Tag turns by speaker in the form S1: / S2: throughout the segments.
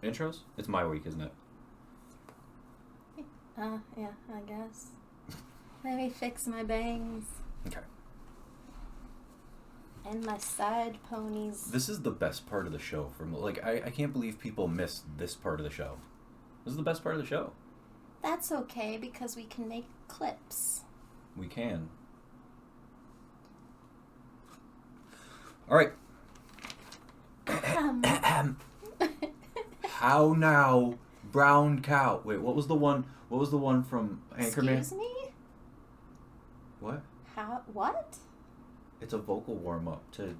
S1: intros? It's my week, isn't it?
S2: Yeah, I guess. Let me fix my bangs.
S1: Okay.
S2: And my side ponies.
S1: This is the best part of the show. I can't believe people miss this part of the show. This is the best part of the show.
S2: That's okay, because we can make clips.
S1: We can. All right. How now, brown cow? Wait, what was the one? What was the one from Anchorman?
S2: Excuse me?
S1: What?
S2: How? What?
S1: It's a vocal warm up to.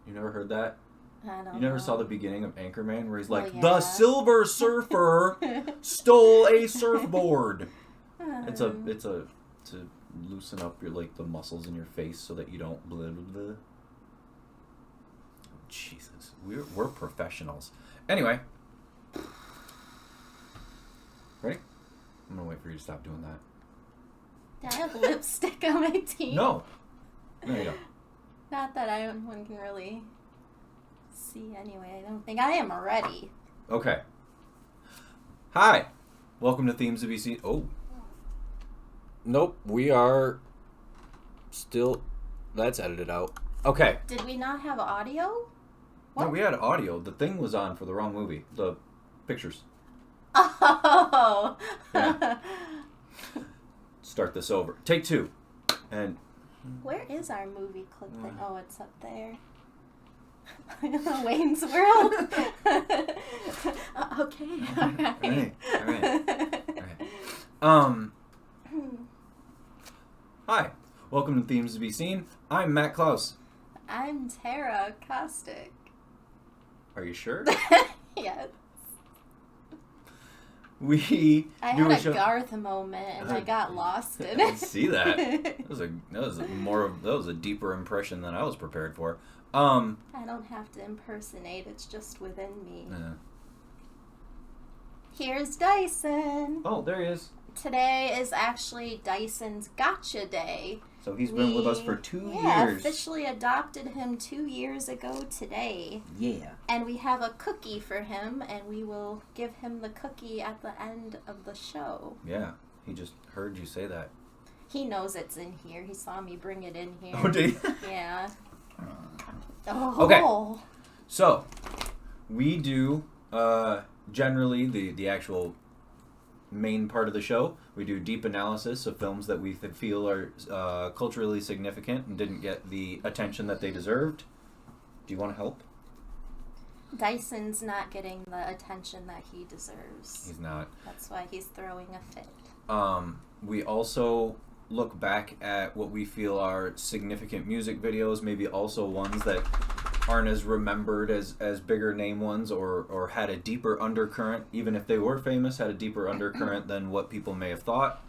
S1: You never heard that?
S2: I don't know.
S1: You never saw the beginning of Anchorman where he's like,
S2: yeah.
S1: "The Silver Surfer stole a surfboard." It's to loosen up your the muscles in your face so that you don't blah blah blah. Jesus, we're professionals. Anyway, ready? I'm gonna wait for you to stop doing that.
S2: Do I have lipstick on my teeth?
S1: No, you don't.
S2: Not that one can really see anyway. I don't think I am ready.
S1: Okay. Hi, welcome to Themes to Be Seen. Oh, nope, we are still. That's edited out. Okay.
S2: Did we not have audio? What?
S1: No, we had audio. The thing was on for the wrong movie. The pictures.
S2: Oh.
S1: Yeah. Start this over. Take 2. And
S2: where is our movie clip thing? Oh, it's up there. Wayne's World. Okay. All
S1: right. Hi. Welcome to Themes to Be Seen. I'm Matt Klaus.
S2: I'm Tara Caustic.
S1: Are you sure?
S2: Yes.
S1: I
S2: had a Garth moment and I got lost in it.
S1: I see that. That was a deeper impression than I was prepared for.
S2: I don't have to impersonate, it's just within me. Here's Dyson.
S1: Oh, there he is.
S2: Today is actually Dyson's Gotcha Day.
S1: So he's been with us for 2 years.
S2: Yeah, officially adopted him 2 years ago today.
S1: Yeah.
S2: And we have a cookie for him, and we will give him the cookie at the end of the show.
S1: Yeah, he just heard you say that.
S2: He knows it's in here. He saw me bring it in here.
S1: Oh, did he?
S2: Yeah. Oh.
S1: Okay. So, we do, generally, the actual main part of the show. We do deep analysis of films that we feel are culturally significant and didn't get the attention that they deserved. Do you want to help?
S2: Dyson's not getting the attention that he deserves.
S1: He's not.
S2: That's why he's throwing a fit.
S1: We also look back at what we feel are significant music videos, maybe also ones that aren't as remembered as bigger name ones or had a deeper undercurrent, even if they were famous, had a deeper undercurrent than what people may have thought.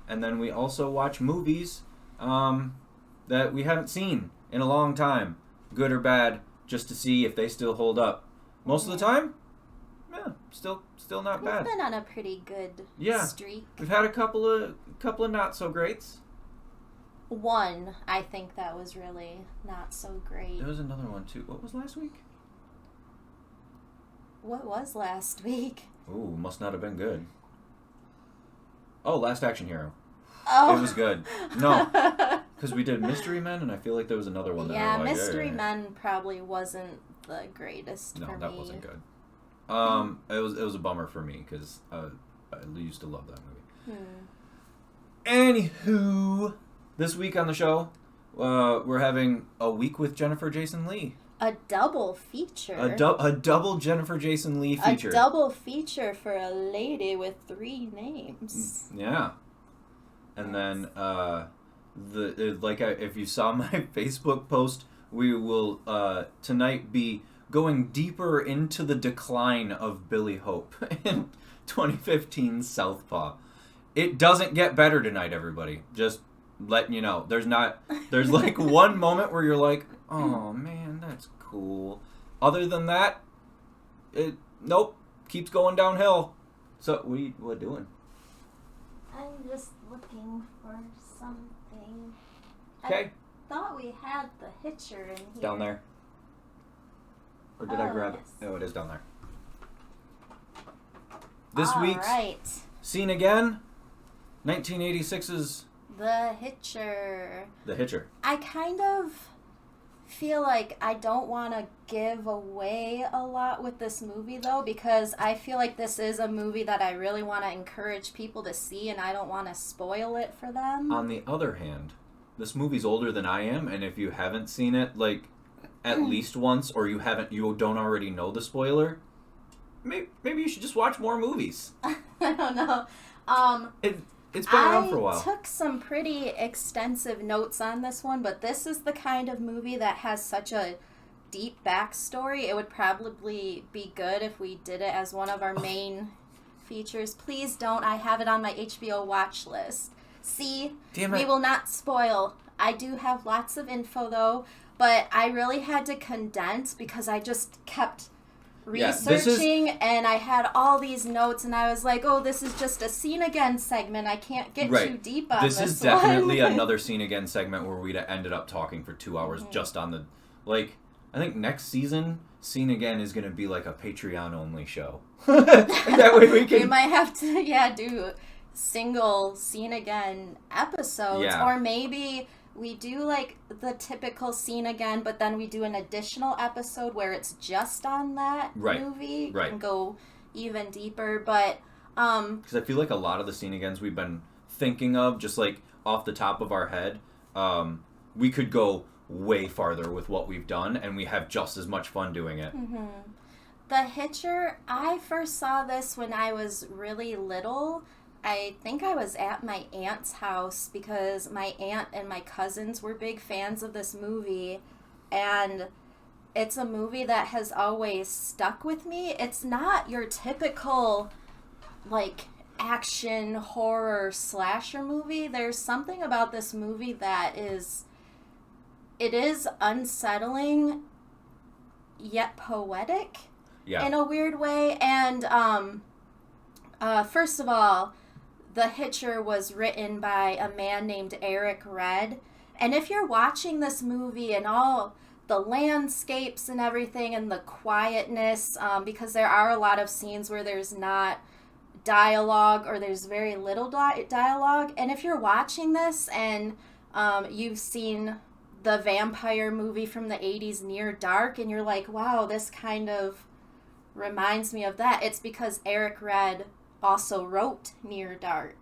S1: And then we also watch movies that we haven't seen in a long time, good or bad, just to see if they still hold up. Most of the time, yeah, still not bad.
S2: We've been on a pretty good streak.
S1: We've had a couple of not so greats.
S2: One, I think that was really not so great.
S1: There was another one too. What was last week?
S2: What was last week?
S1: Ooh, must not have been good. Oh, Last Action Hero.
S2: Oh.
S1: It was good. No, because we did Mystery Men, and I feel like there was another one.
S2: Yeah, Mystery Men probably wasn't the greatest for me.
S1: No, that wasn't good. It was a bummer for me, because I used to love that movie. Anywho, this week on the show, we're having a week with JENNIFER JASON LEIGH.
S2: A double feature.
S1: A double JENNIFER JASON LEIGH feature.
S2: A double feature for a lady with 3 names.
S1: Yeah. And then, if you saw my Facebook post, we will tonight be going deeper into the decline of Billy Hope in 2015's Southpaw. It doesn't get better tonight, everybody. Just letting you know. There's like one moment where you're like, oh man, that's cool. Other than that, nope, keeps going downhill. So what are you doing?
S2: I'm just looking for something.
S1: Okay.
S2: I thought we had the Hitcher in here.
S1: Down there. Or did I grab
S2: yes.
S1: it? Oh, it is down there. This
S2: All
S1: week's
S2: right.
S1: scene again, 1986's
S2: The Hitcher.
S1: The Hitcher.
S2: I kind of feel like I don't want to give away a lot with this movie, though, because I feel like this is a movie that I really want to encourage people to see, and I don't want to spoil it for them.
S1: On the other hand, this movie's older than I am, and if you haven't seen it, like, at least once, or you don't already know the spoiler, maybe you should just watch more movies.
S2: I don't know.
S1: It's been around for a while.
S2: I took some pretty extensive notes on this one, but this is the kind of movie that has such a deep backstory. It would probably be good if we did it as one of our main features. Please don't. I have it on my HBO watch list. See?
S1: Damn it.
S2: We will not spoil. I do have lots of info, though, but I really had to condense because I just kept researching, and I had all these notes, and I was like, oh, this is just a scene again segment. I can't get too deep on this
S1: is
S2: one.
S1: definitely another scene again segment where we'd ended up talking for 2 hours just on the, like, I think next season, scene again is going to be like a Patreon only show. That way we can...
S2: We might have to, do single scene again episodes, or maybe we do like the typical scene again, but then we do an additional episode where it's just on that movie and go even deeper. But
S1: because I feel like a lot of the scene agains we've been thinking of, just like off the top of our head, we could go way farther with what we've done, and we have just as much fun doing it.
S2: The Hitcher, I first saw this when I was really little. I think I was at my aunt's house because my aunt and my cousins were big fans of this movie, and it's a movie that has always stuck with me. It's not your typical, like, action, horror, slasher movie. There's something about this movie that is unsettling, yet poetic in a weird way. And first of all, The Hitcher was written by a man named Eric Red. And if you're watching this movie and all the landscapes and everything and the quietness, because there are a lot of scenes where there's not dialogue or there's very little dialogue. And if you're watching this and you've seen the vampire movie from the 80s, Near Dark, and you're like, wow, this kind of reminds me of that, it's because Eric Red also wrote Near Dark.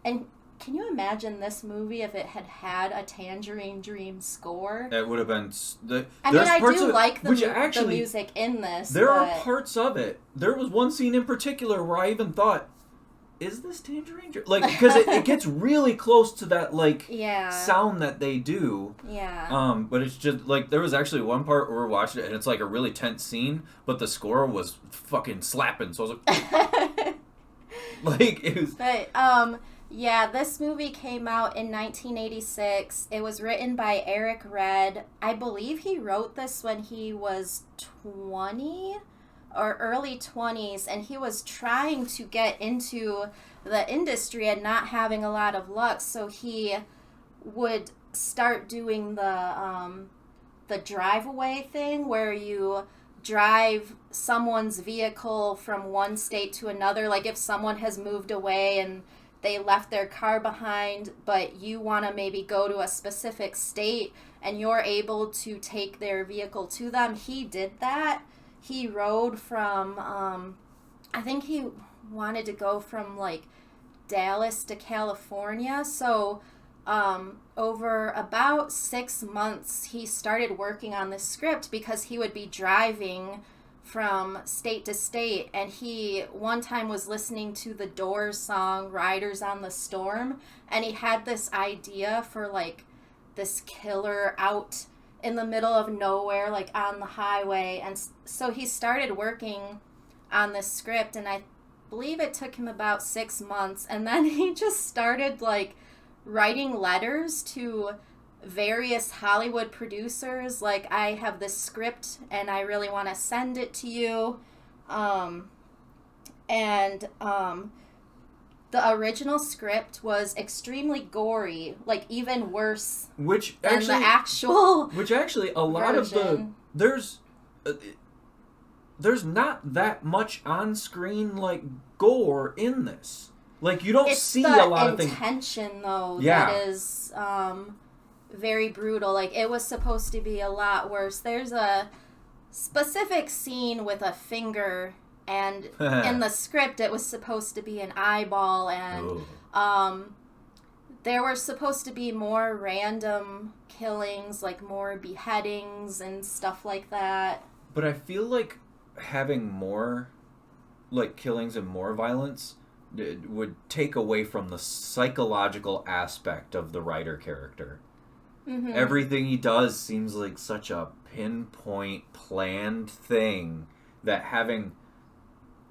S2: And can you imagine this movie if it had had a Tangerine Dream score?
S1: It would have been...
S2: I do like the music in this.
S1: There are parts of it. There was one scene in particular where I even thought, is this Tangerine Dream? Like, because it gets really close to that, like, sound that they do.
S2: Yeah.
S1: But it's just, like, there was actually one part where we're watching it, and it's, like, a really tense scene, but the score was fucking slapping, so I was like... like, it was...
S2: But, this movie came out in 1986. It was written by Eric Red. I believe he wrote this when he was 20 or early 20s, and he was trying to get into the industry and not having a lot of luck, so he would start doing the drive-away thing where you drive someone's vehicle from one state to another. Like if someone has moved away and they left their car behind, but you want to maybe go to a specific state and you're able to take their vehicle to them. He did that. He rode from, I think he wanted to go from like Dallas to California. So over about 6 months, he started working on this script because he would be driving from state to state, and he one time was listening to the Doors song Riders on the Storm, and he had this idea for like this killer out in the middle of nowhere, like on the highway. And so he started working on this script, and I believe it took him about 6 months, and then he just started like writing letters to various Hollywood producers, like, I have this script and I really want to send it to you. The original script was extremely gory, like even worse than the actual
S1: Which actually, a lot
S2: version.
S1: of the... There's... there's not that much on-screen, like, gore in this. Like, you don't see a lot of things.
S2: It's the intention, though, that is very brutal. Like, it was supposed to be a lot worse. There's a specific scene with a finger, and in the script, it was supposed to be an eyeball, and there were supposed to be more random killings, like more beheadings and stuff like that.
S1: But I feel like having more, like, killings and more violence would take away from the psychological aspect of the Ryder character. Mm-hmm. Everything he does seems like such a pinpoint, planned thing that having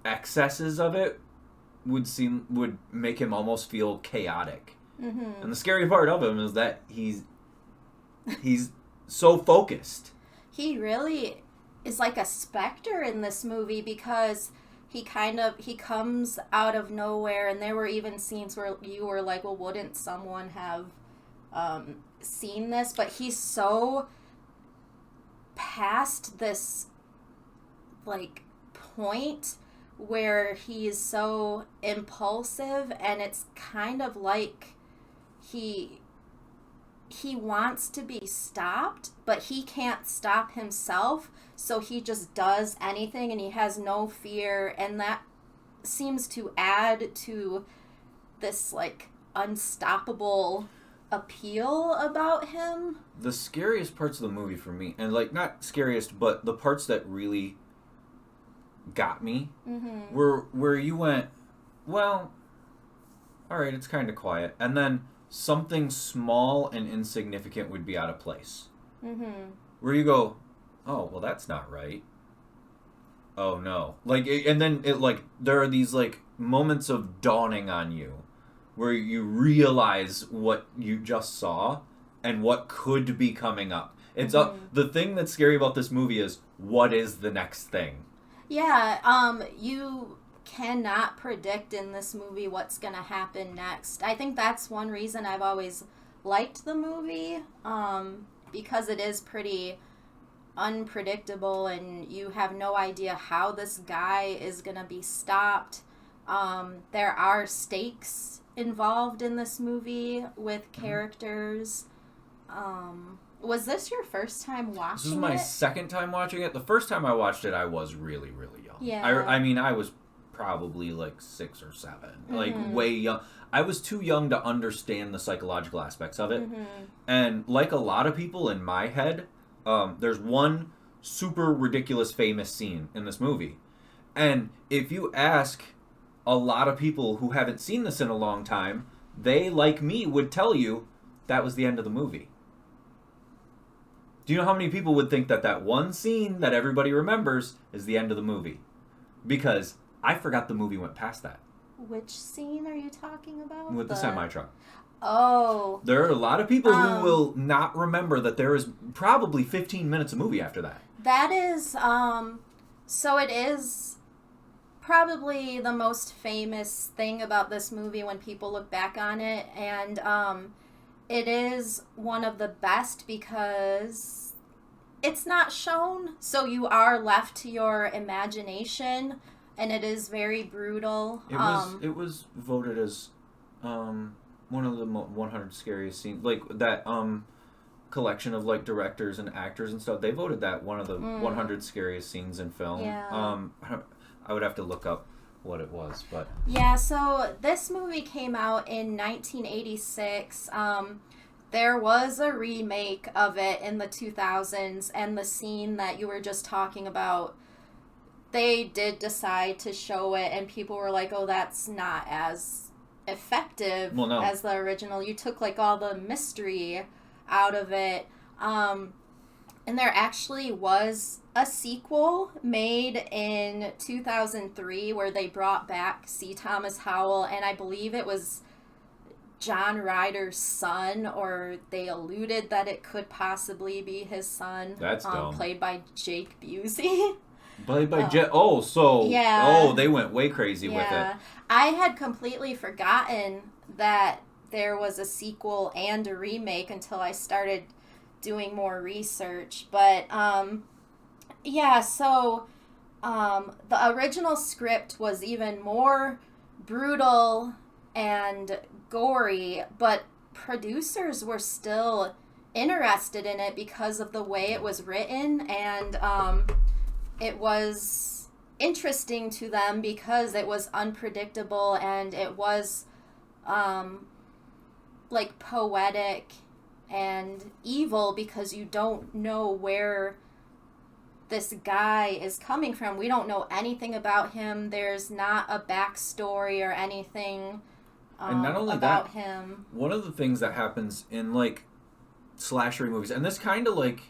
S1: excesses of it would make him almost feel chaotic. Mm-hmm. And the scary part of him is that he's so focused.
S2: He really is like a specter in this movie, because he comes out of nowhere, and there were even scenes where you were like, well, wouldn't someone have seen this? But he's so past this, like, point where he is so impulsive, and it's kind of like he wants to be stopped, but he can't stop himself, so he just does anything, and he has no fear, and that seems to add to this, like, unstoppable appeal about him.
S1: The scariest parts of the movie for me, and, like, not scariest, but the parts that really got me, were where you went, well, alright, it's kind of quiet, and then something small and insignificant would be out of place. Where you go, oh, well, that's not right. Oh, no. Like, and then it, like, there are these, like, moments of dawning on you where you realize what you just saw and what could be coming up. It's the thing that's scary about this movie is, what is the next thing?
S2: Yeah, you cannot predict in this movie what's going to happen next. I think that's one reason I've always liked the movie, because it is pretty unpredictable, and you have no idea how this guy is going to be stopped. There are stakes involved in this movie with characters. Was this your first time watching it?
S1: This is my second time watching it. The first time I watched it, I was really, really young.
S2: Yeah.
S1: I mean, I was probably like 6 or 7. Like, way young. I was too young to understand the psychological aspects of it. And like a lot of people in my head, there's one super ridiculous famous scene in this movie. And if you ask a lot of people who haven't seen this in a long time, they, like me, would tell you that was the end of the movie. Do you know how many people would think that that one scene that everybody remembers is the end of the movie? Because I forgot the movie went past that.
S2: Which scene are you talking about?
S1: With the semi-truck.
S2: Oh.
S1: There are a lot of people who will not remember that there is probably 15 minutes of movie after that.
S2: That is, so it is probably the most famous thing about this movie when people look back on it, and it is one of the best because it's not shown, so you are left to your imagination, and it is very brutal.
S1: It was voted as one of the 100 scariest scenes, like that collection of like directors and actors and stuff. They voted that one of the 100 scariest scenes in film.
S2: Yeah.
S1: I would have to look up what it was, but
S2: yeah. So this movie came out in 1986. There was a remake of it in the 2000s, and the scene that you were just talking about, they did decide to show it, and people were like, oh, that's not as effective as the original. You took like all the mystery out of it. And there actually was a sequel made in 2003 where they brought back C. Thomas Howell, and I believe it was John Ryder's son, or they alluded that it could possibly be his son.
S1: That's dumb.
S2: Played by Jake Busey.
S1: Played by they went way crazy with it.
S2: I had completely forgotten that there was a sequel and a remake until I started doing more research. But, so The original script was even more brutal and gory, but producers were still interested in it because of the way it was written, and it was interesting to them because it was unpredictable and it was like poetic and evil because you don't know where this guy is coming from. We don't know anything about him. There's not a backstory or anything
S1: and not only
S2: about
S1: that,
S2: him.
S1: One of the things that happens in like slasher movies, and this kind of like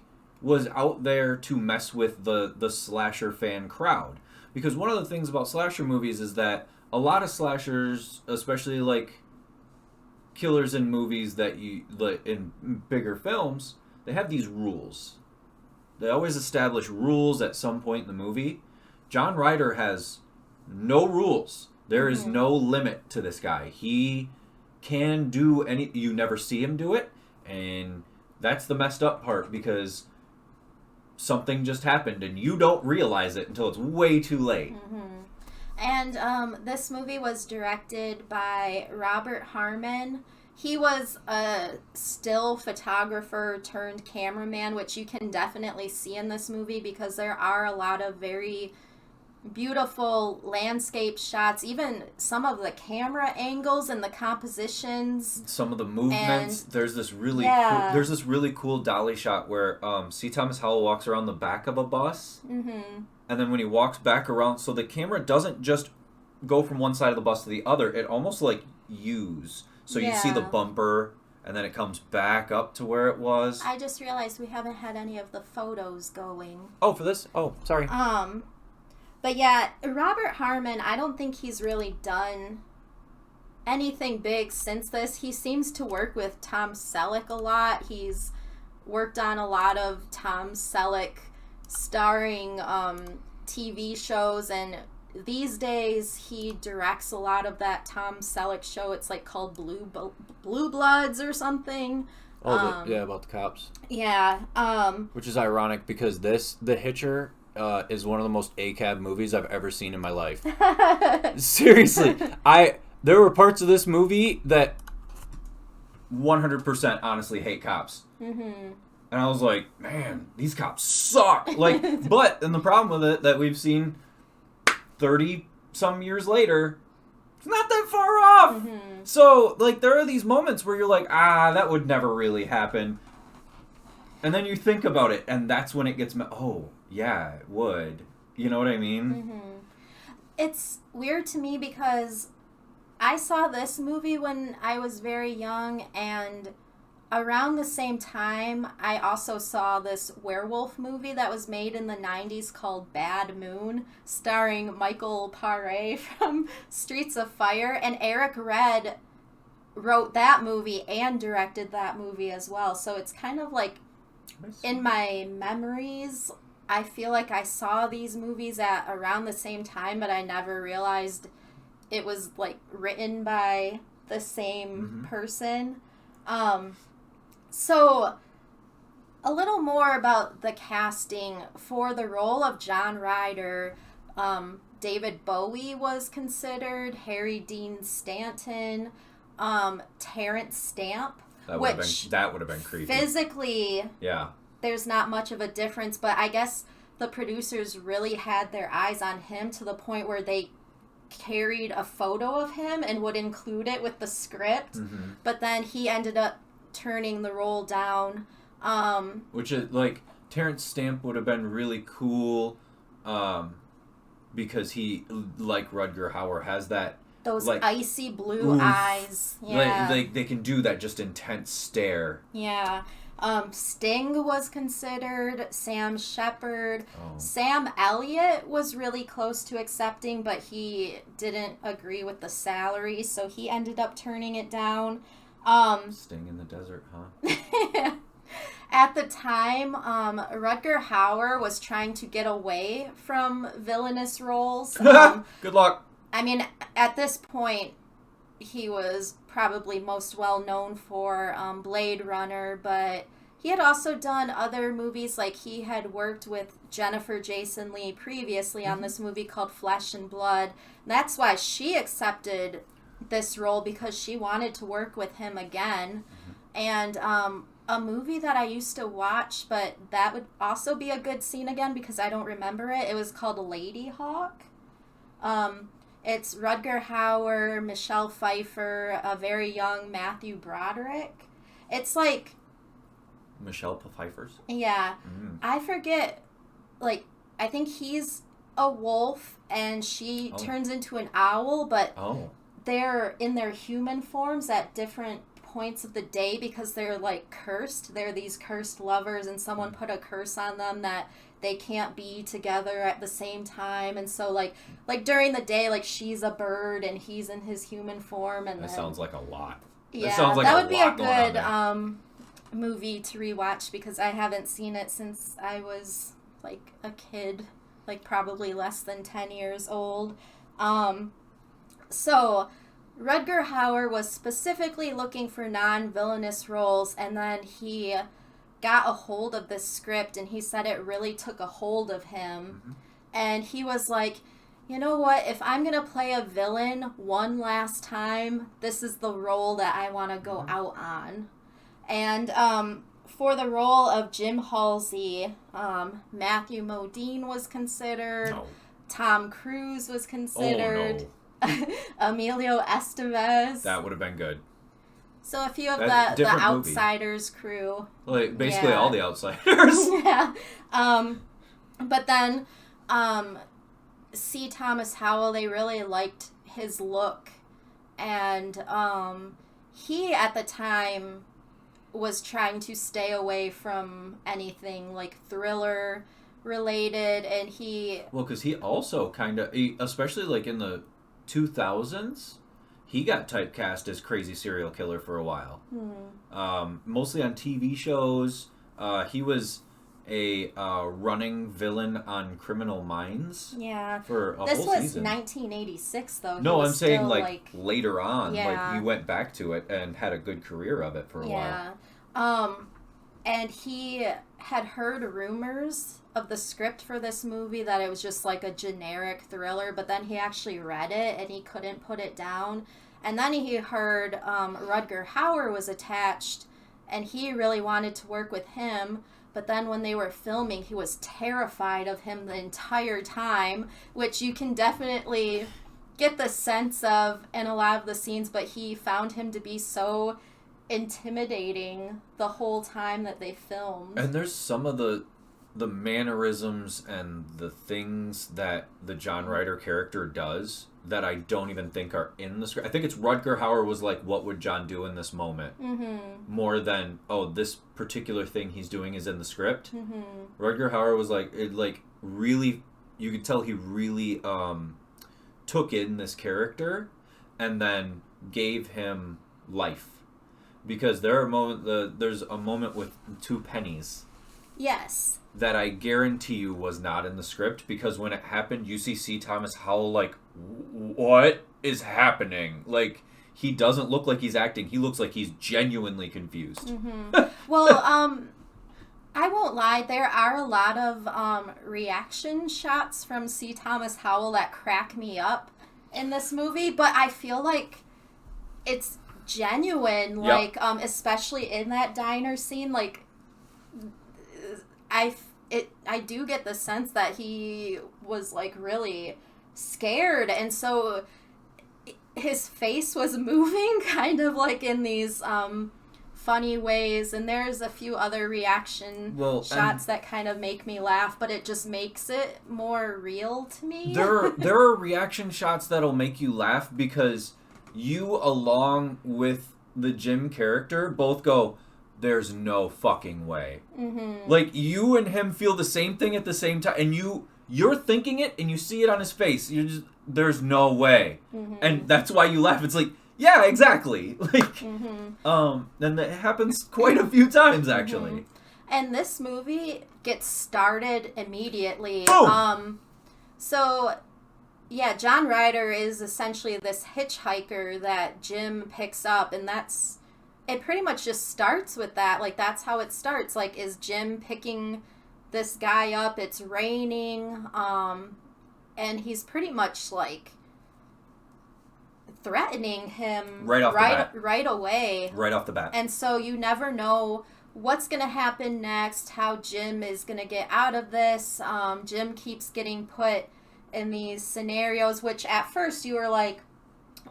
S1: was out there to mess with the slasher fan crowd, because one of the things about slasher movies is that a lot of slashers, especially like killers in movies that you like in bigger films, they have these rules. They always establish rules at some point in the movie. John Ryder has no rules. There is no limit to this guy. He can do any. You never see him do it, and that's the messed up part, because something just happened and you don't realize it until it's way too late.
S2: And this movie was directed by Robert Harmon. He was a still photographer turned cameraman, which you can definitely see in this movie because there are a lot of very beautiful landscape shots, even some of the camera angles and the compositions,
S1: some of the movements.
S2: And,
S1: there's this really cool dolly shot where C. Thomas Howell walks around the back of a bus, and then when he walks back around, so the camera doesn't just go from one side of the bus to the other, it almost like U's. So you see the bumper, and then it comes back up to where it was.
S2: I just realized we haven't had any of the photos going.
S1: Oh, for this? Oh, sorry.
S2: But yeah, Robert Harmon, I don't think he's really done anything big since this. He seems to work with Tom Selleck a lot. He's worked on a lot of Tom Selleck starring TV shows, and these days he directs a lot of that Tom Selleck show. It's like called Blue Bloods or something.
S3: Oh, about the cops.
S2: Yeah.
S3: Which is ironic because The Hitcher is one of the most ACAB movies I've ever seen in my life. Seriously, there were parts of this movie that
S1: 100% honestly hate cops. And I was like, man, these cops suck. Like, but and the problem with it that we've seen 30 some years later, it's not that far off. So like there are these moments where you're like, that would never really happen, and then you think about it, and that's when it gets oh yeah, it would. You know what I mean?
S2: It's weird to me because I saw this movie when I was very young, and around the same time, I also saw this werewolf movie that was made in the 90s called Bad Moon, starring Michael Paré from Streets of Fire, and Eric Red wrote that movie and directed that movie as well. So it's kind of like, in my memories, I feel like I saw these movies at around the same time, but I never realized it was like written by the same person. So, a little more about the casting. For the role of John Ryder, David Bowie was considered, Harry Dean Stanton, Terrence Stamp.
S1: That would have been creepy.
S2: Physically,
S1: yeah,
S2: there's not much of a difference, but I guess the producers really had their eyes on him to the point where they carried a photo of him and would include it with the script, but then he ended up turning the role down.
S1: Which is like Terrence Stamp would have been really cool, because he, like Rutger Hauer, has those like
S2: icy blue eyes. Yeah,
S1: like they can do that just intense stare.
S2: Yeah. Sting was considered, Sam Shepard. Sam Elliott was really close to accepting, but he didn't agree with the salary, so he ended up turning it down.
S1: Sting in the desert, huh?
S2: At the time, Rutger Hauer was trying to get away from villainous roles.
S1: Good luck.
S2: I mean, at this point, he was probably most well known for Blade Runner, but He had also done other movies, like he had worked with Jennifer Jason Leigh previously on this movie called Flesh and Blood. And that's why she accepted this role, because she wanted to work with him again. And a movie that I used to watch, but that would also be a good scene again because I don't remember it. It was called Lady Hawk. It's Rutger Hauer, Michelle Pfeiffer, a very young Matthew Broderick. It's like...
S1: Michelle Pfeiffer's?
S2: Yeah. I forget, like, I think he's a wolf and she turns into an owl, but they're in their human forms at different points of the day because they're, like, cursed. They're these cursed lovers, and someone put a curse on them that they can't be together at the same time. And so, like during the day, like, she's a bird and he's in his human form. And
S1: that sounds like a lot.
S2: Yeah,
S1: that sounds like
S2: that
S1: a
S2: would be
S1: lot
S2: a good movie to rewatch because I haven't seen it since I was, like, a kid, like, probably less than 10 years old. So Rutger Hauer was specifically looking for non-villainous roles, and then he got a hold of this script, and he said it really took a hold of him. And he was like, you know what, if I'm going to play a villain one last time, this is the role that I want to go out on. And for the role of Jim Halsey, Matthew Modine was considered, Tom Cruise was considered, Emilio Estevez.
S1: That would have been good.
S2: So a few of the Outsiders crew.
S1: Like, basically all the Outsiders.
S2: Yeah. But then C. Thomas Howell, they really liked his look. And he, at the time, was trying to stay away from anything, like, thriller related. And well,
S1: because he also kind of, especially, like, in the 2000s, he got typecast as crazy serial killer for a while. Mostly on TV shows. He was a running villain on Criminal Minds.
S2: Yeah.
S1: For a whole season.
S2: This was 1986, though.
S1: No, I'm saying,
S2: still,
S1: like, later on.
S2: Yeah.
S1: Like, he went back to it and had a good career of it for a while.
S2: And he had heard rumors of the script for this movie that it was just like a generic thriller, but then he actually read it and he couldn't put it down. And then he heard Rutger Hauer was attached and he really wanted to work with him, but then when they were filming, he was terrified of him the entire time, which you can definitely get the sense of in a lot of the scenes, but he found him to be so intimidating the whole time that they filmed.
S1: And there's some of the mannerisms and the things that the John Ryder character does that I don't even think are in the script. I think it's Rutger Hauer was like, what would John do in this moment? More than, this particular thing he's doing is in the script. Rutger Hauer was like, really, you could tell he really took in this character and then gave him life. Because there's a moment with 2 pennies.
S2: Yes.
S1: That I guarantee you was not in the script, because when it happened, you see C. Thomas Howell like, what is happening? Like, he doesn't look like he's acting. He looks like he's genuinely confused.
S2: Well, I won't lie. There are a lot of reaction shots from C. Thomas Howell that crack me up in this movie, but I feel like it's genuine, like, especially in that diner scene, like, I do get the sense that he was, like, really scared, and so his face was moving kind of, like, in these funny ways, and there's a few other reaction shots that kind of make me laugh, but it just makes it more real to me.
S1: There are reaction shots that'll make you laugh because you, along with the Jim character, both go, there's no fucking way. Like, you and him feel the same thing at the same time, and you're thinking it, and you see it on his face. You're just, there's no way. And that's why you laugh. It's like, yeah, exactly. Like, and it happens quite a few times, actually.
S2: And this movie gets started immediately.
S1: Boom!
S2: So... yeah, John Ryder is essentially this hitchhiker that Jim picks up, and that's it pretty much just starts with that. Like, that's how it starts. Like, is Jim picking this guy up? It's raining. And he's pretty much, like, threatening him
S1: right
S2: away.
S1: Right off the bat.
S2: And so you never know what's going to happen next, how Jim is going to get out of this. Jim keeps getting put in these scenarios, which at first you were like,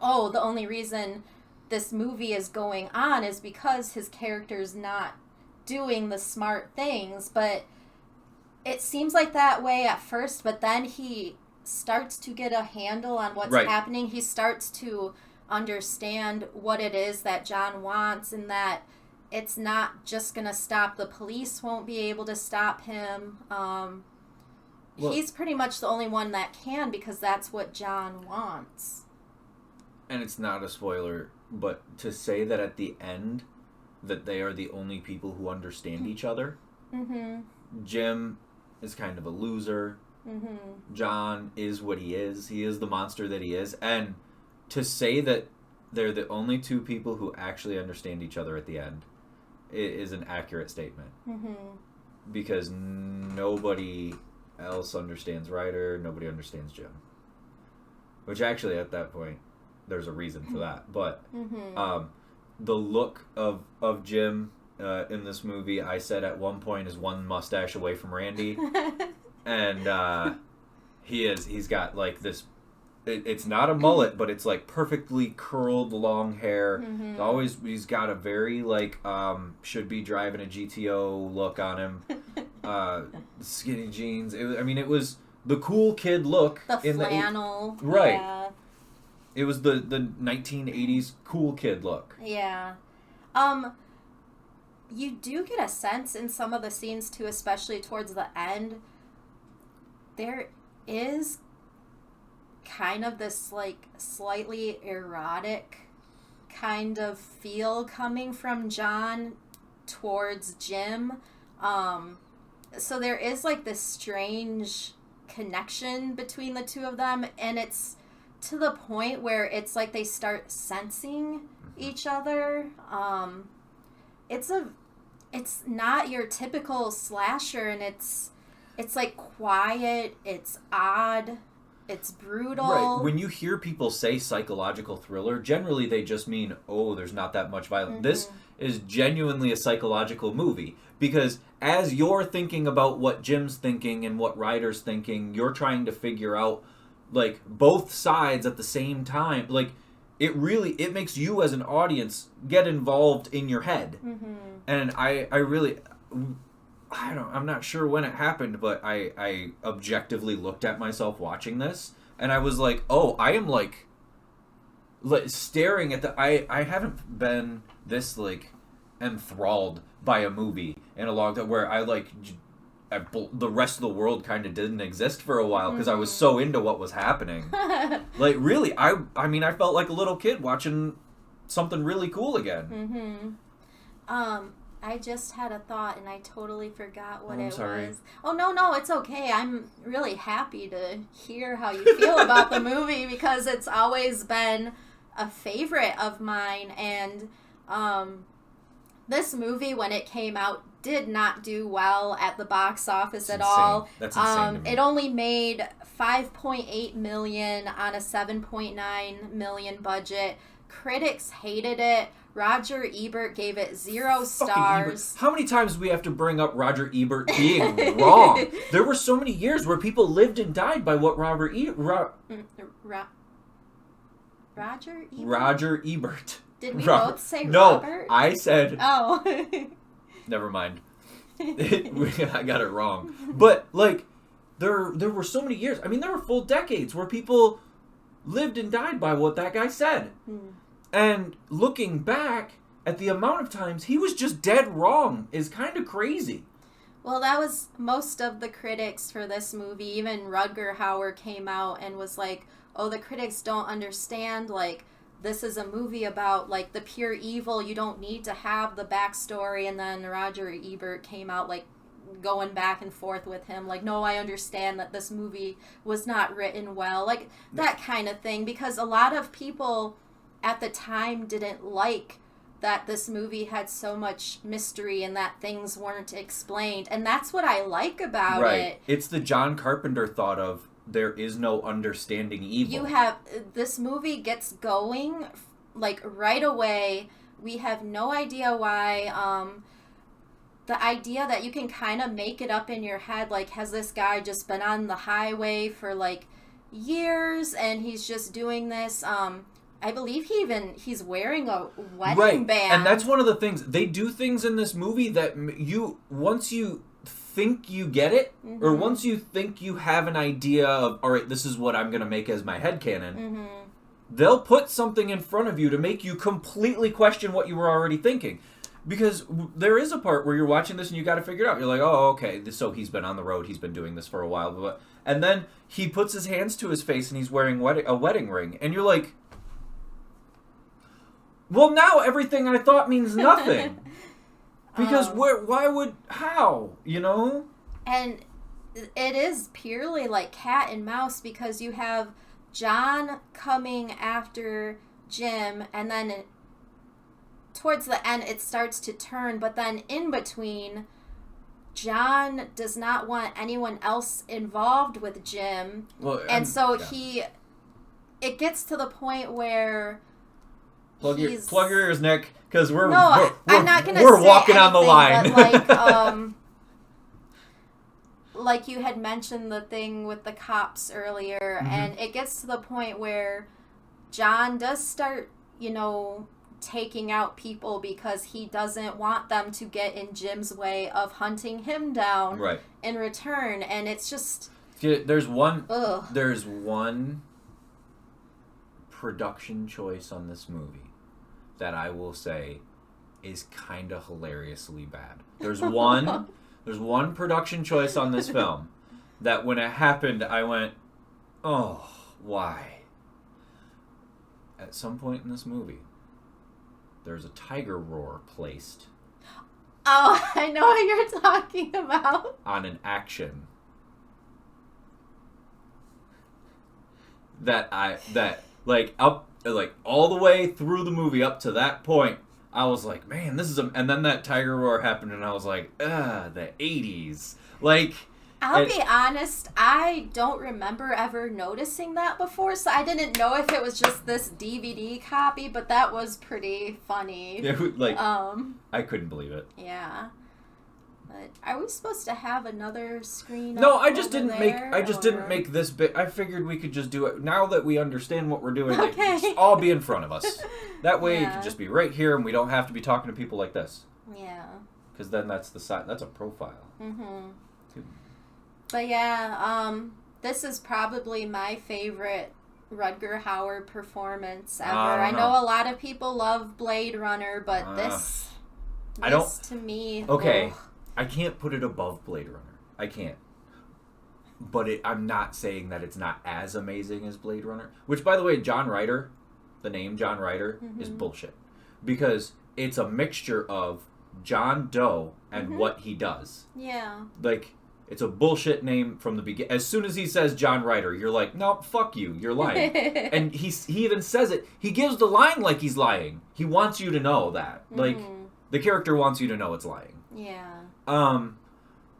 S2: oh, the only reason this movie is going on is because his character's not doing the smart things. But it seems like that way at first, but then he starts to get a handle on what's happening. He starts to understand what it is that John wants, and that it's not just going to stop. The police won't be able to stop him. He's pretty much the only one that can, because that's what John wants.
S1: And it's not a spoiler, but to say that at the end that they are the only people who understand each other.
S2: Mm-hmm.
S1: Jim is kind of a loser.
S2: Mm-hmm.
S1: John is what he is. He is the monster that he is. And to say that they're the only two people who actually understand each other at the end is an accurate statement.
S2: Mm-hmm.
S1: Because nobody else understands Ryder. Nobody understands Jim. Which actually, at that point, there's a reason for that. But the look of Jim in this movie, I said at one point, is one mustache away from Randy. And he's got like this, it's not a mullet, but it's like perfectly curled long hair.
S2: Mm-hmm.
S1: He's got a very like should be driving a GTO look on him. Skinny jeans. It was the cool kid look.
S2: The flannel.
S1: Right.
S2: Yeah.
S1: It was the 1980s cool kid look.
S2: Yeah. You do get a sense in some of the scenes too, especially towards the end. There is kind of this like slightly erotic kind of feel coming from John towards Jim. So there is like this strange connection between the two of them, and it's to the point where it's like they start sensing each other. It's not your typical slasher, and it's like quiet, it's odd, it's brutal.
S1: Right. When you hear people say psychological thriller, generally they just mean, oh, there's not that much violence. Mm-hmm. This is genuinely a psychological movie, because as you're thinking about what Jim's thinking and what Ryder's thinking, you're trying to figure out like both sides at the same time. Like it makes you as an audience get involved in your head.
S2: Mm-hmm.
S1: And I'm not sure when it happened, but I objectively looked at myself watching this, and I was like, oh, I am like staring at I haven't been this like enthralled by a movie in a long time, where the rest of the world kind of didn't exist for a while, because I was so into what was happening. Like really, I mean I felt like a little kid watching something really cool again.
S2: I just had a thought and I totally forgot what it
S1: sorry.
S2: was. Oh, no, it's okay. I'm really happy to hear how you feel about the movie, because it's always been a favorite of mine. And this movie, when it came out, did not do well at the box office at all.
S1: That's insane to me.
S2: It only made $5.8 million on a $7.9 million budget. Critics hated it. Roger Ebert gave it 0 stars.
S1: How many times do we have to bring up Roger Ebert being wrong? There were so many years where people lived and died by what Roger Ebert? Roger Ebert.
S2: Did we both say
S1: no,
S2: Robert?
S1: No, I said...
S2: Oh.
S1: Never mind. I got it wrong. But, like, there were so many years. I mean, there were full decades where people lived and died by what that guy said. And looking back at the amount of times he was just dead wrong is kind of crazy.
S2: Well, that was most of the critics for this movie. Even Rutger Hauer came out and was like, oh, the critics don't understand, like, this is a movie about, like, the pure evil. You don't need to have the backstory. And then Roger Ebert came out, like, going back and forth with him. Like, no, I understand that this movie was not written well. Like, that kind of thing. Because a lot of people at the time didn't like that this movie had so much mystery and that things weren't explained. And that's what I like about it.
S1: It's the John Carpenter thought of there is no understanding evil.
S2: This movie gets going, like, right away. We have no idea why. The idea that you can kind of make it up in your head, like, has this guy just been on the highway for, like, years and he's just doing this? I believe he's wearing a wedding band.
S1: And that's one of the things. They do things in this movie that once you think you get it, or once you think you have an idea of, all right, this is what I'm going to make as my headcanon, they'll put something in front of you to make you completely question what you were already thinking. Because there is a part where you're watching this and you got to figure it out. You're like, oh, okay, so he's been on the road, he's been doing this for a while. And then he puts his hands to his face and he's wearing a wedding ring. And you're like, well, now everything I thought means nothing. Because how, you know?
S2: And it is purely like cat and mouse, because you have John coming after Jim, and then towards the end it starts to turn, but then in between, John does not want anyone else involved with Jim.
S1: Well,
S2: and so it gets to the point where
S1: plug your ears, Nick, because I'm
S2: not gonna
S1: we're
S2: say
S1: walking
S2: anything,
S1: on the line.
S2: But like you had mentioned the thing with the cops earlier, and it gets to the point where John does start, taking out people because he doesn't want them to get in Jim's way of hunting him down in return, and it's just
S1: there's one production choice on this movie that I will say is kind of hilariously bad. There's one production choice on this film that when it happened, I went, oh, why? At some point in this movie, there's a tiger roar placed.
S2: Oh, I know what you're talking about.
S1: On an action. That all the way through the movie up to that point, I was like, man, this is and then that tiger roar happened and I was like, the 80s.
S2: I'll be honest, I don't remember ever noticing that before, so I didn't know if it was just this DVD copy, but that was pretty funny.
S1: I couldn't believe it.
S2: Yeah. But are we supposed to have another screen?
S1: No, I just didn't make this bit. I figured we could just do it now that we understand what we're doing. Okay. It could just all be in front of us. That way it could just be right here, and we don't have to be talking to people like this.
S2: Yeah.
S1: Because then that's the side. That's a profile.
S2: But yeah, this is probably my favorite Rutger Hauer performance ever. I know a lot of people love Blade Runner, but this to me.
S1: Okay.
S2: Ugh.
S1: I can't put it above Blade Runner. I can't. But I'm not saying that it's not as amazing as Blade Runner. Which, by the way, John Ryder, the name John Ryder, is bullshit. Because it's a mixture of John Doe and what he does.
S2: Yeah.
S1: It's a bullshit name from the beginning. As soon as he says John Ryder, you're like, no, fuck you. You're lying. And he even says it. He gives the line like he's lying. He wants you to know that. The character wants you to know it's lying.
S2: Yeah.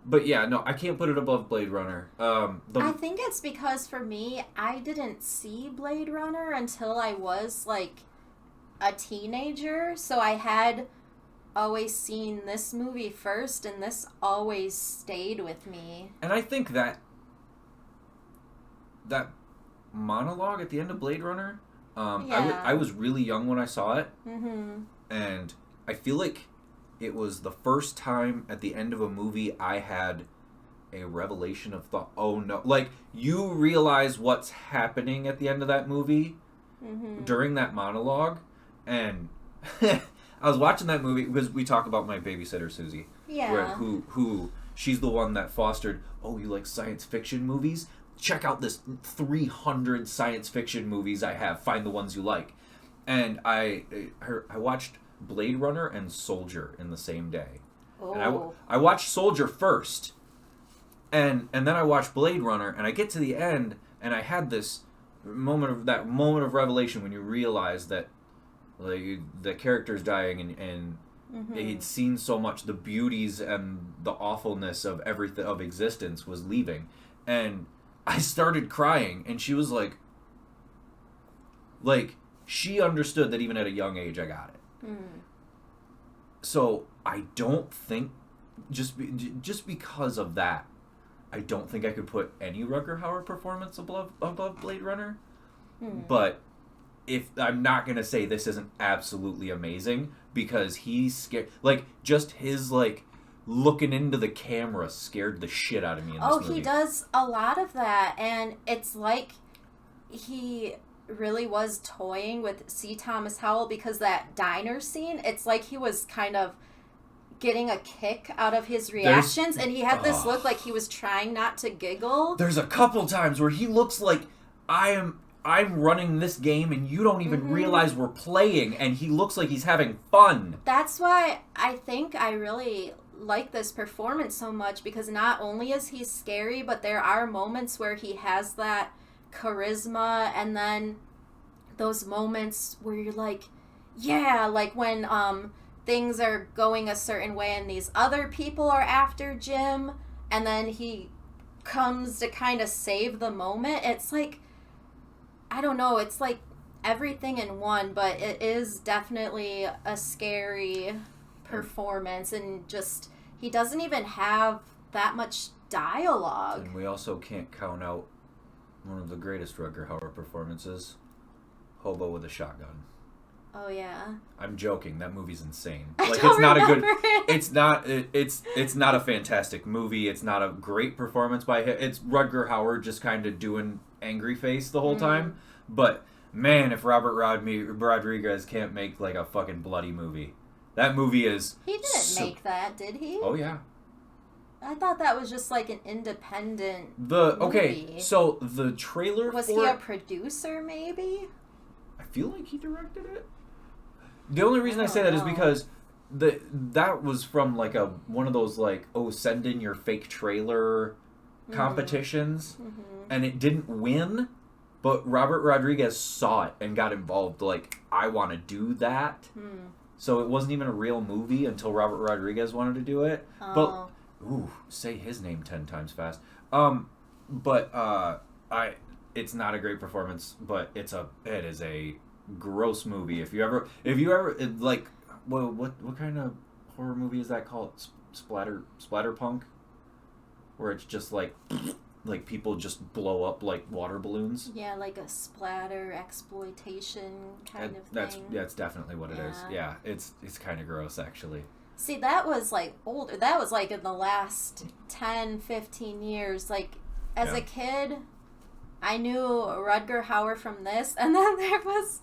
S1: But yeah, no, I can't put it above Blade Runner.
S2: I think it's because for me, I didn't see Blade Runner until I was a teenager, so I had always seen this movie first, and this always stayed with me.
S1: And I think that monologue at the end of Blade Runner, I was really young when I saw it, and I feel like it was the first time at the end of a movie I had a revelation of thought. Oh no. You realize what's happening at the end of that movie during that monologue. And I was watching that movie because we talk about my babysitter, Susie.
S2: Yeah.
S1: Who she's the one that fostered, oh, you like science fiction movies? Check out this 300 science fiction movies I have. Find the ones you like. And I watched Blade Runner and Soldier in the same day. Oh. And I watched Soldier first, and then I watched Blade Runner, and I get to the end, and I had this moment of revelation when you realize that Like the character's dying, and he'd seen so much, the beauties and the awfulness of everything of existence was leaving, and I started crying, and she was like she understood that even at a young age I got it. So I don't think just because of that, I don't think I could put any Rutger Hauer performance above Blade Runner. But if I'm not gonna say this isn't absolutely amazing, because he's scared, like just his like looking into the camera scared the shit out of me in this movie.
S2: He does a lot of that, and it's like he really was toying with C. Thomas Howell, because that diner scene, it's like he was kind of getting a kick out of his reactions, and he had this look like he was trying not to giggle.
S1: There's a couple times where he looks like I'm running this game and you don't even realize we're playing, and he looks like he's having fun.
S2: That's why I think I really like this performance so much, because not only is he scary, but there are moments where he has that charisma, and then those moments where you're like, yeah, like when things are going a certain way and these other people are after Jim, and then he comes to kind of save the moment. It's like, I don't know, it's like everything in one, but it is definitely a scary performance, and just he doesn't even have that much dialogue.
S1: And we also can't count out one of the greatest Rutger Hauer performances, Hobo with a Shotgun.
S2: Oh yeah.
S1: I'm joking. That movie's insane.
S2: I
S1: Like
S2: don't
S1: it's not a good.
S2: remember it.
S1: It's not a fantastic movie. It's not a great performance by him. It's Rutger Hauer just kind of doing angry face the whole time. But man, if Robert Rodriguez can't make like a fucking bloody movie, that movie is.
S2: He didn't make that, did he?
S1: Oh yeah.
S2: I thought that was just like an independent
S1: movie. So the trailer
S2: was
S1: for
S2: he a
S1: it,
S2: producer maybe?
S1: I feel like he directed it. The only reason I say that is because that was from like one of those like, send in your fake trailer competitions, and it didn't win, but Robert Rodriguez saw it and got involved. Like, I want to do that. So it wasn't even a real movie until Robert Rodriguez wanted to do it. But say his name 10 times fast. It's not a great performance, but it is a gross movie. If you ever like, what kind of horror movie is that called? Splatterpunk, where it's just like people just blow up like water balloons.
S2: Yeah, like a splatter exploitation kind of thing.
S1: That's definitely what it is. Yeah, it's kind of gross actually.
S2: See, that was like older. That was like in the last 10, 15 years. Like as a kid, I knew Rutger Hauer from this, and then there was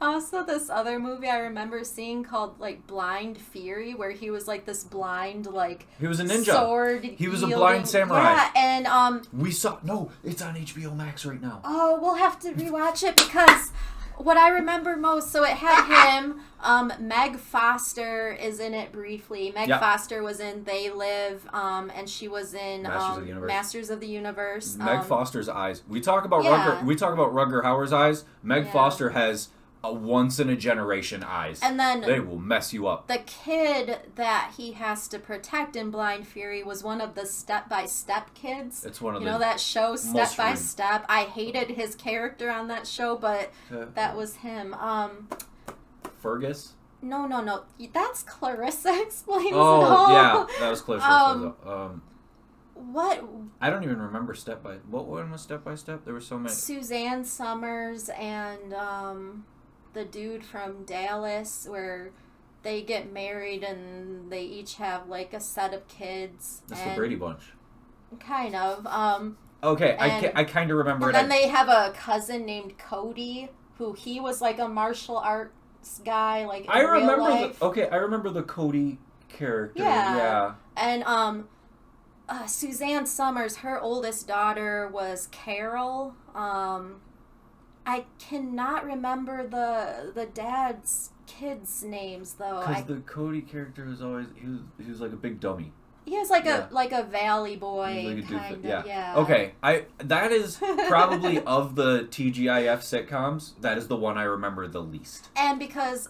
S2: also this other movie I remember seeing called like Blind Fury, where he was like this blind, like
S1: he was a ninja.
S2: Sword.
S1: He was a blind samurai.
S2: Yeah, and
S1: it's on HBO Max right now.
S2: Oh, we'll have to rewatch it, because what I remember most, so it had him. Meg Foster is in it briefly. Meg Foster was in They Live, and she was in Masters of the Universe.
S1: Meg Foster's eyes. We talk about Rutger Hauer's eyes. Meg Foster has a once in a generation eyes.
S2: And then
S1: they will mess you up.
S2: The kid that he has to protect in Blind Fury was one of the Step by Step kids.
S1: It's one of
S2: that show Step by Step. I hated his character on that show, but that was him.
S1: Fergus?
S2: No. That's Clarissa Explains It
S1: All.
S2: All.
S1: Yeah, that was Clarissa Explains It All.
S2: What?
S1: I don't even remember what one was Step by Step? There were so many.
S2: Suzanne Summers and the dude from Dallas, where they get married and they each have like a set of kids.
S1: That's the Brady Bunch.
S2: Kind of.
S1: Okay, I kind of remember it.
S2: And then they have a cousin named Cody, who he was like a martial arts guy, like in real life.
S1: I remember the Cody character.
S2: Yeah. And Suzanne Summers, her oldest daughter was Carol. I cannot remember the dad's kids' names though.
S1: Because the Cody character was always he was like a big dummy.
S2: He was like a valley boy
S1: Like
S2: kind of. Yeah.
S1: Okay, that is probably of the TGIF sitcoms, that is the one I remember the least.
S2: And because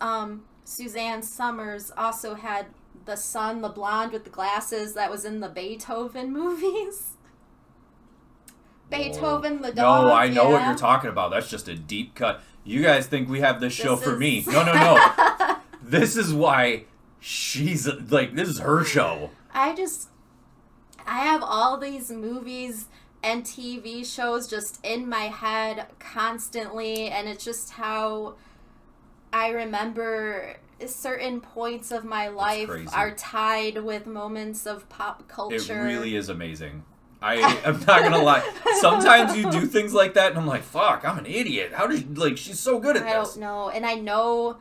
S2: Suzanne Summers also had the son, the blonde with the glasses that was in the Beethoven movies. Beethoven the dog.
S1: No, I know what you're talking about. That's just a deep cut. You guys think we have this show for me. No. This is why she's, like, this is her show. I
S2: have all these movies and TV shows just in my head constantly, and it's just how I remember certain points of my life are tied with moments of pop culture.
S1: It really is amazing. I'm not gonna lie. Sometimes you do things like that, and I'm like, fuck, I'm an idiot. How did you, like, she's so good at this.
S2: I don't know. And I know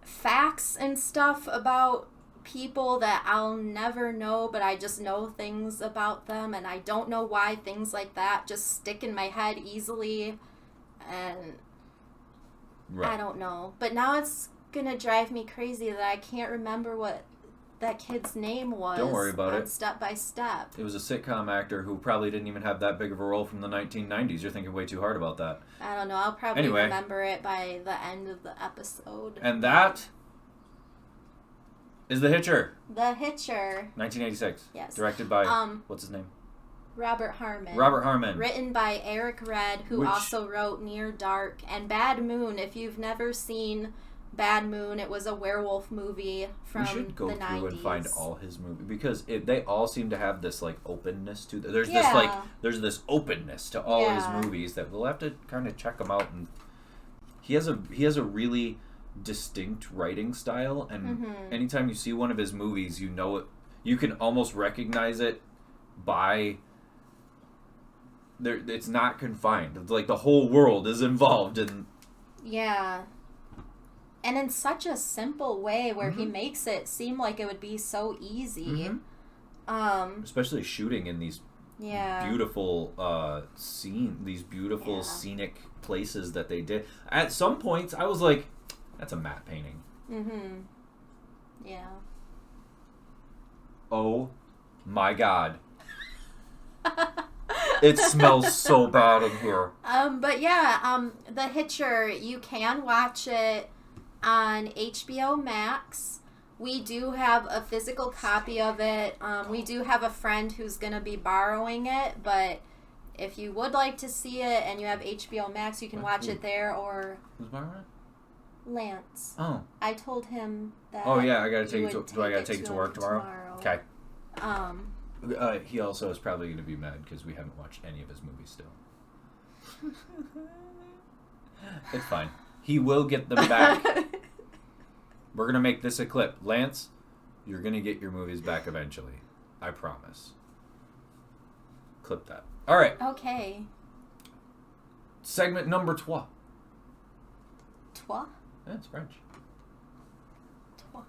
S2: facts and stuff about people that I'll never know, but I just know things about them, and I don't know why things like that just stick in my head easily, and I don't know. But now it's gonna drive me crazy that I can't remember what that kid's name was.
S1: Don't worry about it.
S2: Step by Step.
S1: It was a sitcom actor who probably didn't even have that big of a role from the 1990s. You're thinking way too hard about that.
S2: I don't know. I'll probably remember it by the end of the episode.
S1: And that is The Hitcher.
S2: The Hitcher.
S1: 1986.
S2: Yes.
S1: Directed by, what's his name?
S2: Robert Harmon.
S1: Robert Harmon.
S2: Written by Eric Red, who also wrote Near Dark and Bad Moon. If you've never seen Bad Moon, it was a werewolf movie from the 90s. We should go through and find
S1: all his movies, because they all seem to have this, like, openness to them. There's this openness to all his movies that we'll have to kind of check them out. And he has a really distinct writing style, and anytime you see one of his movies, you know it. You can almost recognize it by there. It's not confined. It's like the whole world is involved in.
S2: Yeah. And in such a simple way where he makes it seem like it would be so easy.
S1: Especially shooting in these beautiful these beautiful scenic places that they did. At some points, I was like, that's a matte painting.
S2: Yeah.
S1: Oh my God. It smells so bad in here.
S2: But yeah, The Hitcher, you can watch it on HBO Max. We do have a physical copy of it. We do have a friend who's going to be borrowing it, but if you would like to see it and you have HBO Max, you can watch it there, or...
S1: Who's borrowing it?
S2: Lance.
S1: Oh.
S2: I told him that...
S1: Oh, yeah, I gotta take it to... Do I gotta take it to work tomorrow? Okay. He also is probably going to be mad because we haven't watched any of his movies still. It's fine. He will get them back. We're going to make this a clip. Lance, you're going to get your movies back eventually. I promise. Clip that. All right.
S2: Okay.
S1: Segment number 3.
S2: Trois?
S1: Yeah, it's French.
S2: Trois.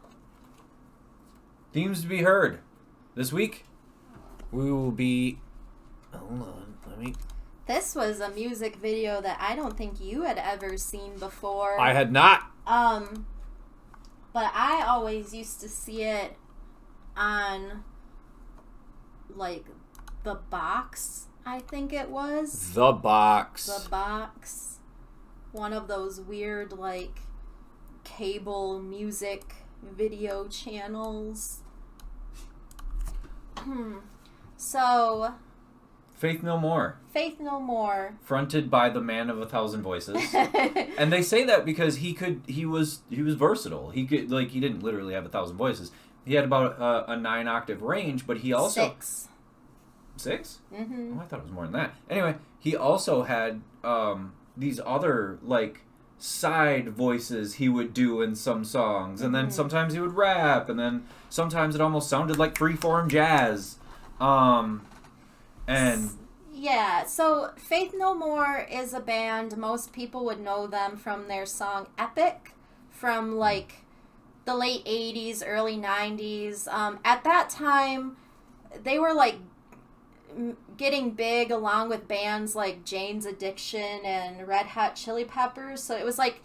S1: Themes to be heard. This week,
S3: we will be... Hold on. Let me...
S2: This was a music video that I don't think you had ever seen before.
S3: I had not.
S2: But I always used to see it on, like, The Box, I think it was.
S3: The Box.
S2: The Box. One of those weird, like, cable music video channels. So...
S1: Faith No More.
S2: Faith No More.
S1: Fronted by the man of 1,000 voices. And they say that because he was versatile. He could, like, he didn't literally have 1,000 voices. He had about a 9-octave range, but he also...
S2: 6.
S1: 6?
S2: Mm-hmm.
S1: Oh, I thought it was more than that. Anyway, he also had these other, like, side voices he would do in some songs. And then sometimes he would rap, and then sometimes it almost sounded like freeform jazz. And
S2: yeah, so Faith No More is a band. Most people would know them from their song Epic from, like, the late 80s, early 90s. At that time, they were, like, getting big along with bands like Jane's Addiction and Red Hot Chili Peppers. So it was, like,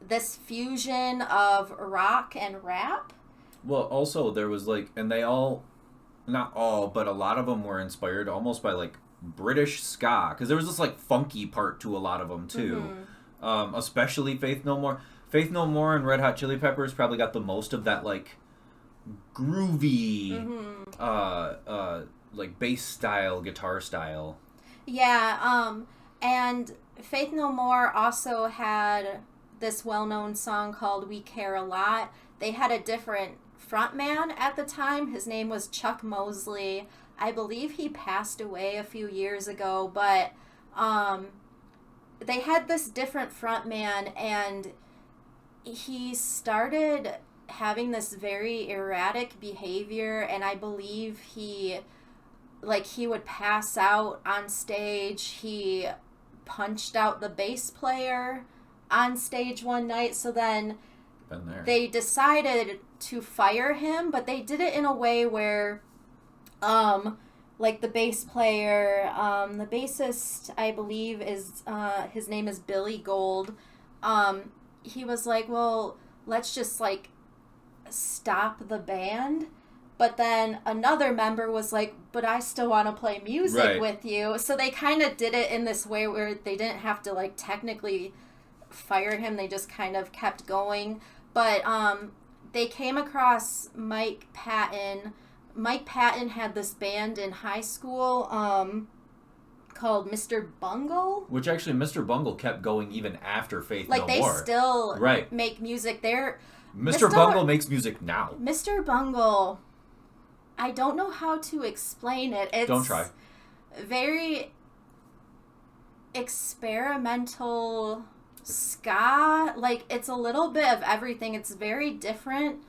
S2: this fusion of rock and rap.
S1: Well, also, there was, like, and they all... not all, but a lot of them were inspired almost by like British ska, because there was this like funky part to a lot of them too. Especially Faith No More. Faith No More and Red Hot Chili Peppers probably got the most of that like groovy, like bass style, guitar style.
S2: Yeah, and Faith No More also had this well-known song called We Care a Lot. They had a different frontman at the time. His name was Chuck Mosley. I believe he passed away a few years ago, but they had this different frontman, and he started having this very erratic behavior, and I believe he would pass out on stage. He punched out the bass player on stage one night, so then they decided to fire him, but they did it in a way where like the bass player, the bassist, I believe is his name is Billy Gold. He was like, well, let's just like stop the band. But then another member was like, but I still want to play music with you. So they kind of did it in this way where they didn't have to like technically fire him. They just kind of kept going. But they came across Mike Patton. Mike Patton had this band in high school called Mr. Bungle.
S1: Which actually Mr. Bungle kept going even after Faith
S2: like
S1: No
S2: they
S1: More.
S2: still make music.
S1: Mr. Bungle makes music now.
S2: Mr. Bungle, I don't know how to explain it.
S1: Don't try.
S2: Very experimental ska. Like, it's a little bit of everything. It's very different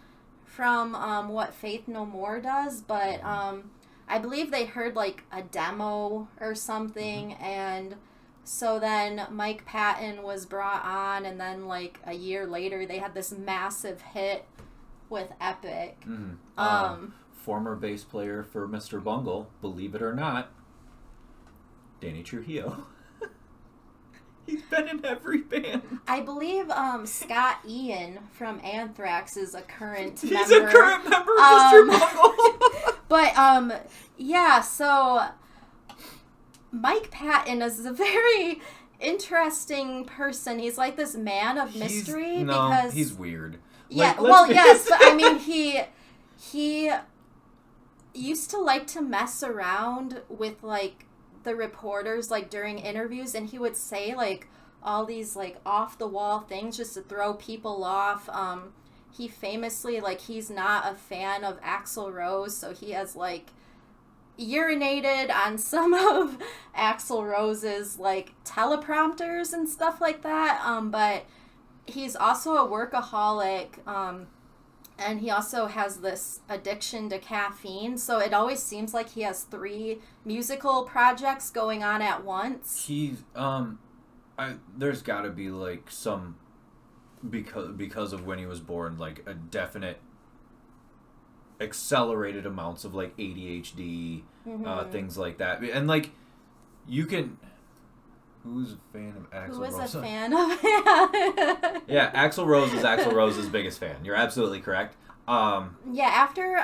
S2: from what Faith No More does, but I believe they heard like a demo or something, and so then Mike Patton was brought on, and then like a year later they had this massive hit with Epic.
S1: Former bass player for Mr. Bungle, believe it or not, Danny Trujillo. He's been in every band.
S2: I believe Scott Ian from Anthrax is a current member.
S1: He's a current member of Mr. Bungle.
S2: But, yeah, so Mike Patton is a very interesting person. He's like this man of mystery. Because
S1: he's weird.
S2: Yeah, yes, but I mean, he used to like to mess around with, like, the reporters, like, during interviews, and he would say, like, all these, like, off-the-wall things just to throw people off. He famously, like, he's not a fan of Axl Rose, so he has, like, urinated on some of Axl Rose's, like, teleprompters and stuff like that, but he's also a workaholic, and he also has this addiction to caffeine, so it always seems like he has 3 musical projects going on at once.
S1: He's, there's gotta be, like, some, because of when he was born, like, a definite accelerated amounts of, like, ADHD, things like that. And, like, you can... Who's a fan of Axl Rose?
S2: Who is a fan of
S1: Yeah, Axl Rose is Axl Rose's biggest fan. You're absolutely correct.
S2: Yeah, after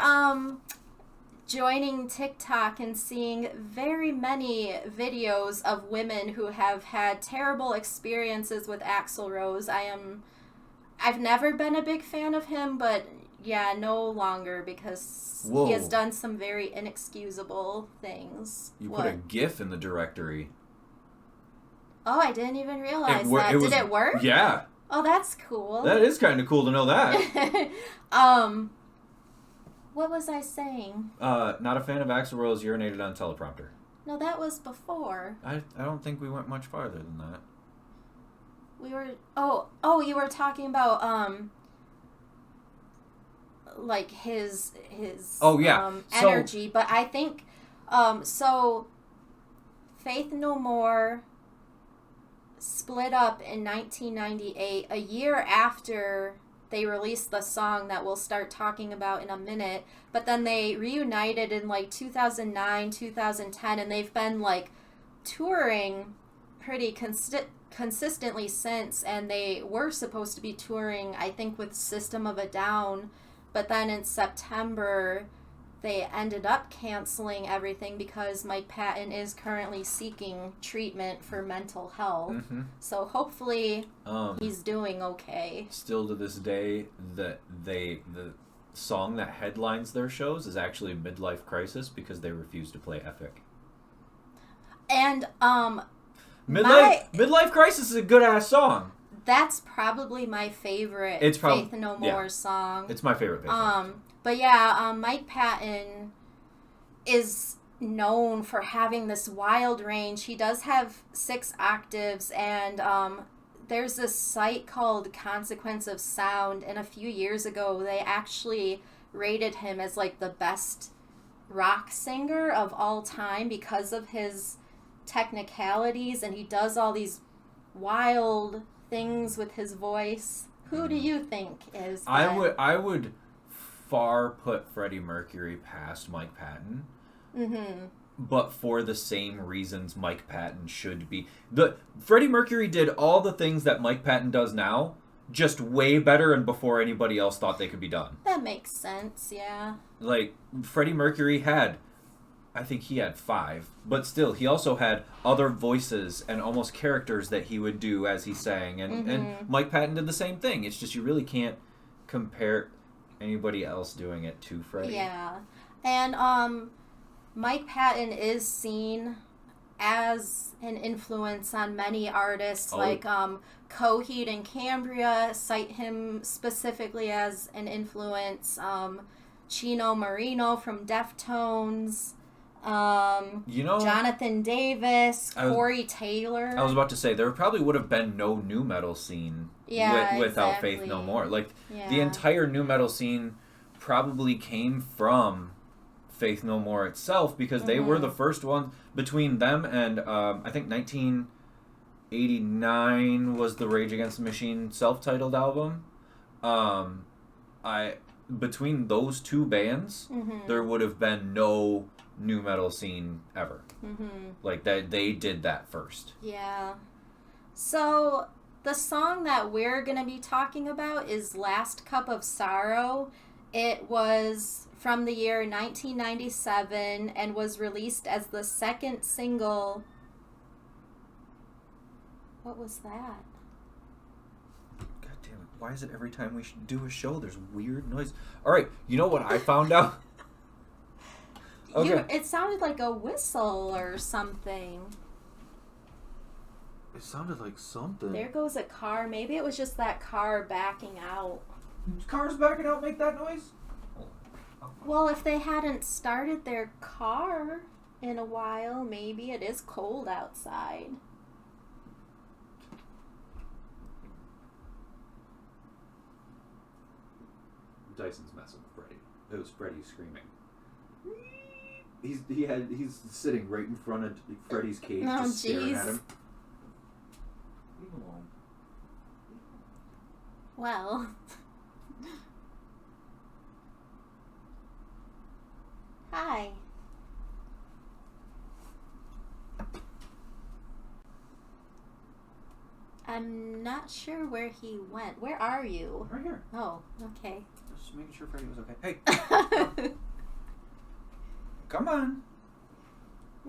S2: joining TikTok and seeing very many videos of women who have had terrible experiences with Axl Rose, I've never been a big fan of him, but yeah, no longer, because he has done some very inexcusable things.
S1: You put a GIF in the directory.
S2: Oh, I didn't even realize that. Did it work?
S1: Yeah.
S2: Oh, that's cool.
S1: That is kind of cool to know that.
S2: What was I saying?
S1: Not a fan of Axl Rose urinated on teleprompter.
S2: No, that was before.
S1: I don't think we went much farther than that.
S2: We were... Oh, you were talking about, like, his energy. But I think, so Faith No More split up in 1998, a year after they released the song that we'll start talking about in a minute, but then they reunited in like 2009, 2010, and they've been like touring pretty consistently since, and they were supposed to be touring, I think, with System of a Down, but then in September they ended up canceling everything because Mike Patton is currently seeking treatment for mental health.
S1: Mm-hmm.
S2: So hopefully he's doing okay.
S1: Still to this day, the song that headlines their shows is actually Midlife Crisis because they refuse to play Epic.
S2: And
S1: Midlife Crisis is a good ass song.
S2: That's probably my favorite Faith No More song.
S1: It's my favorite Faith No More.
S2: But yeah, Mike Patton is known for having this wild range. He does have 6 octaves, and there's this site called Consequence of Sound, and a few years ago they actually rated him as like the best rock singer of all time because of his technicalities, and he does all these wild things with his voice. Who do you think is that?
S1: I would far put Freddie Mercury past Mike Patton.
S2: Mm-hmm.
S1: But for the same reasons Mike Patton should be. Freddie Mercury did all the things that Mike Patton does now, just way better and before anybody else thought they could be done.
S2: That makes sense, yeah.
S1: Like, Freddie Mercury I think he had 5, but still, he also had other voices and almost characters that he would do as he sang, and Mike Patton did the same thing. It's just you really can't compare anybody else doing it to Freddie.
S2: Yeah. And Mike Patton is seen as an influence on many artists, like Coheed and Cambria cite him specifically as an influence. Chino Marino from Deftones. Jonathan Davis, Corey Taylor.
S1: I was about to say, there probably would have been no nu metal scene without Faith No More. Like, the entire nu metal scene probably came from Faith No More itself because they were the first ones. Between them and I think 1989 was the Rage Against the Machine self-titled album. Between those two bands, there would have been no nu metal scene ever. Like, that they did that first.
S2: Yeah. So the song that we're going to be talking about is Last Cup of Sorrow. It was from the year 1997 and was released as the second single. What was that?
S1: God damn it. Why is it every time we do a show there's weird noise? Alright, you know what I found out? Okay.
S2: It sounded like a whistle or something.
S1: It sounded like something.
S2: There goes a car. Maybe it was just that car backing out.
S1: Cars backing out make that noise?
S2: Well, if they hadn't started their car in a while, maybe it is cold outside.
S1: Dyson's messing with Freddy. It was Freddy screaming. He's sitting right in front of Freddy's cage, just staring at him. Leave him alone.
S2: Well. Hi. I'm not sure where he went. Where are you?
S1: Right here.
S2: Oh, okay.
S1: Just making sure Freddy was okay. Hey! Come on.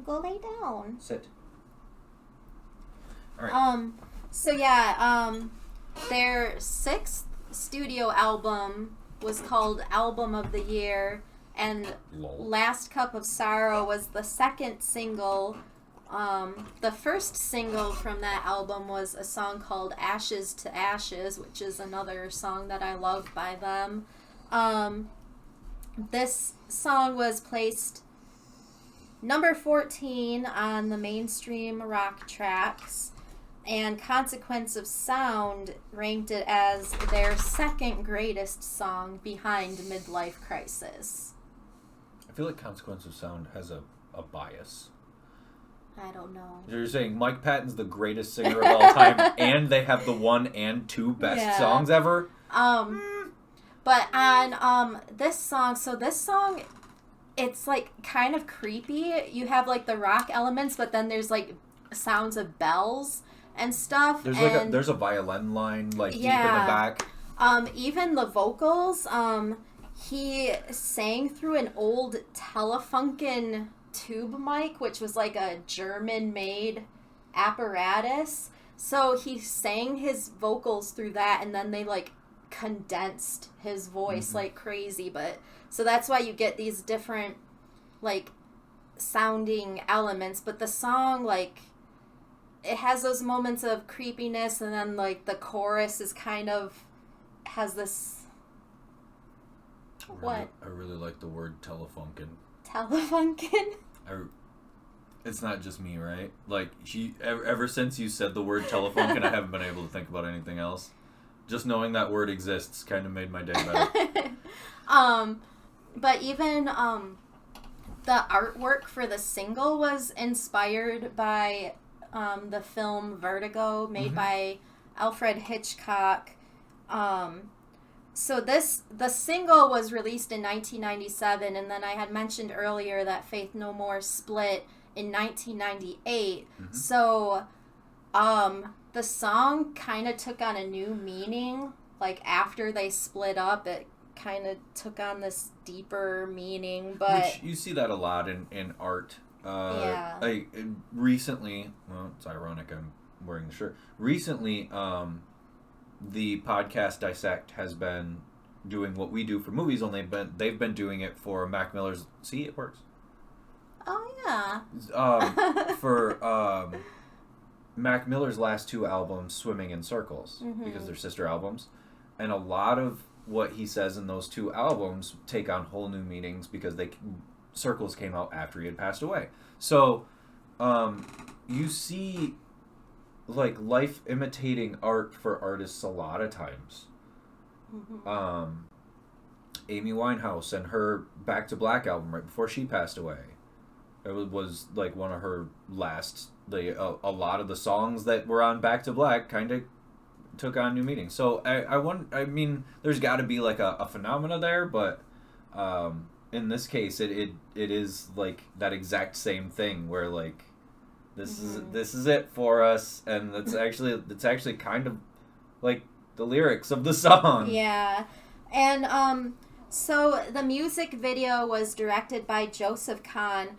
S2: Go lay down.
S1: Sit. All right.
S2: So yeah, their 6th studio album was called Album of the Year, and Last Cup of Sorrow was the second single. The first single from that album was a song called Ashes to Ashes, which is another song that I love by them. This song was placed number 14 on the mainstream rock tracks, and Consequence of Sound ranked it as their second greatest song behind Midlife Crisis.
S1: I feel like Consequence of Sound has a bias.
S2: I don't know.
S1: You're saying Mike Patton's the greatest singer of all time, and they have the 1 and 2 best songs ever?
S2: But on this song, it's like kind of creepy. You have like the rock elements, but then there's like sounds of bells and stuff.
S1: There's a violin line like deep in the back.
S2: Even the vocals, he sang through an old Telefunken tube mic, which was like a German-made apparatus. So he sang his vocals through that, and then they like condensed his voice like crazy. But so that's why you get these different like sounding elements. But the song, like, it has those moments of creepiness, and then like the chorus is kind of has this. What?
S1: I really like the word Telefunken.
S2: Telefunken?
S1: It's not just me, right? Like, ever since you said the word Telefunken, I haven't been able to think about anything else. Just knowing that word exists kind of made my day better.
S2: But even the artwork for the single was inspired by the film Vertigo, made by Alfred Hitchcock. So the single was released in 1997, and then I had mentioned earlier that Faith No More split in 1998. So the song kind of took on a new meaning. Like, after they split up, it kind of took on this deeper meaning. But
S1: which you see that a lot in art.
S2: Yeah.
S1: Like, recently, well, it's ironic I'm wearing the shirt. Recently, the podcast Dissect has been doing what we do for movies, only they've been doing it for Mac Miller's. See, it works.
S2: oh yeah.
S1: For Mac Miller's last two albums, Swimming in Circles, because they're sister albums, and a lot of what he says in those two albums take on whole new meanings because Circles came out after he had passed away. So you see, like, life imitating art for artists a lot of times. Amy Winehouse and her Back to Black album right before she passed away, it was like one of her last. A lot of the songs that were on Back to Black kind of took on new meaning. So I mean, there's got to be like a phenomena there, but in this case, it is like that exact same thing where, like, this is it for us, and it's actually kind of like the lyrics of the song.
S2: Yeah. And so the music video was directed by Joseph Kahn.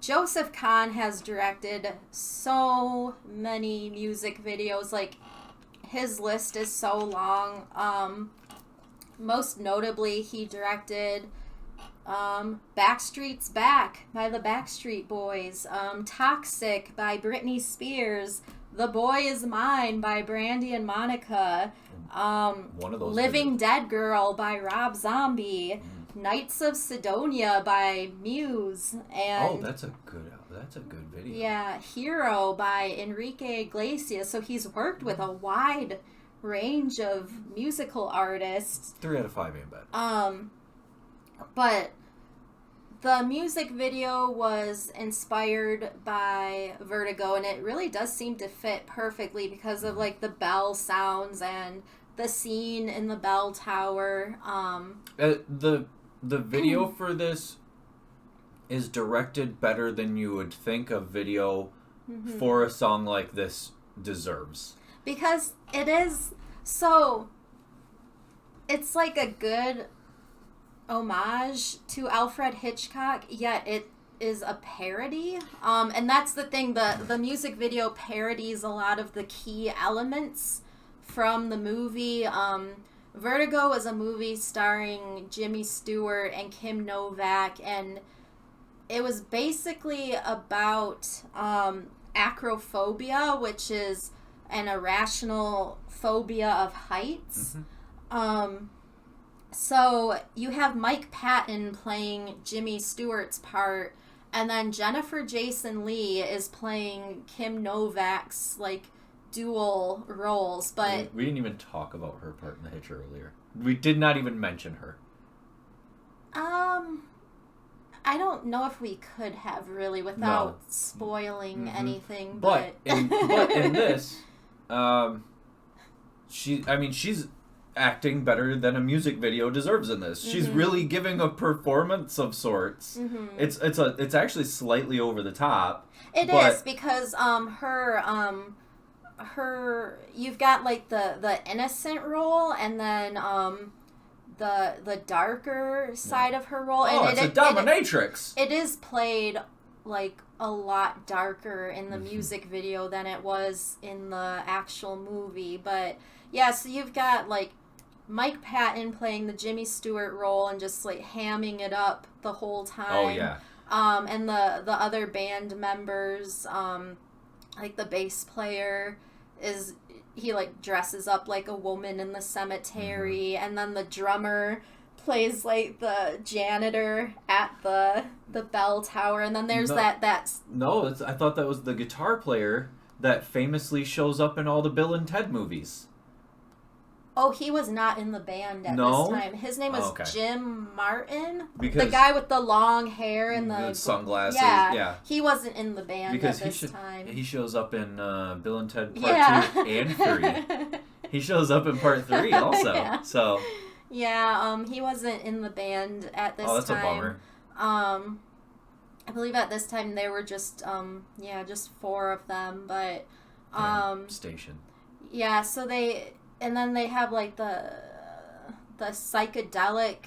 S2: Joseph Kahn has directed so many music videos. Like, his list is so long. Most notably, he directed Backstreet's Back by the Backstreet Boys, Toxic by Britney Spears, The Boy Is Mine by Brandy and Monica,
S1: One of those
S2: Living
S1: videos.
S2: Dead Girl by Rob Zombie, Knights of Sidonia by Muse, and
S1: that's a good video.
S2: yeah, Hero by Enrique Iglesias. So he's worked with a wide range of musical artists.
S1: 3 out of 5 ain't bad.
S2: But the music video was inspired by Vertigo, and it really does seem to fit perfectly because of, like, the bell sounds and the scene in the bell tower.
S1: The video for this is directed better than you would think a video for a song like this deserves.
S2: Because it is so. It's like a good homage to Alfred Hitchcock, yet it is a parody. And that's the thing, the music video parodies a lot of the key elements from the movie. Vertigo was a movie starring Jimmy Stewart and Kim Novak, and it was basically about acrophobia, which is an irrational phobia of heights. So you have Mike Patton playing Jimmy Stewart's part, and then Jennifer Jason Leigh is playing Kim Novak's, like, dual roles. But
S1: we didn't even talk about her part in the Hitcher earlier. We did not even mention her.
S2: I don't know if we could have really without spoiling anything.
S1: But in this, she's acting better than a music video deserves in this. She's really giving a performance of sorts. It's actually slightly over the top.
S2: It is because her you've got, like, the innocent role, and then the darker side of her role.
S1: Oh,
S2: and
S1: it's a dominatrix.
S2: It is played like a lot darker in the music video than it was in the actual movie. But yeah, so you've got like Mike Patton playing the Jimmy Stewart role and just like hamming it up the whole time.
S1: Oh yeah.
S2: And the other band members, like the bass player he like dresses up like a woman in the cemetery, and then the drummer plays like the janitor at the bell tower, and then there's that's
S1: I thought that was the guitar player that famously shows up in all the Bill and Ted movies.
S2: Oh, he was not in the band at this time. His name was Jim Martin. Because the guy with the long hair and the
S1: sunglasses.
S2: Yeah. He wasn't in the band
S1: because
S2: at this time.
S1: He shows up in Bill and Ted Part 2 and 3. He shows up in Part 3 also.
S2: Yeah.
S1: So.
S2: Yeah, he wasn't in the band at this time.
S1: Oh, that's a bummer.
S2: I believe at this time there were just just 4 of them, but
S1: station.
S2: Yeah, so and then they have like the psychedelic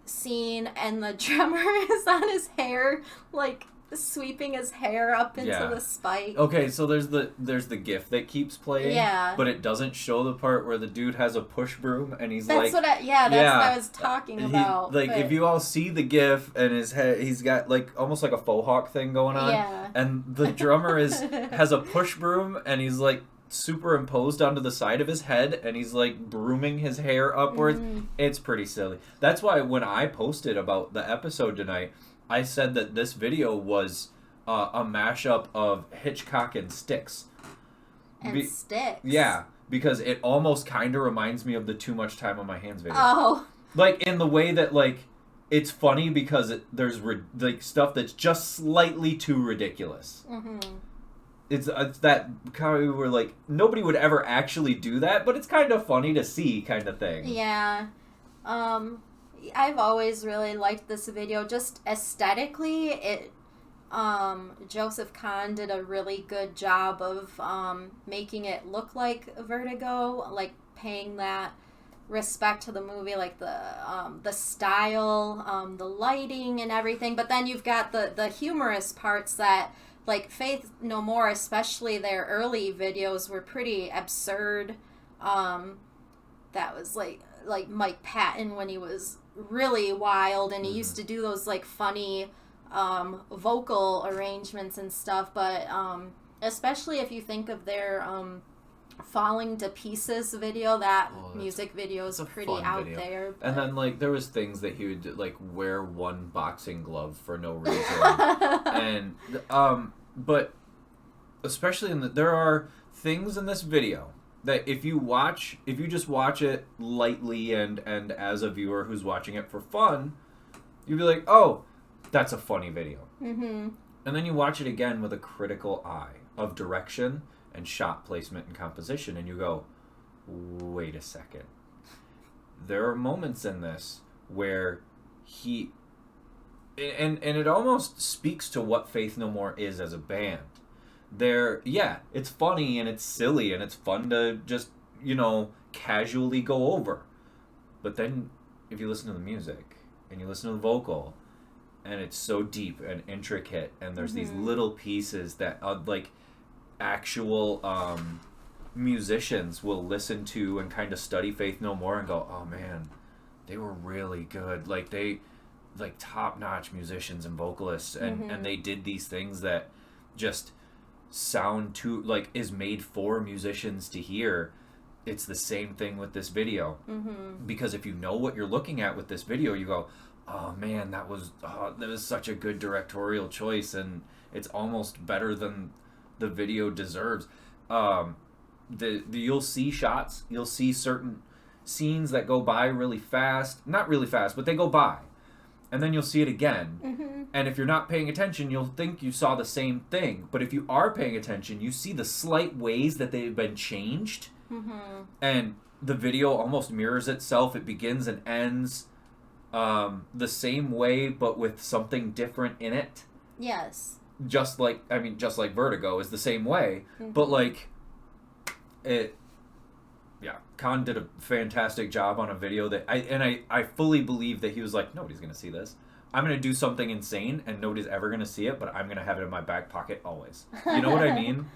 S2: scene, and the drummer is on his hair, like sweeping his hair up into the spike.
S1: Okay, so there's the GIF that keeps playing, but it doesn't show the part where the dude has a push broom and he's
S2: that's what I was talking about.
S1: If you all see the GIF and his head, he's got like almost like a faux hawk thing going on, and the drummer has a push broom and he's like superimposed onto the side of his head, and he's like brooming his hair upwards. It's pretty silly. That's why when I posted about the episode tonight, I said that this video was a mashup of Hitchcock and Sticks.
S2: Sticks?
S1: Yeah, because it almost kind of reminds me of the Too Much Time on My Hands video.
S2: Oh.
S1: Like, in the way that, like, it's funny because there's, like, stuff that's just slightly too ridiculous. It's that kind of where, like, nobody would ever actually do that, but it's kind of funny to see kind of thing.
S2: Yeah. I've always really liked this video. Just aesthetically, Joseph Kahn did a really good job of making it look like Vertigo, like paying that respect to the movie, like the style, the lighting and everything. But then you've got the humorous parts that, like Faith No More, especially their early videos, were pretty absurd. That was like Mike Patton when he was really wild, and he used to do those like funny vocal arrangements and stuff. But especially if you think of their Falling to Pieces video, that music video is pretty out there. But...
S1: And then like there was things that he would like wear one boxing glove for no reason, and but especially there are things in this video that if you just watch it lightly and as a viewer who's watching it for fun, you'd be like, oh, that's a funny video. And then you watch it again with a critical eye of direction and shot placement and composition, and you go, wait a second. There are moments in this where and it almost speaks to what Faith No More is as a band. It's funny and it's silly and it's fun to just, casually go over. But then if you listen to the music and you listen to the vocal, and it's so deep and intricate, and there's these little pieces that like actual musicians will listen to and kind of study Faith No More and go, oh man, they were really good. Like top-notch musicians and vocalists, and they did these things that just sound is made for musicians to hear. It's the same thing with this video, because if you know what you're looking at with this video, you go, oh man, that was such a good directorial choice, and it's almost better than the video deserves. You'll see shots, you'll see certain scenes that go by really fast, not really fast, but they go by. And then you'll see it again. And if you're not paying attention, you'll think you saw the same thing. But if you are paying attention, you see the slight ways that they've been changed. And the video almost mirrors itself. It begins and ends the same way, but with something different in it.
S2: Yes.
S1: Just like Vertigo is the same way. But like, Khan did a fantastic job on a video that I fully believe that he was like, nobody's gonna see this. I'm gonna do something insane and nobody's ever gonna see it, but I'm gonna have it in my back pocket always. You know what I mean?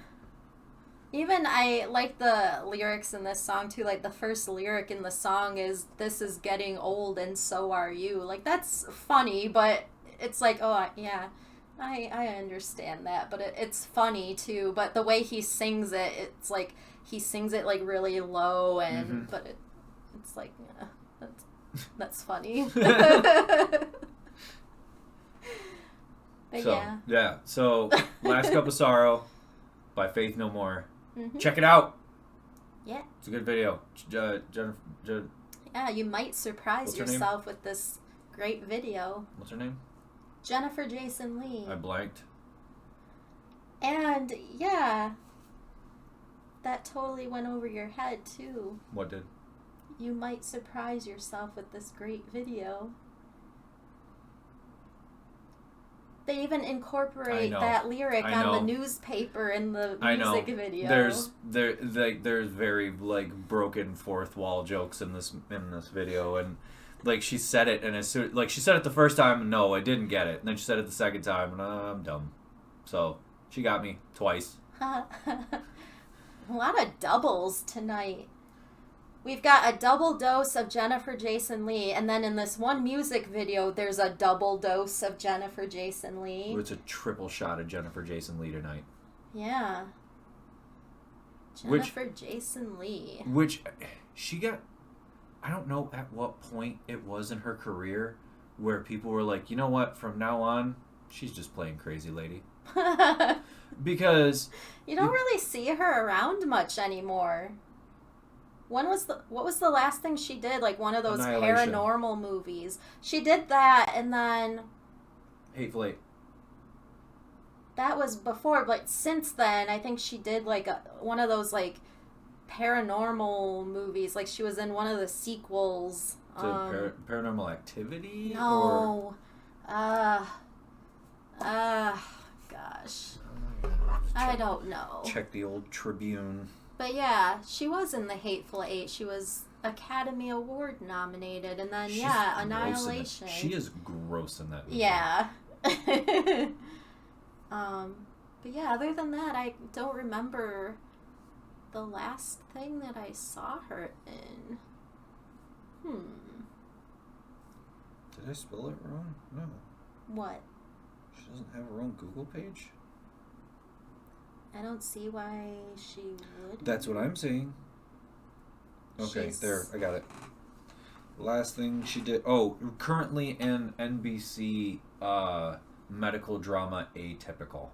S2: Even I like the lyrics in this song too. Like the first lyric in the song is "This is getting old and so are you." Like that's funny, but it's like, oh yeah, I understand that, but it's funny too. But the way he sings it, it's like he sings it like really low, and but it's like yeah, that's funny. But
S1: so, yeah. So, Last Cup of Sorrow by Faith No More. Check it out.
S2: Yeah.
S1: It's a good video.
S2: Yeah, you might surprise yourself with this great video.
S1: What's her name?
S2: Jennifer Jason Leigh.
S1: I blanked.
S2: And, yeah, that totally went over your head, too.
S1: What did?
S2: You might surprise yourself with this great video. They even incorporate that lyric on the newspaper in the music video.
S1: There's very like broken fourth wall jokes in this video, and like she said it, and she said it the first time, no, I didn't get it, and then she said it the second time, and I'm dumb. So she got me twice.
S2: A lot of doubles tonight. We've got a double dose of Jennifer Jason Leigh, and then in this one music video, there's a double dose of Jennifer Jason Leigh.
S1: It's a triple shot of Jennifer Jason Leigh tonight.
S2: Yeah. Jennifer Jason Leigh.
S1: Which she got, I don't know at what point it was in her career where people were like, you know what, from now on, she's just playing crazy lady. Because
S2: you don't really see her around much anymore. What was the last thing she did? Like one of those paranormal movies. She did that, and then
S1: Hateful Eight.
S2: That was before, but since then, I think she did like one of those like paranormal movies. Like she was in one of the sequels.
S1: Paranormal Activity?
S2: No. Gosh. I don't know.
S1: Check the old Tribune.
S2: But yeah, she was in the Hateful Eight. She was Academy Award nominated, and then Annihilation.
S1: She is gross in that movie.
S2: Yeah. But yeah, other than that, I don't remember the last thing that I saw her in.
S1: Did I spell it wrong? No.
S2: What?
S1: She doesn't have her own Google page?
S2: I don't see why she would.
S1: That's what I'm saying. Okay, there, I got it. Last thing she did. Oh, currently in NBC medical drama Atypical.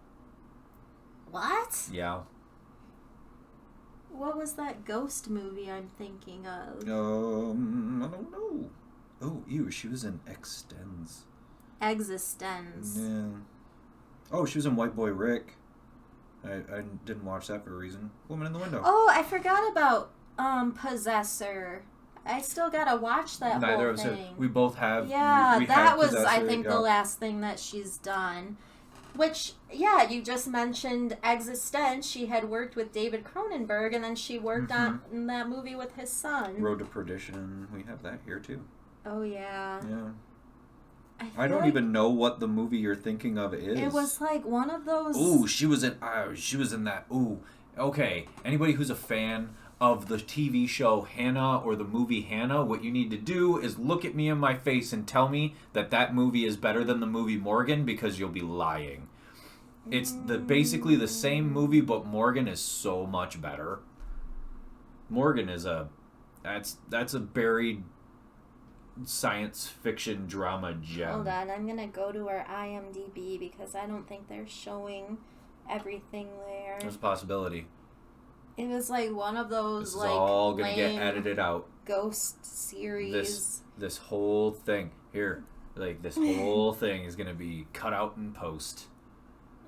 S2: What?
S1: Yeah.
S2: What was that ghost movie I'm thinking of?
S1: I don't know. Oh, ew, she was in Extends.
S2: Existence.
S1: Yeah. Oh, she was in White Boy Rick. I didn't watch that for a reason. Woman in the Window.
S2: Oh, I forgot about Possessor. I still gotta watch that
S1: Neither
S2: whole
S1: of us
S2: thing.
S1: have. We both have.
S2: Yeah,
S1: we
S2: that was,
S1: Possessor,
S2: I think, the last thing that she's done. Which, yeah, you just mentioned Existence. She had worked with David Cronenberg, and then she worked on that movie with his son.
S1: Road to Perdition. We have that here, too.
S2: Oh, yeah.
S1: Yeah. I don't even know what the movie you're thinking of is.
S2: It was like one of those...
S1: Ooh, she was in that. Ooh, okay. Anybody who's a fan of the TV show Hannah or the movie Hannah, what you need to do is look at me in my face and tell me that movie is better than the movie Morgan, because you'll be lying. It's basically the same movie, but Morgan is so much better. Morgan is that's a buried science fiction drama gem.
S2: Hold on, I'm gonna go to our IMDb because I don't think they're showing everything there.
S1: There's a possibility.
S2: It was like one of those
S1: this is all gonna get edited out.
S2: Ghost series.
S1: This whole thing here, like this whole thing is gonna be cut out in post.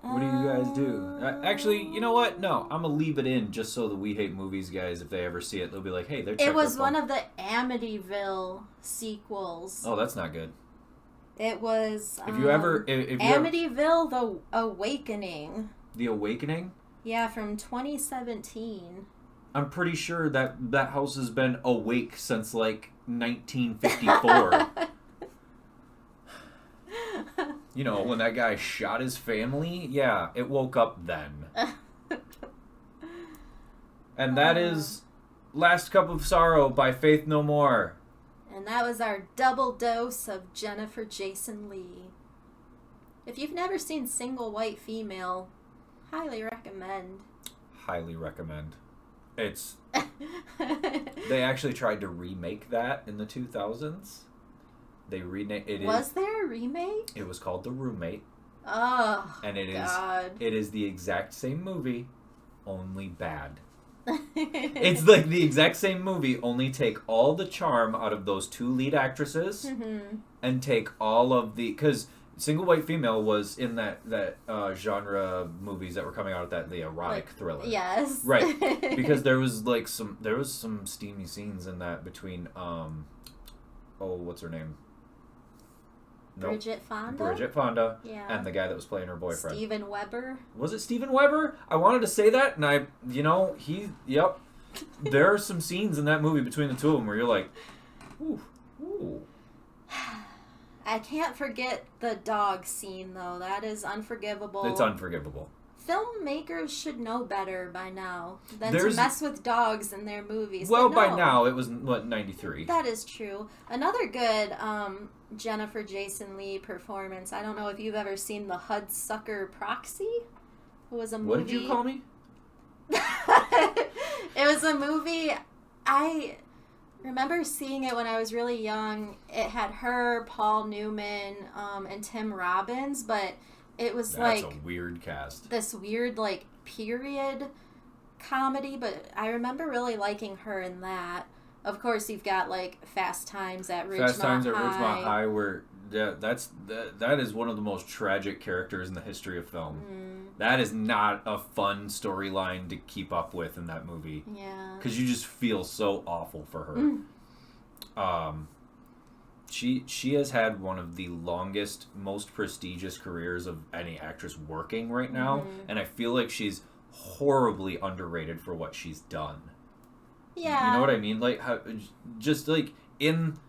S1: What do you guys do? Actually, you know what? No, I'm gonna leave it in just so the We Hate Movies guys, if they ever see it, they'll be like, "Hey, they're."
S2: It was one of the Amityville sequels.
S1: Oh, that's not good.
S2: It was.
S1: If you ever,
S2: Amityville: The Awakening.
S1: The Awakening.
S2: Yeah, from 2017.
S1: I'm pretty sure that house has been awake since like 1954. You know, when that guy shot his family, yeah, it woke up then. And that is Last Cup of Sorrow by Faith No More.
S2: And that was our double dose of Jennifer Jason Leigh. If you've never seen Single White Female, highly recommend.
S1: Highly recommend. It's... They actually tried to remake that in the 2000s. They renamed it.
S2: Was there a remake?
S1: It was called The Roommate.
S2: Oh,
S1: and
S2: God.
S1: It is the exact same movie, only bad. It's like the exact same movie, only take all the charm out of those two lead actresses and take all of the... Because Single White Female was in that genre movies that were coming out at the erotic thriller.
S2: Yes.
S1: Right. Because there was some steamy scenes in that between what's her name?
S2: Bridget Fonda?
S1: Bridget Fonda.
S2: Yeah.
S1: And the guy that was playing her boyfriend.
S2: Steven Weber?
S1: Was it Steven Weber? I wanted to say that, and yep. There are some scenes in that movie between the two of them where you're like, ooh, ooh.
S2: I can't forget the dog scene, though. That is unforgivable.
S1: It's unforgivable.
S2: Filmmakers should know better by now than to mess with dogs in their movies.
S1: Well, by now, it was, 93?
S2: That is true. Another good Jennifer Jason Leigh performance. I don't know if you've ever seen The Hudsucker Proxy. It was a movie...
S1: What did you call me?
S2: It was a movie... I remember seeing it when I was really young. It had her, Paul Newman, and Tim Robbins, but... It was
S1: That's a weird cast.
S2: This weird, period comedy, but I remember really liking her in that. Of course, you've got, Fast Times at Ridgemont High.
S1: Fast Times at Ridgemont High, where that is one of the most tragic characters in the history of film. That is not a fun storyline to keep up with in that movie.
S2: Yeah.
S1: Because you just feel so awful for her. She has had one of the longest, most prestigious careers of any actress working right now, and I feel like she's horribly underrated for what she's done.
S2: Yeah.
S1: You know what I mean? In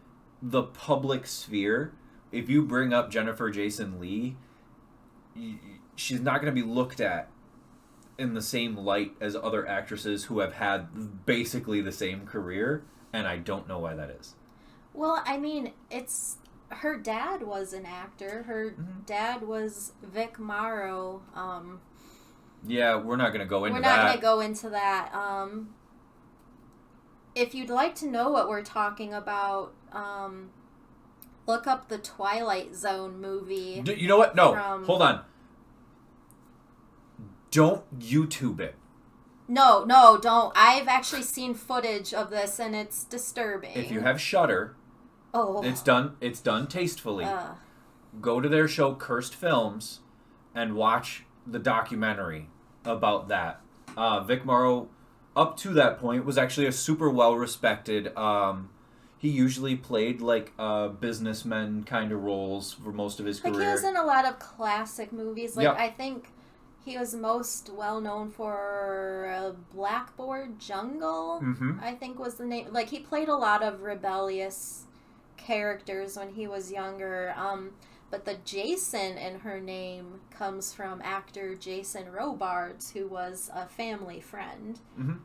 S1: the public sphere, if you bring up Jennifer Jason Leigh, she's not going to be looked at in the same light as other actresses who have had basically the same career, and I don't know why that is.
S2: Well, I mean, her dad was an actor. Her dad was Vic Morrow.
S1: Yeah, we're not going to go into that.
S2: We're not going to go into that. If you'd like to know what we're talking about, look up the Twilight Zone movie.
S1: You know what? No, hold on. Don't YouTube it.
S2: No, don't. I've actually seen footage of this, and it's disturbing.
S1: If you have Shudder, it's done tastefully. Go to their show, Cursed Films, and watch the documentary about that. Vic Morrow, up to that point, was actually a super well-respected... he usually played, businessman kind of roles for most of his career.
S2: He was in a lot of classic movies.
S1: Yep.
S2: I think... He was most well known for Blackboard Jungle, I think was the name. He played a lot of rebellious characters when he was younger. But the Jason in her name comes from actor Jason Robards, who was a family friend. And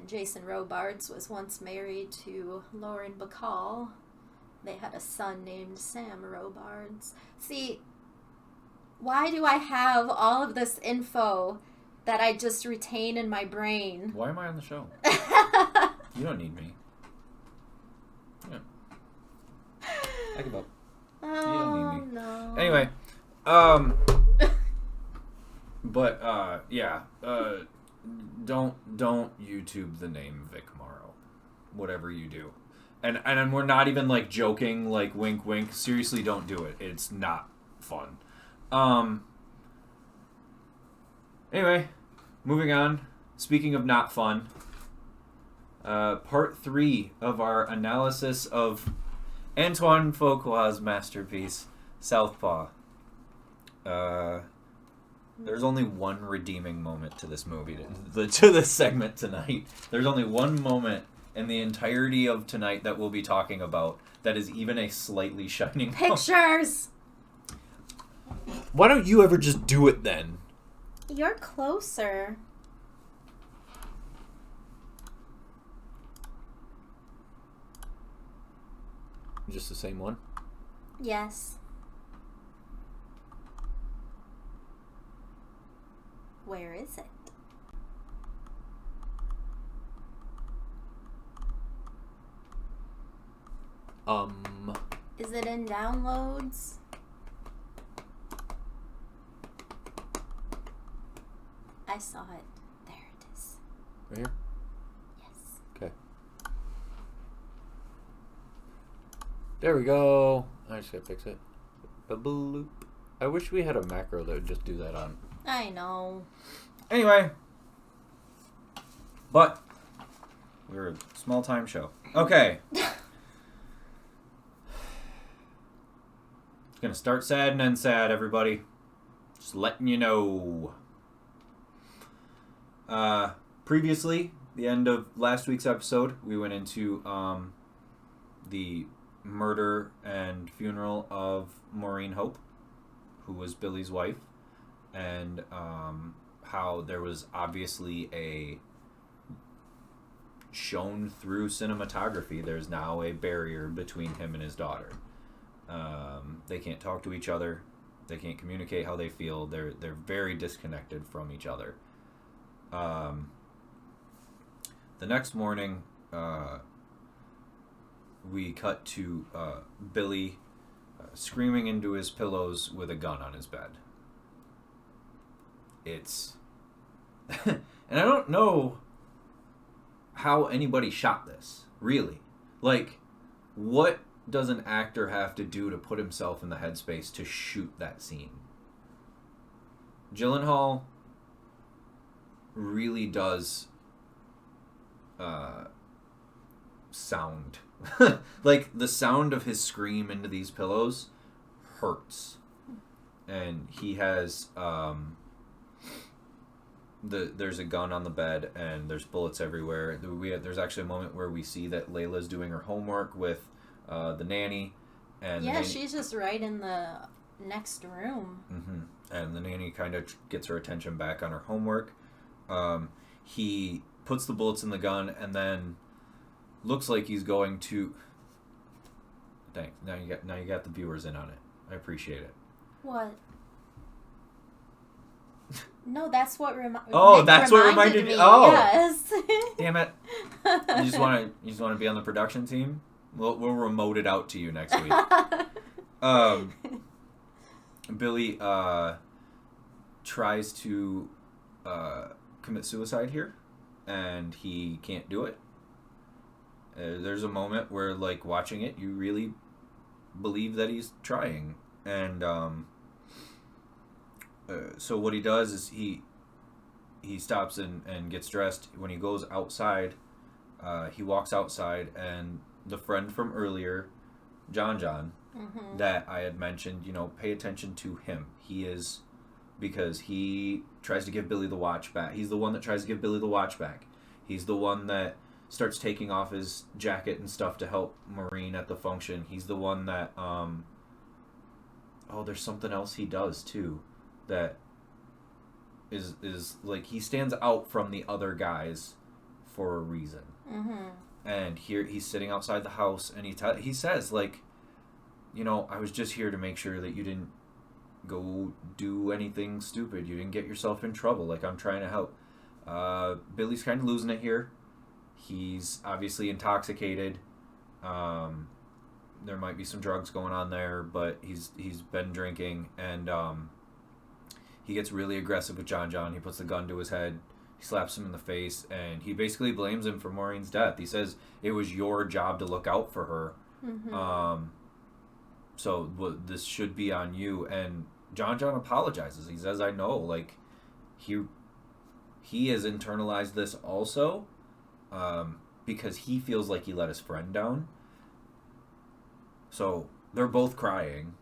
S2: Jason Robards was once married to Lauren Bacall. They had a son named Sam Robards. See... Why do I have all of this info that I just retain in my brain?
S1: Why am I on the show? You don't need me. Yeah. I give up. You don't need me.
S2: No.
S1: Anyway, but don't YouTube the name Vic Morrow, whatever you do, and we're not even joking, wink wink. Seriously, don't do it. It's not fun. Anyway, moving on. Speaking of not fun, part 3 of our analysis of Antoine Fuqua's masterpiece, Southpaw. There's only one redeeming moment to this movie, to this segment tonight. There's only one moment in the entirety of tonight that we'll be talking about that is even a slightly shining
S2: Pictures!
S3: Why don't you ever just do it then?
S2: You're closer.
S3: Just the same one?
S2: Yes. Where is it? Is it in downloads? I saw it. There it is.
S3: Right here?
S2: Yes.
S3: Okay. There we go. I just gotta fix it. Ba-boop. I wish we had a macro that would just do that on.
S2: I know.
S1: Anyway. But we're a small time show. Okay. Gonna start sad and end sad, everybody. Just letting you know. Previously, the end of last week's episode, we went into the murder and funeral of Maureen Hope, who was Billy's wife, and how there was obviously a shown through cinematography. There's now a barrier between him and his daughter. They can't talk to each other. They can't communicate how they feel. They're very disconnected from each other. The next morning, we cut to Billy screaming into his pillows with a gun on his bed. It's... and I don't know how anybody shot this, really. Like, what does an actor have to do to put himself in the headspace to shoot that scene? Gyllenhaal really does sound. Like, the sound of his scream into these pillows hurts. And he has there's a gun on the bed and there's bullets everywhere. There's actually a moment where we see that Layla's doing her homework with the nanny, and
S2: yeah, she's just right in the next room.
S1: Mm-hmm. And the nanny kind of gets her attention back on her homework. He puts the bullets in the gun and then looks like he's going to. Thanks. Now you got the viewers in on it. I appreciate it.
S2: What? No, that's what
S1: that's what reminded
S2: me.
S1: Oh,
S2: yes.
S1: Damn it! You just want to be on the production team. We'll remote it out to you next week. Billy tries to commit suicide here, and he can't do it. There's a moment where, like, watching it, you really believe that he's trying, and so what he does is he stops and gets dressed. When he goes outside, he walks outside, and the friend from earlier, John, mm-hmm. that I had mentioned, pay attention to him. He is, because he tries to give Billy the watch back. He's the one that tries to give Billy the watch back. He's the one that starts taking off his jacket and stuff to help Maureen at the function. He's the one that, there's something else he does too that is like, he stands out from the other guys for a reason.
S2: Mm-hmm.
S1: And here he's sitting outside the house, and he says, like, I was just here to make sure that you didn't go do anything stupid. You didn't get yourself in trouble. Like, I'm trying to help. Billy's kind of losing it here. He's obviously intoxicated. There might be some drugs going on there, but he's been drinking, and he gets really aggressive with John. He puts the gun to his head. He slaps him in the face, and he basically blames him for Maureen's death. He says, it was your job to look out for her. Mm-hmm. So this should be on you. And John apologizes. He says, I know, like, he has internalized this also, because he feels like he let his friend down. So they're both crying,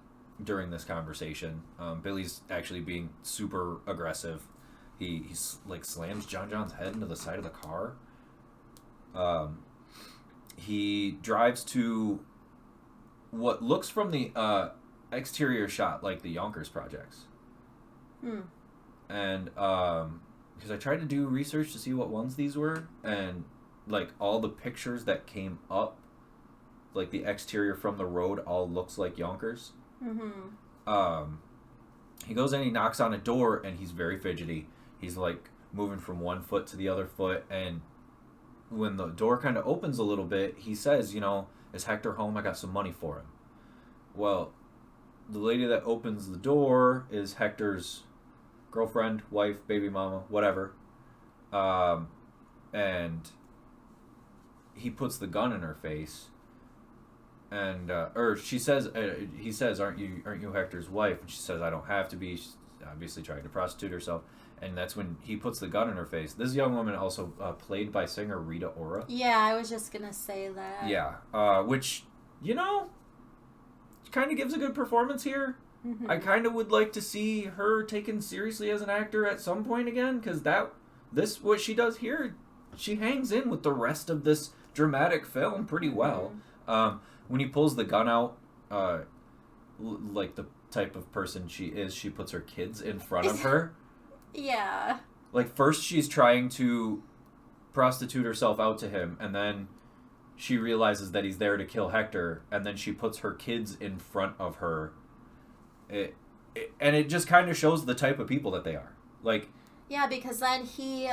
S1: during this conversation. Billy's actually being super aggressive. He's like slams John's head into the side of the car. He drives to what looks from the exterior shot like the Yonkers projects. And because I tried to do research to see what ones these were, and like all the pictures that came up, like the exterior from the road all looks like Yonkers. He goes in, he knocks on a door, and he's very fidgety. He's like moving from one foot to the other foot, and when the door kind of opens a little bit, he says, you know, is Hector home? I got some money for him. Well, the lady that opens the door is Hector's girlfriend, wife, baby mama, whatever. And he puts the gun in her face, and or she says, he says, "Aren't you Hector's wife?" And she says, "I don't have to be." She's obviously trying to prostitute herself, and that's when he puts the gun in her face. This young woman also played by singer Rita Ora.
S2: Yeah, I was just gonna say that.
S1: Yeah, which, you know, kind of gives a good performance here. I kind of would like to see her taken seriously as an actor at some point again, because what she does here, she hangs in with the rest of this dramatic film pretty well. When he pulls the gun out, like the type of person she is, she puts her kids in front of her.
S2: Yeah.
S1: Like, first she's trying to prostitute herself out to him, and then she realizes that he's there to kill Hector, and then she puts her kids in front of her. And it just kind of shows the type of people that they are. Like,
S2: yeah, because then he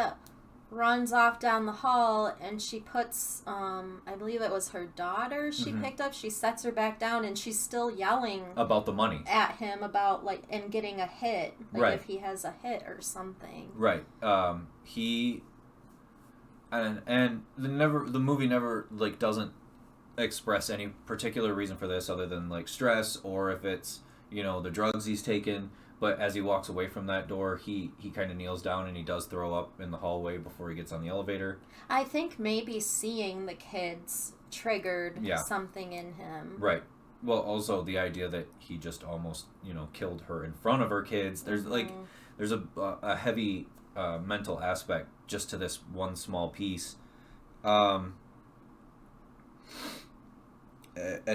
S2: runs off down the hall, and she puts, I believe it was her daughter she picked up. She sets her back down, and she's still yelling
S1: about the money
S2: at him about, like, and getting a hit, like,
S1: right.
S2: if he has a hit or something.
S1: Right. He and the movie never like doesn't express any particular reason for this other than like stress, or if it's, you know, the drugs he's taken. But as he walks away from that door, he kind of kneels down, and he does throw up in the hallway before he gets on the elevator.
S2: I think maybe seeing the kids triggered something in him.
S1: Right. Well, also the idea that he just almost, you know, killed her in front of her kids. There's there's a heavy mental aspect just to this one small piece. As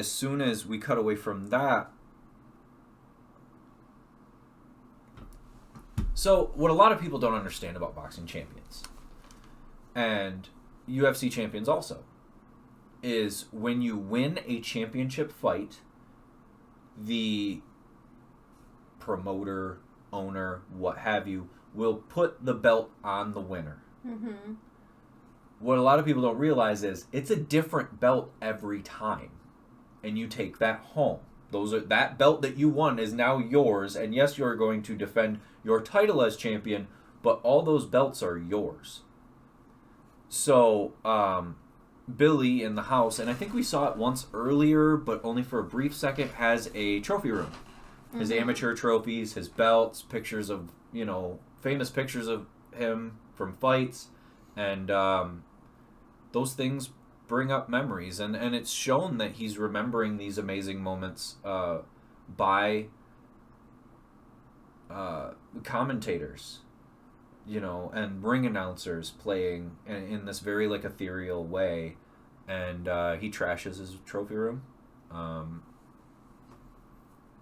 S1: soon as we cut away from that, so what a lot of people don't understand about boxing champions, and UFC champions also, is when you win a championship fight, the promoter, owner, what have you, will put the belt on the winner. What a lot of people don't realize is it's a different belt every time, and you take that home. That belt that you won is now yours, and yes, you're going to defend your title as champion, but all those belts are yours. So, Billy in the house, and I think we saw it once earlier, but only for a brief second, has a trophy room. His amateur trophies, his belts, pictures of, you know, famous pictures of him from fights, and those things bring up memories, and it's shown that he's remembering these amazing moments by commentators, you know, and ring announcers playing in this very like ethereal way, and he trashes his trophy room, and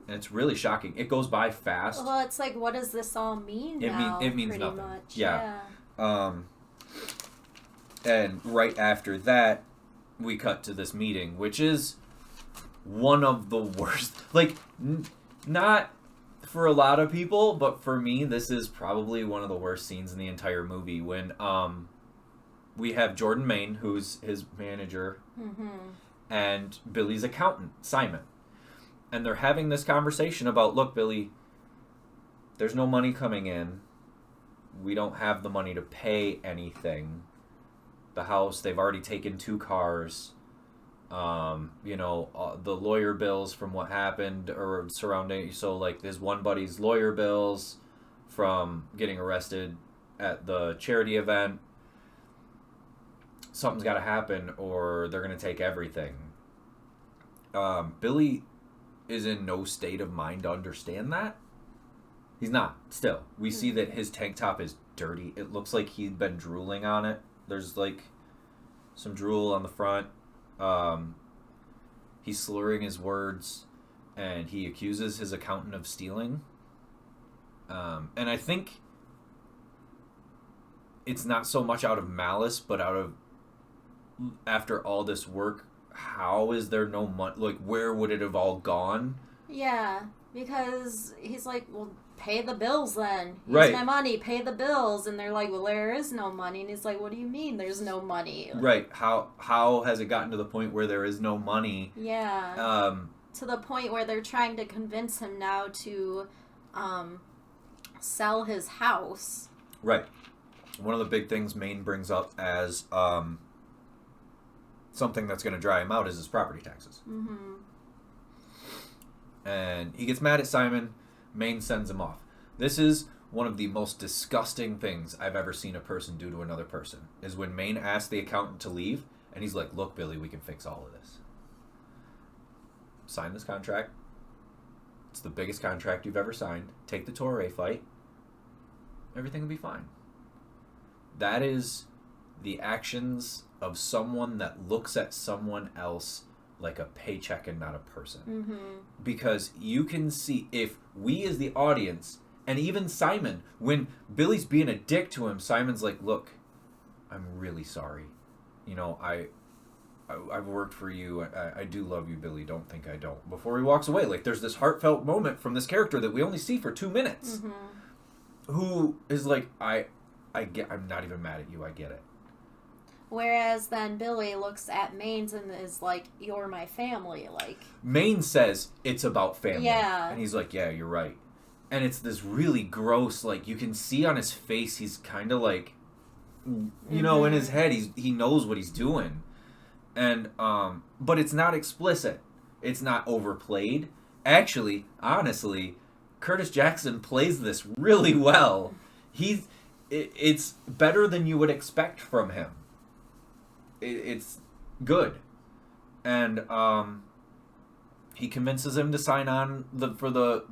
S1: it's really shocking. It goes by fast.
S2: Well, it's like, what does this all mean now?
S1: It means
S2: pretty
S1: nothing.
S2: Much.
S1: Yeah. And right after that, we cut to this meeting, which is one of the worst. Like, not for a lot of people, but for me, this is probably one of the worst scenes in the entire movie. When we have Jordan Maine, who's his manager, and Billy's accountant, Simon. And they're having this conversation about, look, Billy, there's no money coming in. We don't have the money to pay anything. The house, they've already taken 2 cars. You know, the lawyer bills from what happened or surrounding, so like his one buddy's lawyer bills from getting arrested at the charity event. Something's got to happen or they're going to take everything. Billy is in no state of mind to understand that. He's not. Still, we see that his tank top is dirty. It looks like he'd been drooling on it. There's like some drool on the front. He's slurring his words, and he accuses his accountant of stealing. And I think it's not so much out of malice, but out of, after all this work, how is there no money? Like, where would it have all gone?
S2: Yeah, because he's like, well, pay the bills then.
S1: Right.
S2: Use my money, pay the bills. And they're like, well, there is no money. And he's like, what do you mean there's no money?
S1: Right. How has it gotten to the point where there is no money?
S2: Yeah. To the point where they're trying to convince him now to sell his house.
S1: Right. One of the big things Maine brings up as something that's going to dry him out is his property taxes.
S2: Mm-hmm.
S1: And he gets mad at Simon. Maine sends him off. This is one of the most disgusting things I've ever seen a person do to another person, is when Maine asks the accountant to leave, and he's like, look, Billy, we can fix all of this. Sign this contract. It's the biggest contract you've ever signed. Take the Torre fight. Everything will be fine. That is the actions of someone that looks at someone else like a paycheck and not a person.
S2: Mm-hmm.
S1: Because you can see, if we as the audience, and even Simon, when Billy's being a dick to him, Simon's like, look, I'm really sorry. You know, I've worked for you. I do love you, Billy. Don't think I don't. Before he walks away, like, there's this heartfelt moment from this character that we only see for 2 minutes.
S2: Mm-hmm.
S1: Who is like, I'm not even mad at you. I get it.
S2: Whereas then Billy looks at Maines and is like, you're my family. Like,
S1: Maine says it's about family.
S2: Yeah.
S1: And he's like, yeah, you're right. And it's this really gross, like, you can see on his face, he's kind of like, you know, in his head, he knows what he's doing. And, but it's not explicit. It's not overplayed. Actually, honestly, Curtis Jackson plays this really well. It's better than you would expect from him. It's good. And he convinces him to sign on for the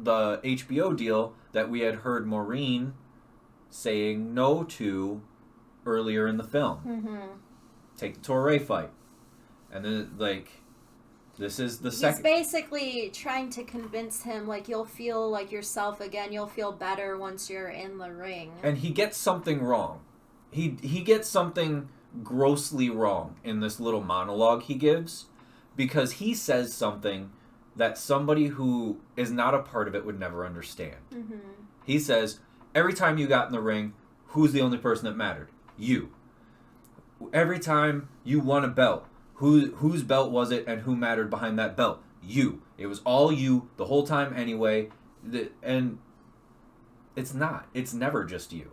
S1: HBO deal that we had heard Maureen saying no to earlier in the film. Mm-hmm. Take the Torre fight. And then, like, this is the second...
S2: He's basically trying to convince him, like, you'll feel like yourself again. You'll feel better once you're in the ring.
S1: And he gets something wrong. He gets something grossly wrong in this little monologue he gives, because he says something that somebody who is not a part of it would never understand. Mm-hmm. He says, every time you got in the ring, who's the only person that mattered? You. Every time you won a belt, whose belt was it and who mattered behind that belt? You. It was all you the whole time anyway. And it's not. It's never just you.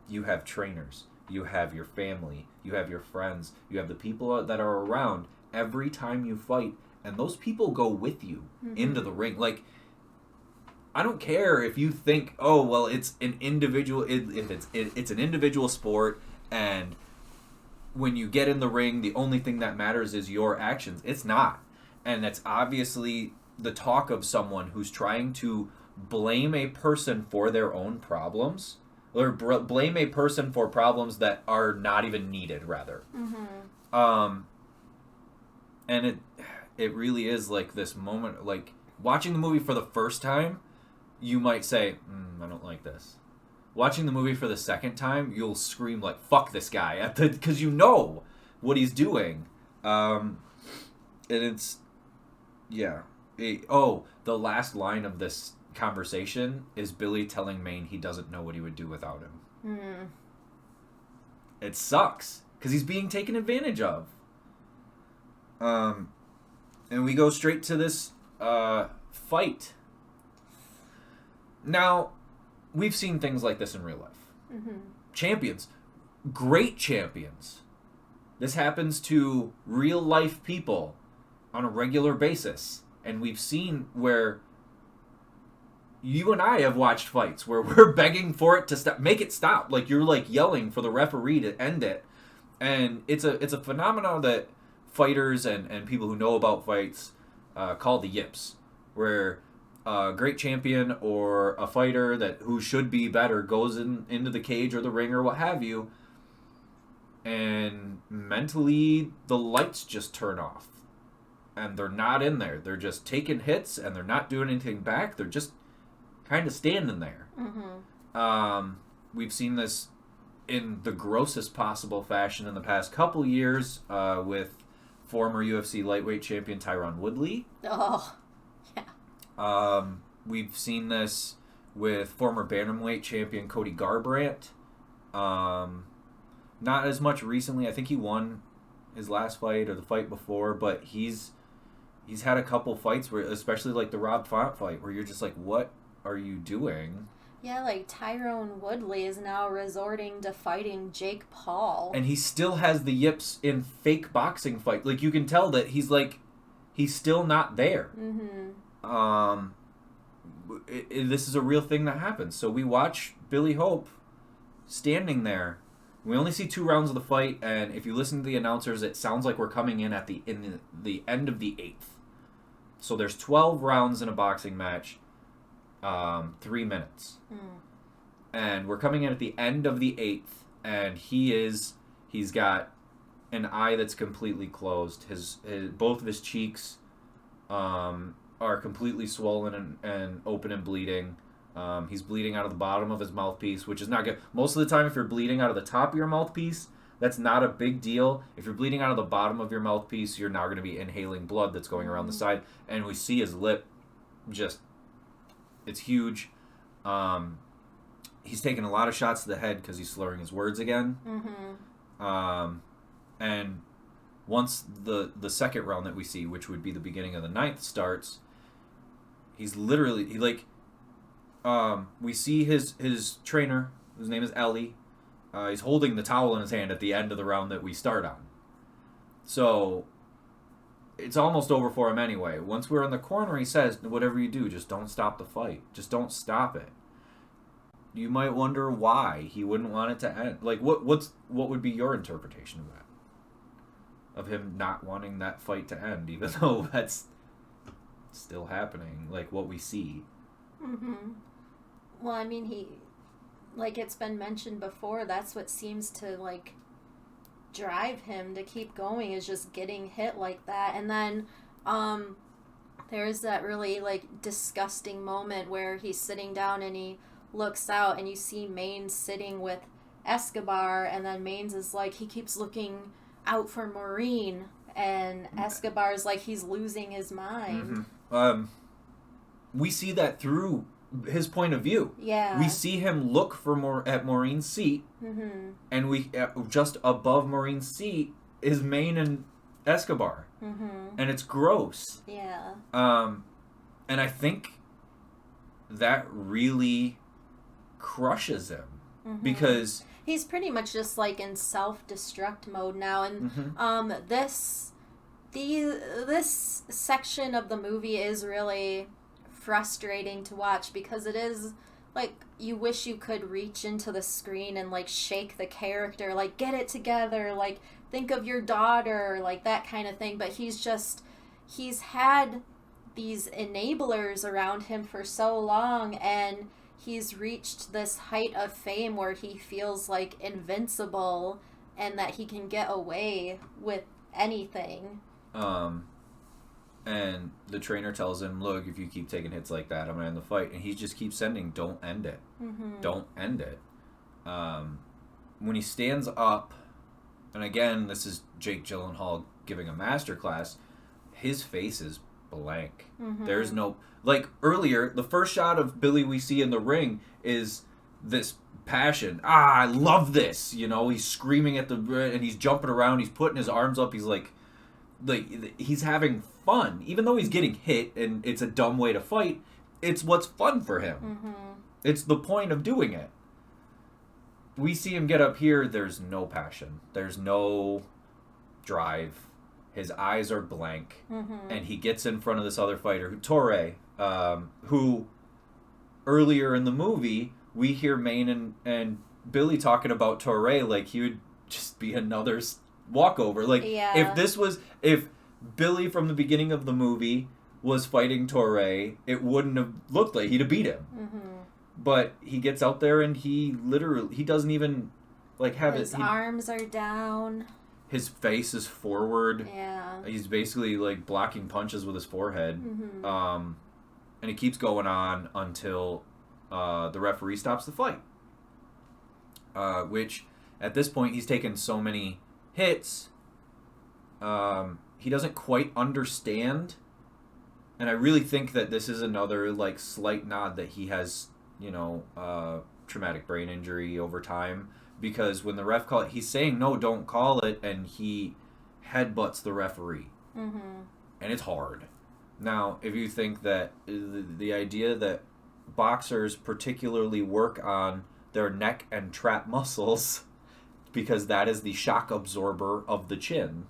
S1: You have trainers. You have your family. You have your friends. You have the people that are around every time you fight. And those people go with you into the ring. Like, I don't care if you think, oh, well, it's an individual. If it's an individual sport, and when you get in the ring, the only thing that matters is your actions. It's not. And that's obviously the talk of someone who's trying to blame a person for their own problems, or blame a person for problems that are not even needed, rather. Mm-hmm. And it really is like this moment, like watching the movie for the first time, you might say, I don't like this. Watching the movie for the second time, you'll scream like, fuck this guy, because you know what he's doing. And it's, yeah. The last line of this conversation is Billy telling Maine he doesn't know what he would do without him. Mm. It sucks, because he's being taken advantage of. And we go straight to this fight. Now, we've seen things like this in real life. Mm-hmm. Champions. Great champions. This happens to real life people on a regular basis. And we've seen where you and I have watched fights where we're begging for it to stop. Make it stop. Like, you're like yelling for the referee to end it. And it's a phenomenon that fighters and people who know about fights call the yips. where a great champion or a fighter who should be better goes into the cage or the ring or what have you, and mentally the lights just turn off and they're not in there. They're just taking hits and they're not doing anything back. They're just kind of standing there. We've seen this in the grossest possible fashion in the past couple years with former UFC lightweight champion Tyron Woodley.
S2: Oh, yeah.
S1: We've seen this with former bantamweight champion Cody Garbrandt. Not as much recently. I think he won his last fight or the fight before, but he's had a couple fights where, especially like the Rob Font fight, where you're just like, what are you doing?
S2: Yeah, like Tyrone Woodley is now resorting to fighting Jake Paul.
S1: And he still has the yips in fake boxing fight. Like, you can tell that he's still not there. This is a real thing that happens. So we watch Billy Hope standing there. We only see 2 rounds of the fight, and if you listen to the announcers, it sounds like we're coming in at the end of the 8th. So there's 12 rounds in a boxing match, 3 minutes. And we're coming in at the end of the 8th, and he's got an eye that's completely closed. His both of his cheeks are completely swollen and open and bleeding. He's bleeding out of the bottom of his mouthpiece, which is not good. Most of the time, if you're bleeding out of the top of your mouthpiece, that's not a big deal. If you're bleeding out of the bottom of your mouthpiece, you're now going to be inhaling blood that's going around the side. And we see his lip it's huge. He's taking a lot of shots to the head because he's slurring his words again. And once the second round that we see, which would be the beginning of the 9th, starts, he's literally, we see his trainer, whose name is Ellie. He's holding the towel in his hand at the end of the round that we start on. So it's almost over for him anyway. Once we're in the corner, he says, whatever you do, just don't stop the fight. Just don't stop it. You might wonder why he wouldn't want it to end. Like, what would be your interpretation of that? Of him not wanting that fight to end, even though that's still happening, like what we see.
S2: Well, I mean, like it's been mentioned before, that's what seems to, like, drive him to keep going, is just getting hit like that. And then there's that really, like, disgusting moment where he's sitting down and he looks out and you see Maines sitting with Escobar, and then Maines is like, he keeps looking out for Maureen, and Escobar's like, he's losing his mind.
S1: We see that through his point of view.
S2: Yeah.
S1: We see him look at Maureen's seat, and we just above Maureen's seat is Maine and Escobar, and it's gross.
S2: Yeah.
S1: And I think that really crushes him because
S2: he's pretty much just like in self-destruct mode now, and this section of the movie is really frustrating to watch because it is like you wish you could reach into the screen and like shake the character, like, get it together, like, think of your daughter, like that kind of thing. But he's had these enablers around him for so long, and he's reached this height of fame where he feels like invincible and that he can get away with anything.
S1: And the trainer tells him, look, if you keep taking hits like that, I'm going to end the fight. And he just keeps sending, don't end it. Don't end it. When he stands up, and again, this is Jake Gyllenhaal giving a masterclass, his face is blank. There's no, like earlier, the first shot of Billy we see in the ring is this passion. I love this. You know, he's screaming at and he's jumping around, he's putting his arms up, he's like he's having fun, even though he's getting hit and it's a dumb way to fight. It's what's fun for him. It's the point of doing it. We see him get up here, there's no passion, there's no drive, his eyes are blank, and he gets in front of this other fighter, Torre, who earlier in the movie we hear Maine and Billy talking about Torre like he would just be another walkover. Like, if Billy from the beginning of the movie was fighting Torre, it wouldn't have looked like he'd have beat him.
S2: Mm-hmm.
S1: But he gets out there and he doesn't even like have
S2: his arms are down.
S1: His face is forward.
S2: Yeah.
S1: He's basically like blocking punches with his forehead.
S2: Mm-hmm.
S1: And it keeps going on until the referee stops the fight. Which at this point he's taken so many hits. He doesn't quite understand. And I really think that this is another like slight nod that he has, traumatic brain injury over time. Because when the ref call it, he's saying, no, don't call it, and he headbutts the referee.
S2: Mm-hmm.
S1: And it's hard. Now, if you think that the idea that boxers particularly work on their neck and trap muscles, because that is the shock absorber of the chin,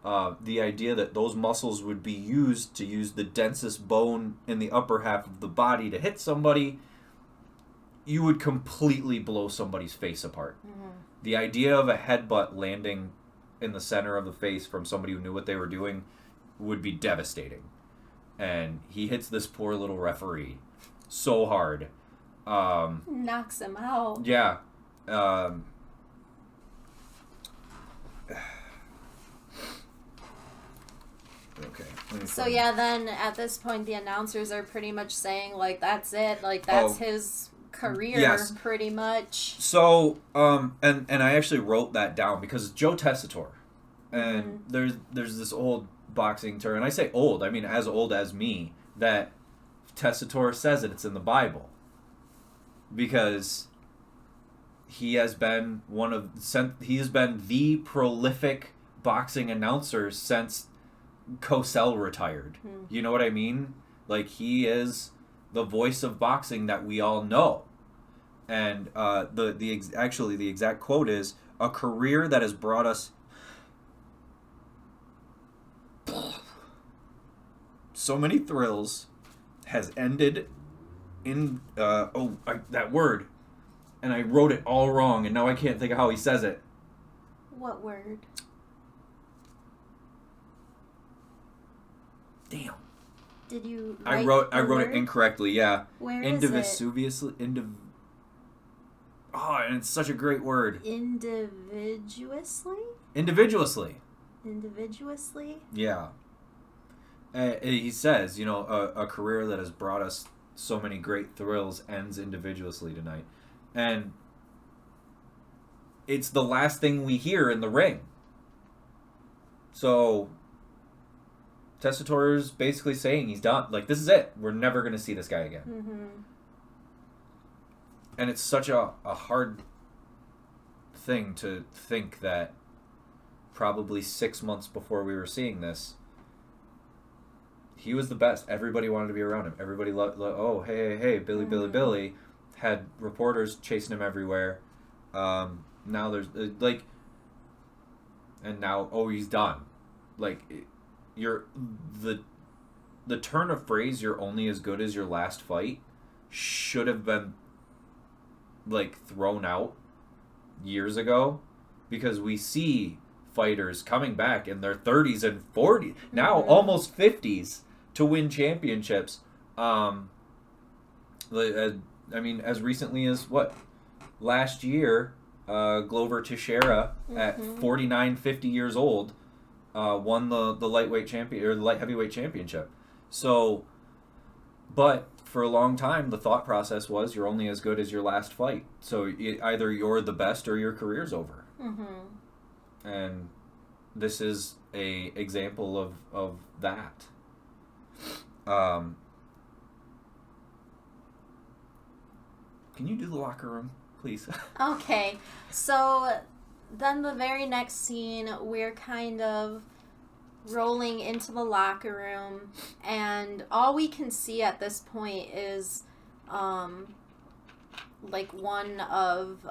S1: the idea that those muscles would be used to use the densest bone in the upper half of the body to hit somebody, you would completely blow somebody's face apart.
S2: Mm-hmm.
S1: The idea of a headbutt landing in the center of the face from somebody who knew what they were doing would be devastating. And he hits this poor little referee so hard.
S2: Knocks him out.
S1: Yeah. Okay.
S2: So yeah, then at this point the announcers are pretty much saying like that's it, like that's his career,
S1: yes.
S2: Pretty much.
S1: So, and I actually wrote that down because Joe Tessitore, and there's this old boxing term, and I say old, I mean as old as me, that Tessitore says it's in the Bible, because he has been the prolific boxing announcer since Cosell retired. You know what I mean? Like, he is the voice of boxing that we all know. And the exact quote is, a career that has brought us so many thrills has ended in that word, and I wrote it all wrong, and now I can't think of how he says it.
S2: What word?
S1: Damn.
S2: Did you
S1: I wrote it incorrectly, yeah.
S2: Where is it?
S1: And it's such a great word.
S2: Individuously?
S1: Individuously? Yeah. He says, a career that has brought us so many great thrills ends individuously tonight. And it's the last thing we hear in the ring. So Tessitore's basically saying he's done. Like, this is it. We're never going to see this guy again.
S2: Mm-hmm.
S1: And it's such a hard thing to think that probably 6 months before we were seeing this, he was the best. Everybody wanted to be around him. Everybody loved hey, Billy, Billy. Had reporters chasing him everywhere. Now there's, and now, he's done. Like, the turn of phrase, you're only as good as your last fight, should have been, like, thrown out years ago, because we see fighters coming back in their 30s and 40s, now almost 50s, to win championships. I mean, as recently as, last year, Glover Teixeira, at 49, 50 years old, won the lightweight champion, or the light heavyweight championship. So, but for a long time, the thought process was you're only as good as your last fight. So either you're the best or your career's over. Mm-hmm. And this is a example of that. Can you do the locker room, please?
S2: Okay, so then the very next scene, we're kind of rolling into the locker room, and all we can see at this point is like one of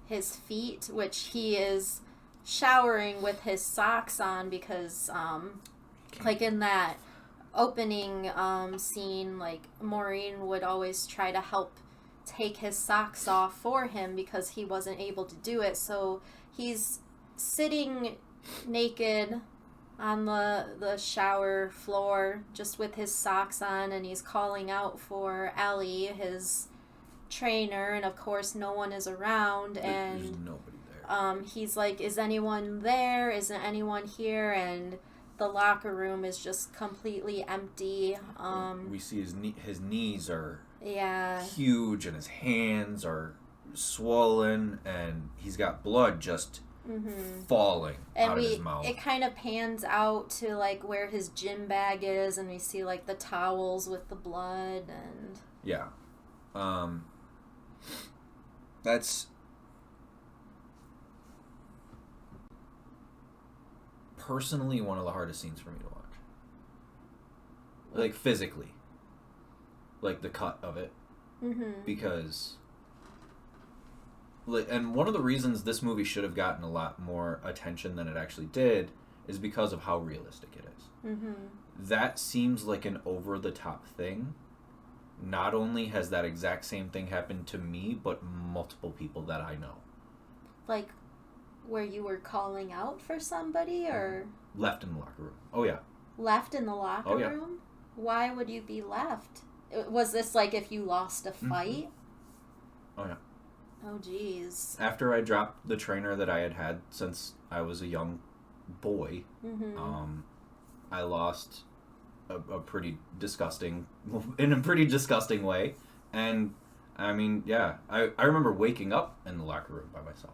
S2: his feet, which he is showering with his socks on, because like in that opening scene, like Maureen would always try to help take his socks off for him because he wasn't able to do it. So he's sitting naked on the shower floor just with his socks on, and he's calling out for Ellie, his trainer, and of course no one is around, and
S1: there's nobody there.
S2: He's like, is anyone there? Isn't anyone here? And the locker room is just completely empty.
S1: We see his knees are
S2: Yeah.
S1: huge, and his hands are swollen, and he's got blood just falling
S2: And
S1: out of his mouth.
S2: it kind of pans out to like where his gym bag is, and we see like the towels with the blood, and
S1: Yeah. That's personally one of the hardest scenes for me to watch. Like, physically. Like, the cut of it. Because... And one of the reasons this movie should have gotten a lot more attention than it actually did is because of how realistic it is. That seems like an over-the-top thing. Not only has that exact same thing happened to me, but multiple people that I know.
S2: like where you were calling out for somebody, or
S1: Left in the locker room. Oh, yeah.
S2: left in the locker
S1: yeah.
S2: room? Why would you be left? Was this like if you lost a fight?
S1: Oh, yeah.
S2: Oh, geez.
S1: After I dropped the trainer that I had since I was a young boy, I lost a pretty disgusting, in a pretty disgusting way. And, I mean, yeah, I remember waking up in the locker room by myself.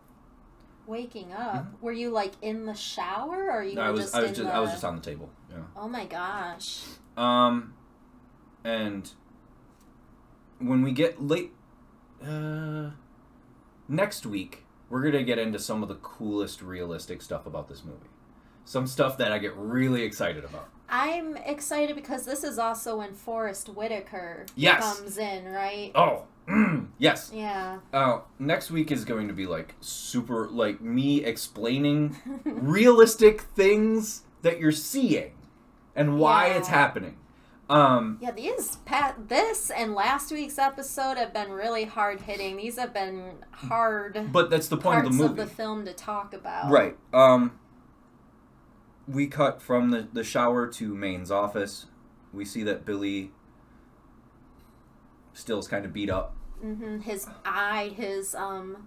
S2: Waking up? Were you like in the shower, or you
S1: I
S2: were
S1: was
S2: just
S1: I was just on the table. Yeah.
S2: Oh my gosh.
S1: And when we get late, next week, we're going to get into some of the coolest realistic stuff about this movie. Some stuff that I get really excited about.
S2: I'm excited because this is also when Forrest Whitaker comes in, right?
S1: Oh, yes.
S2: Yeah.
S1: Next week is going to be like super, like me explaining realistic things that you're seeing and why it's happening.
S2: Yeah, this and last week's episode have been really hard hitting. These have been hard.
S1: But that's the point of the movie.
S2: Parts of the film to talk about.
S1: Right. We cut from the shower to Maine's office. We see that Billy still's kind of beat up.
S2: His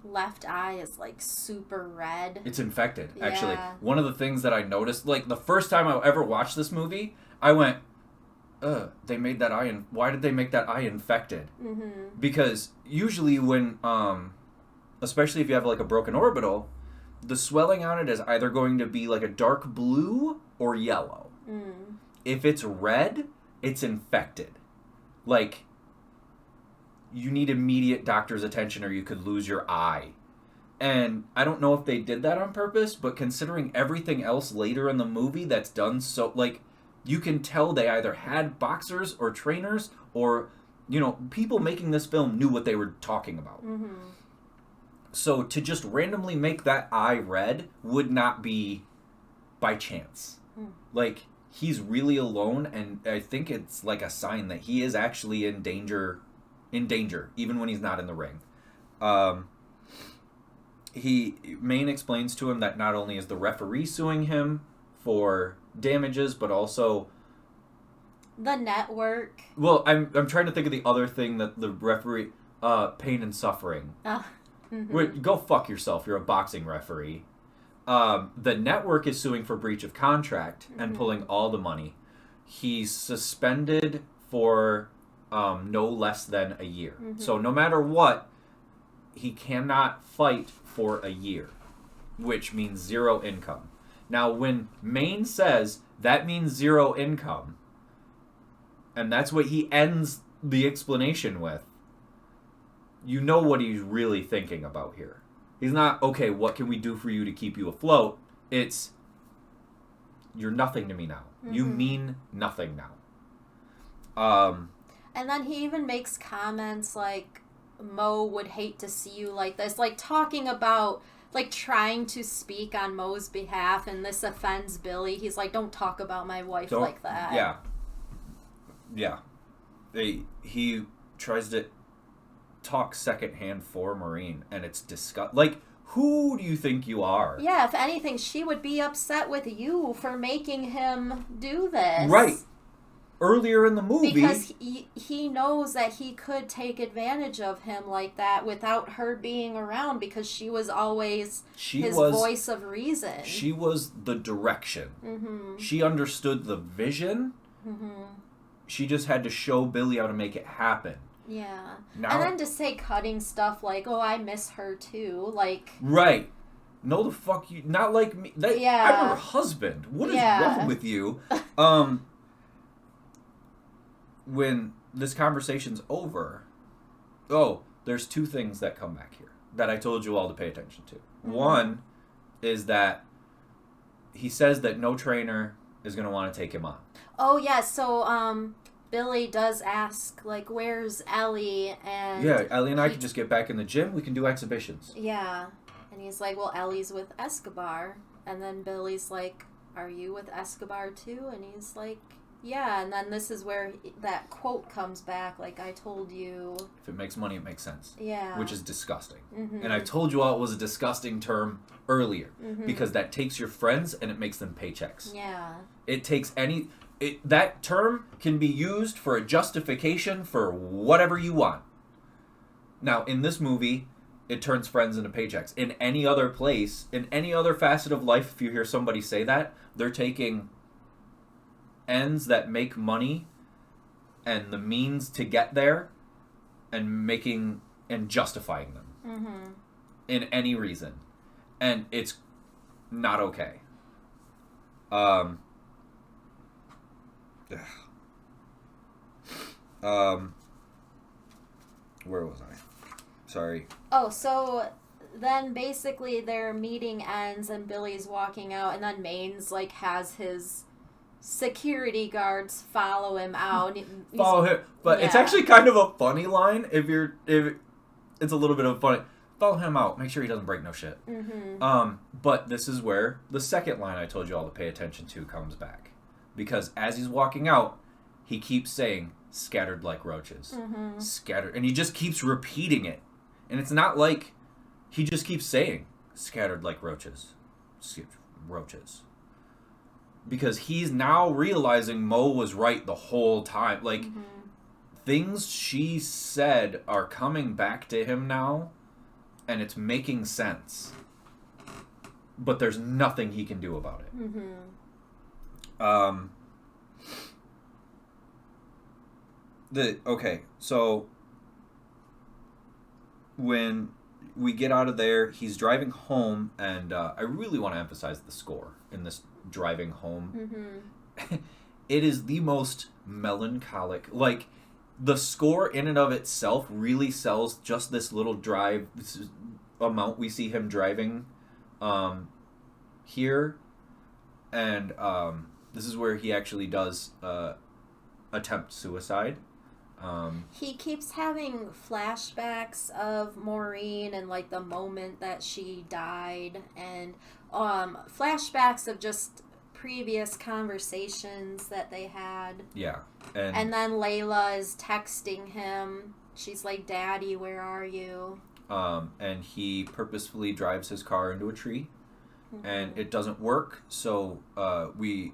S2: left eye is like super red.
S1: It's infected, actually.
S2: Yeah.
S1: One of the things that I noticed, like the first time I ever watched this movie, I went, they made that eye, why did they make that eye infected? Because usually when, especially if you have like a broken orbital, the swelling on it is either going to be like a dark blue or yellow. If it's red, it's infected. Like, you need immediate doctor's attention or you could lose your eye. And I don't know if they did that on purpose, but considering everything else later in the movie that's done so, like, you can tell they either had boxers or trainers or, you know, people making this film knew what they were talking about. So to just randomly make that eye red would not be by chance. Like, he's really alone, and I think it's like a sign that he is actually in danger, even when he's not in the ring. Maine explains to him that not only is the referee suing him for damages, but also
S2: the network.
S1: Well, I'm trying to think of the other thing that the referee, pain and suffering. Wait, go fuck yourself. You're a boxing referee. The network is suing for breach of contract and pulling all the money. He's suspended for no less than a year. So no matter what, he cannot fight for a year, which means zero income. Now, when Maine says that means zero income, and that's what he ends the explanation with, you know what he's really thinking about here. He's not, okay, what can we do for you to keep you afloat? It's, you're nothing to me now. You mean nothing now.
S2: And then he even makes comments like, Mo would hate to see you like this. Like, talking about, like, trying to speak on Mo's behalf, and this offends Billy. He's like, don't talk about my wife like that.
S1: Yeah. Yeah. He tries to talk secondhand for Maureen, and it's like, Who do you think you are?
S2: Yeah, if anything, she would be upset with you for making him do this.
S1: Right. Earlier in the movie.
S2: Because he knows that he could take advantage of him like that without her being around, because she was always his voice of reason.
S1: She was the direction.
S2: Mm-hmm.
S1: She understood the vision.
S2: Mm-hmm.
S1: She just had to show Billy how to make it happen.
S2: Yeah.
S1: Now,
S2: and then to say cutting stuff like, oh, I miss her too. Like.
S1: Right. No, the fuck you. Not like me.
S2: Yeah.
S1: I'm her husband. What is wrong with you? When this conversation's over, there's two things that come back here that I told you all to pay attention to. Mm-hmm. One is that he says that no trainer is going to want to take him on.
S2: Oh, yeah. So, Billy does ask, like, where's Ellie? And
S1: yeah, Ellie and I can just get back in the gym. We can do exhibitions.
S2: Yeah. And he's like, well, Ellie's with Escobar. And then Billy's like, are you with Escobar too? And he's like, yeah. And then this is where that quote comes back, like, I told you.
S1: If it makes money, it makes sense.
S2: Yeah.
S1: Which is disgusting.
S2: Mm-hmm.
S1: And I told you all it was a disgusting term earlier.
S2: Mm-hmm.
S1: Because that takes your friends and it makes them paychecks.
S2: Yeah.
S1: It takes that term can be used for a justification for whatever you want. Now, in this movie, it turns friends into paychecks. In any other place, in any other facet of life, if you hear somebody say that, they're taking ends that make money and the means to get there and justifying them.
S2: Mm-hmm.
S1: In any reason. And it's not okay. Where was I? Sorry.
S2: Oh, so then basically their meeting ends and Billy's walking out, and then Maine's like has his security guards follow him out.
S1: Follow him, but it's actually kind of a funny line. If it's a little bit of funny. Follow him out. Make sure he doesn't break no shit.
S2: Mm-hmm.
S1: But this is where the second line I told you all to pay attention to comes back, because as he's walking out, he keeps saying "scattered like roaches," scattered, and he just keeps repeating it. And it's not like he just keeps saying "scattered like roaches," roaches. Because he's now realizing Mo was right the whole time. Like, things she said are coming back to him now, and it's making sense. But there's nothing he can do about it. Okay, so when we get out of there, he's driving home, and I really want to emphasize the score in this driving home. It is the most melancholic. Like, the score in and of itself really sells just this little drive amount we see him driving here, and this is where he actually does attempt suicide.
S2: He keeps having flashbacks of Maureen and like the moment that she died, and flashbacks of just previous conversations that they had.
S1: Yeah.
S2: And then Layla is texting him. She's like, Daddy, where are you?
S1: And he purposefully drives his car into a tree, and it doesn't work, so we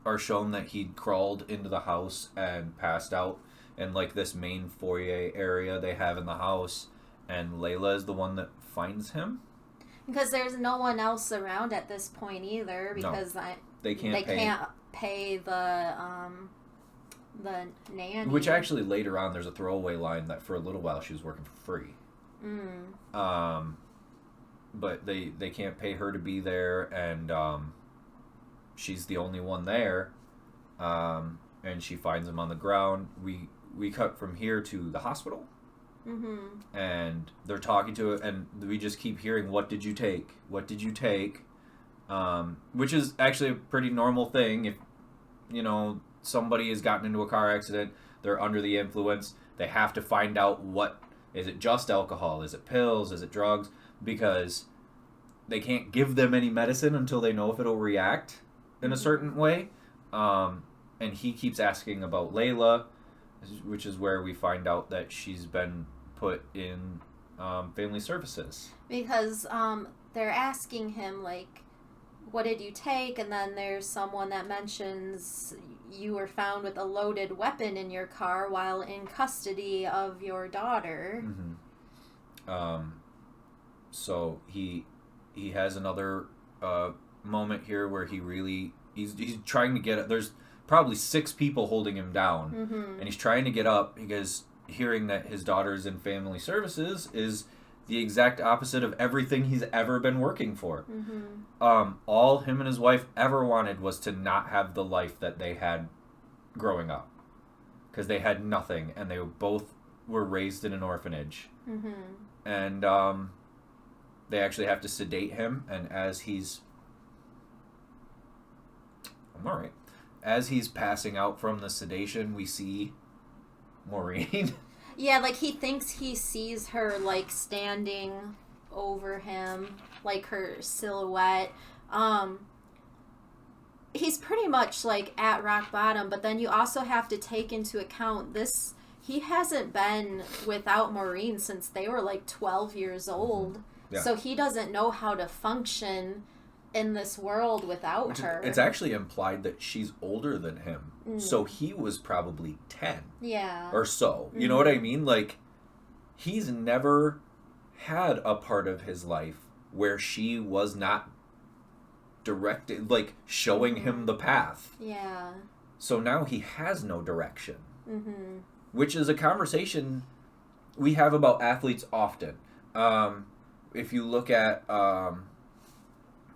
S1: are shown that he'd crawled into the house and passed out in like this main foyer area they have in the house, and Layla is the one that finds him.
S2: Because there's no one else around at this point either, because
S1: they can't
S2: pay the nanny.
S1: Which actually later on there's a throwaway line that for a little while she was working for free. But they can't pay her to be there, and she's the only one there, and she finds him on the ground. We cut from here to the hospital, and they're talking to it, and we just keep hearing, what did you take? What did you take? Which is actually a pretty normal thing. If, somebody has gotten into a car accident, they're under the influence, they have to find out is it just alcohol? Is it pills? Is it drugs? Because they can't give them any medicine until they know if it'll react in a certain way. And he keeps asking about Layla, which is where we find out that she's been put in family services.
S2: Because they're asking him, like, what did you take? And then there's someone that mentions you were found with a loaded weapon in your car while in custody of your daughter.
S1: Mm-hmm. So he has another moment here where he's trying to get up. There's probably 6 people holding him down,
S2: Mm-hmm.
S1: and he's trying to get up because hearing that his daughter's in family services is the exact opposite of everything he's ever been working for.
S2: Mm-hmm.
S1: All him and his wife ever wanted was to not have the life that they had growing up, because they had nothing, and they both were raised in an orphanage.
S2: Mm-hmm.
S1: And they actually have to sedate him, and as he's passing out from the sedation, we see Maureen.
S2: Yeah, like, he thinks he sees her, like, standing over him, like, her silhouette. He's pretty much, like, at rock bottom, but then you also have to take into account he hasn't been without Maureen since they were, like, 12 years old.
S1: Yeah.
S2: So he doesn't know how to function in this world without her.
S1: It's actually implied that she's older than him. So he was probably 10.
S2: Yeah.
S1: Or so. You know what I mean? Like, he's never had a part of his life where she was not directed, like, showing him the path.
S2: Yeah.
S1: So now he has no direction.
S2: Mm-hmm.
S1: Which is a conversation we have about athletes often. If you look at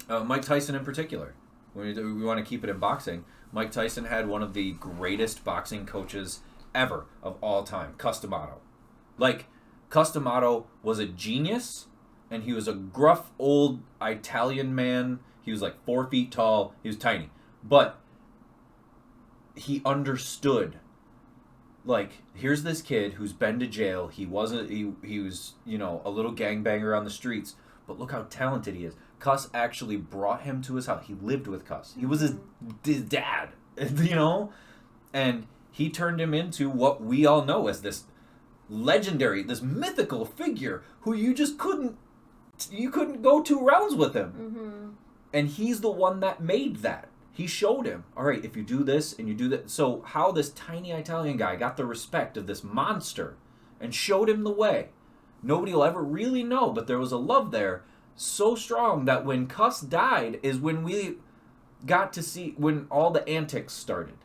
S1: Mike Tyson in particular, we want to keep it in boxing. Mike Tyson had one of the greatest boxing coaches ever of all time, Customato. Like, Customato was a genius, and he was a gruff old Italian man. He was like 4 feet tall. He was tiny. But he understood, like, here's this kid who's been to jail. He was, you know, a little gangbanger on the streets. But look how talented he is. Cuss actually brought him to his house. He lived with Cuss. He was his dad, you know? And he turned him into what we all know as this legendary, this mythical figure who you just couldn't go 2 rounds with him.
S2: Mm-hmm.
S1: And he's the one that made that. He showed him, all right, if you do this and you do that. So how this tiny Italian guy got the respect of this monster and showed him the way, nobody will ever really know, but there was a love there so strong that when Cuss died is when we got to see, when all the antics started.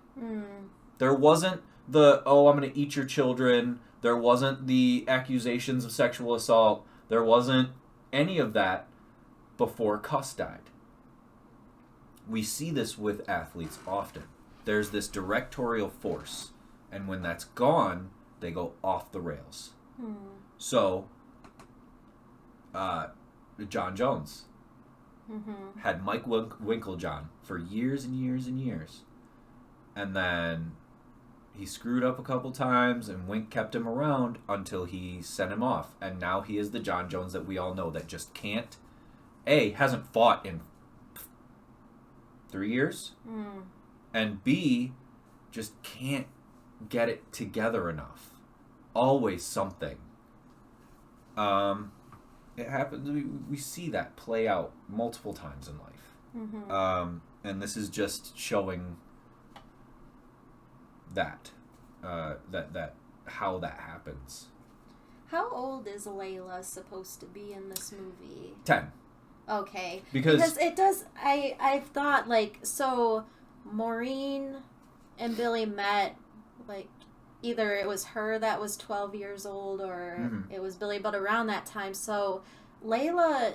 S1: There wasn't the, oh, I'm going to eat your children. There wasn't the accusations of sexual assault. There wasn't any of that before Cuss died. We see this with athletes often. There's this directorial force, and when that's gone, they go off the rails. So, John Jones had Mike Winklejohn for years and years and years. And then he screwed up a couple times, and Wink kept him around until he sent him off. And now he is the John Jones that we all know that just can't, hasn't fought in 3 years, and B, just can't get it together enough. Always something. It happens. We see that play out multiple times in life. And this is just showing that how that happens.
S2: How old is Layla supposed to be in this movie?
S1: 10.
S2: Okay.
S1: Because
S2: it does, I've thought, like, so Maureen and Billy met, like, either it was her that was 12 years old or it was Billy, but around that time. So Layla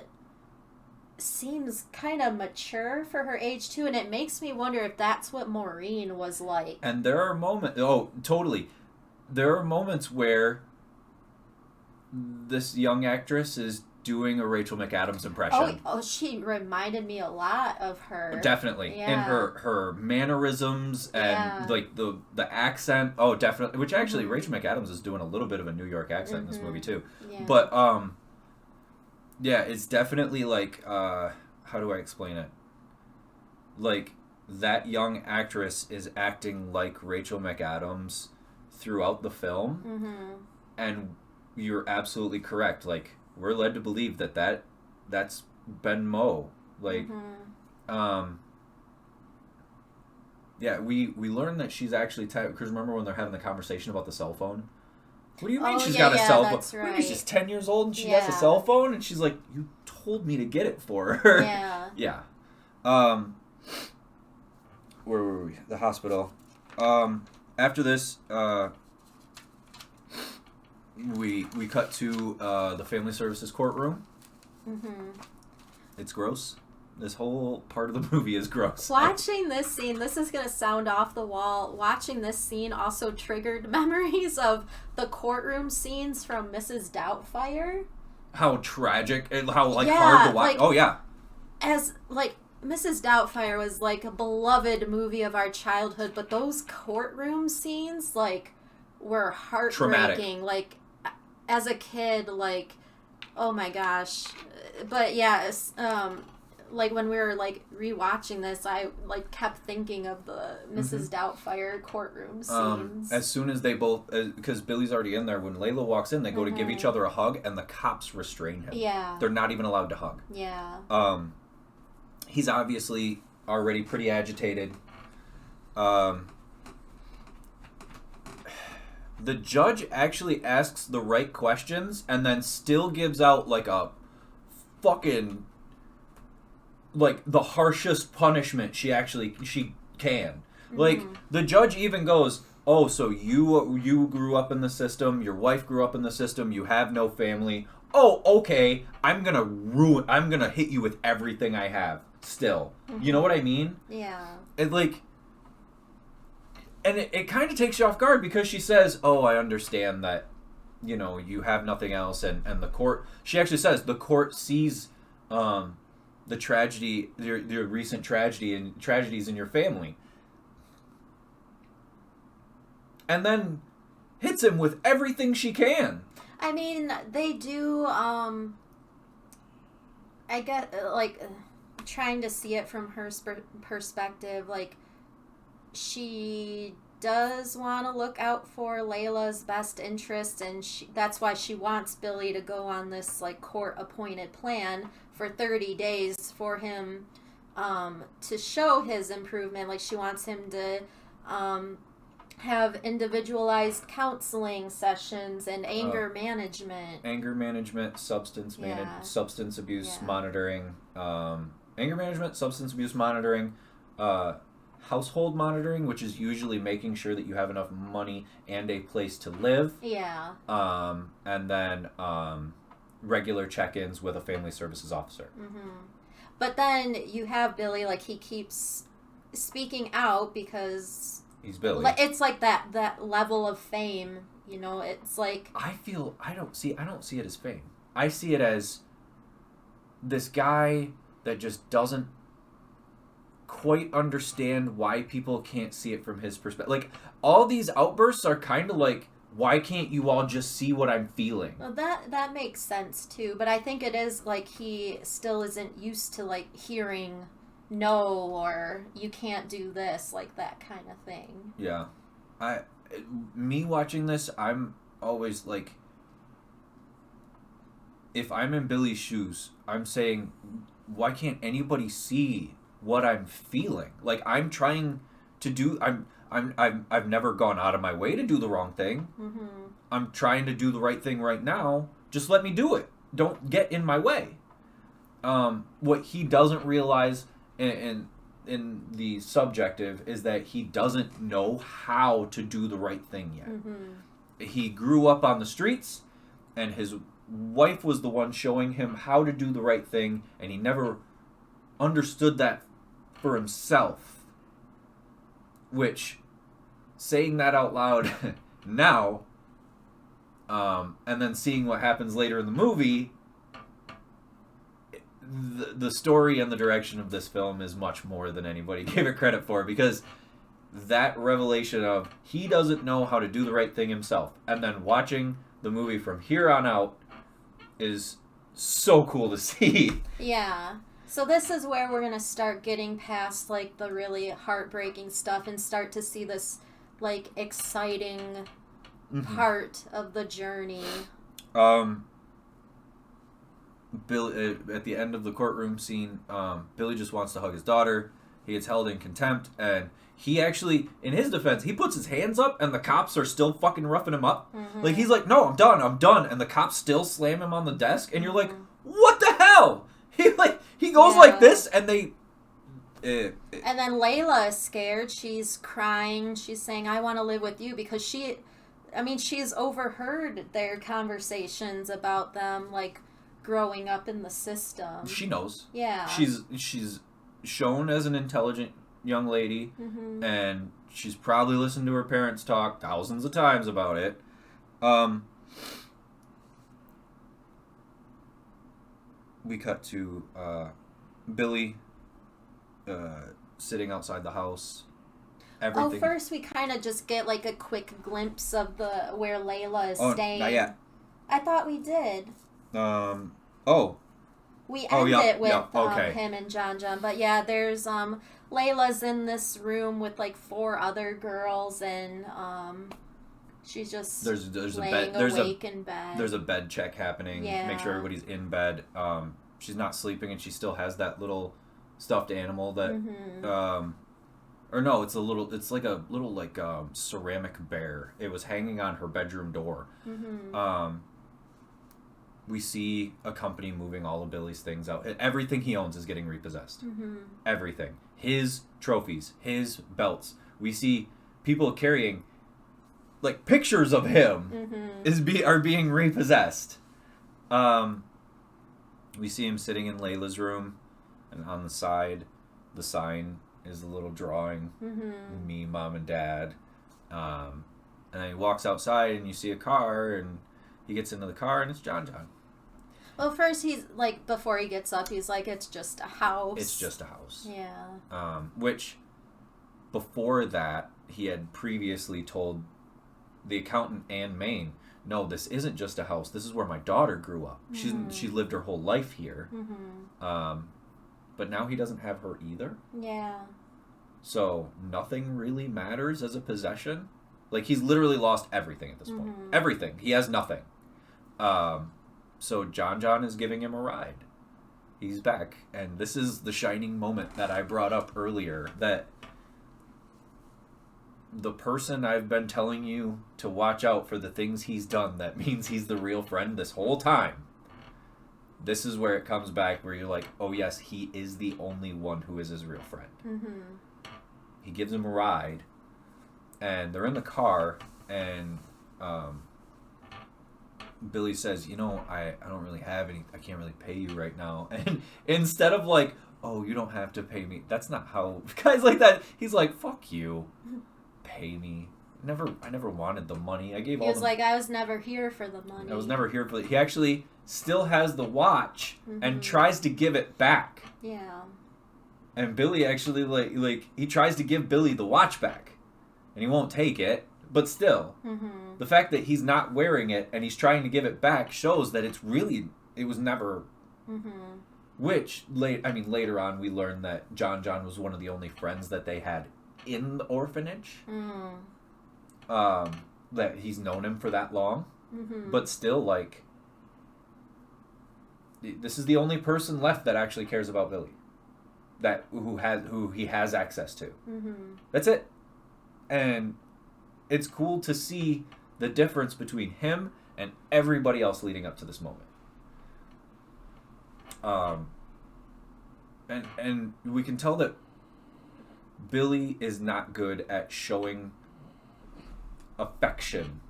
S2: seems kind of mature for her age, too, and it makes me wonder if that's what Maureen was like.
S1: And there are moments, totally. There are moments where this young actress is doing a Rachel McAdams impression.
S2: Oh, she reminded me a lot of her.
S1: Definitely.
S2: Yeah.
S1: In her mannerisms and like the accent. Oh, definitely. Which actually Rachel McAdams is doing a little bit of a New York accent in this movie too.
S2: Yeah.
S1: But yeah, it's definitely like how do I explain it? Like, that young actress is acting like Rachel McAdams throughout the film. And you're absolutely correct. Like, we're led to believe that's Ben Moe. Like, yeah, we learned that she's actually because remember when they're having the conversation about the cell phone? What do you mean she's got a cell phone?
S2: That's right.
S1: What do you mean she's 10 years old and she has a cell phone? And she's like, you told me to get it for her.
S2: Yeah.
S1: Yeah. Where were we? The hospital. After this, we cut to the family services courtroom. It's gross. This whole part of the movie is gross.
S2: Watching this scene, this is going to sound off the wall. Watching this scene also triggered memories of the courtroom scenes from Mrs. Doubtfire.
S1: How tragic and how hard to watch. Oh yeah.
S2: As Mrs. Doubtfire was a beloved movie of our childhood, but those courtroom scenes were heartbreaking.
S1: Traumatic.
S2: As a kid, oh my gosh. But yeah, when we were rewatching this, I kept thinking of the Mrs. Doubtfire courtroom scenes.
S1: As soon as they both, because Billy's already in there, when Layla walks in, they go to give each other a hug, and the cops restrain him.
S2: Yeah,
S1: they're not even allowed to hug.
S2: Yeah.
S1: He's obviously already pretty agitated. The judge actually asks the right questions, and then still gives out a fucking the harshest punishment she can. The judge even goes, oh, so you grew up in the system, your wife grew up in the system, you have no family. Oh, okay, I'm gonna hit you with everything I have still. You know what I mean?
S2: Yeah.
S1: It kind of takes you off guard because she says, oh, I understand that, you have nothing else, and the court, she actually says the court sees the tragedy, your recent tragedy and tragedies in your family. And then hits him with everything she can.
S2: I mean, they do, I get, trying to see it from her perspective, she does want to look out for Layla's best interest, and that's why she wants Billy to go on this, court-appointed plan for 30 days for him to show his improvement. She wants him to have individualized counseling sessions and anger management.
S1: Anger management, substance abuse monitoring. Anger management, substance abuse monitoring, household monitoring, which is usually making sure that you have enough money and a place to live.
S2: Yeah.
S1: And then regular check-ins with a family services officer.
S2: But then you have Billy, he keeps speaking out because
S1: he's Billy.
S2: It's that level of fame, it's
S1: I don't see it as fame. I see it as this guy that just doesn't quite understand why people can't see it from his perspective. All these outbursts are kind of why can't you all just see what I'm feeling?
S2: Well, that makes sense too, but I think it is he still isn't used to hearing no, or you can't do this, that kind of thing.
S1: Yeah. Me watching this, I'm always if I'm in Billy's shoes, I'm saying, why can't anybody see what I'm feeling? I'm trying to do, I've never gone out of my way to do the wrong thing. I'm trying to do the right thing right now. Just let me do it. Don't get in my way. What he doesn't realize in the subjective is that he doesn't know how to do the right thing yet. He grew up on the streets, and his wife was the one showing him how to do the right thing, and he never understood that for himself. Which, saying that out loud now, and then seeing what happens later in the movie, the story and the direction of this film is much more than anybody gave it credit for, because that revelation of he doesn't know how to do the right thing himself, and then watching the movie from here on out is so cool to see.
S2: Yeah. So this is where we're going to start getting past the really heartbreaking stuff and start to see this exciting part of the journey.
S1: Billy, at the end of the courtroom scene, Billy just wants to hug his daughter. He gets held in contempt, and he actually, in his defense, he puts his hands up, and the cops are still fucking roughing him up.
S2: Mm-hmm.
S1: Like, he's like, no, I'm done, and the cops still slam him on the desk, and you're like, what the hell? He goes like this, and they...
S2: and then Layla is scared. She's crying. She's saying, I want to live with you, because she's overheard their conversations about them, like, growing up in the system.
S1: She knows.
S2: Yeah.
S1: She's shown as an intelligent young lady, and she's probably listened to her parents talk thousands of times about it. We cut to Billy sitting outside the house. Everything.
S2: First we kind of just get like a quick glimpse of where Layla is staying.
S1: Not yet.
S2: I thought we did. We end it with him and John, but yeah, there's Layla's in this room with like 4 other girls, and she's just laying awake in bed.
S1: There's a bed check happening.
S2: Yeah.
S1: Make sure everybody's in bed. She's not sleeping, and she still has that little stuffed animal that or no, it's like a little ceramic bear. It was hanging on her bedroom door. We see a company moving all of Billy's things out. Everything he owns is getting repossessed. Everything. His trophies, his belts. We see people carrying, like, pictures of him are being repossessed. We see him sitting in Layla's room, and on the side, the sign is a little drawing. Me, Mom, and Dad. And then he walks outside, and you see a car, and he gets into the car, and it's John.
S2: Well, first he's like, before he gets up, he's like, it's just a house.
S1: It's just a house.
S2: Yeah.
S1: Which, before that, he had previously told the accountant and Maine, no, this isn't just a house. This is where my daughter grew up. She lived her whole life here. But now he doesn't have her either. Yeah. So nothing really matters as a possession. Like, he's literally lost everything at this point. Everything. He has nothing. So John is giving him a ride. He's back. And this is the shining moment that I brought up earlier, that the person I've been telling you to watch out for the things he's done, that means he's the real friend this whole time. This is where it comes back, where you're like, oh yes, he is the only one who is his real friend. He gives him a ride, and they're in the car, and Billy says, I don't really have any, I can't really pay you right now. And instead of like, oh, you don't have to pay me, that's not how guys like that. He's like, fuck you, pay me. I never wanted the money. I
S2: was never here for the money.
S1: I was never here for it. He actually still has the watch and tries to give it back.
S2: Yeah.
S1: And Billy actually like he tries to give Billy the watch back, and he won't take it. But still, the fact that he's not wearing it and he's trying to give it back shows that it was never. Which later on we learned that John was one of the only friends that they had in the orphanage. That he's known him for that long, but still, like, this is the only person left that actually cares about Billy, who he has access to. That's it, and it's cool to see the difference between him and everybody else leading up to this moment. And we can tell that Billy is not good at showing affection,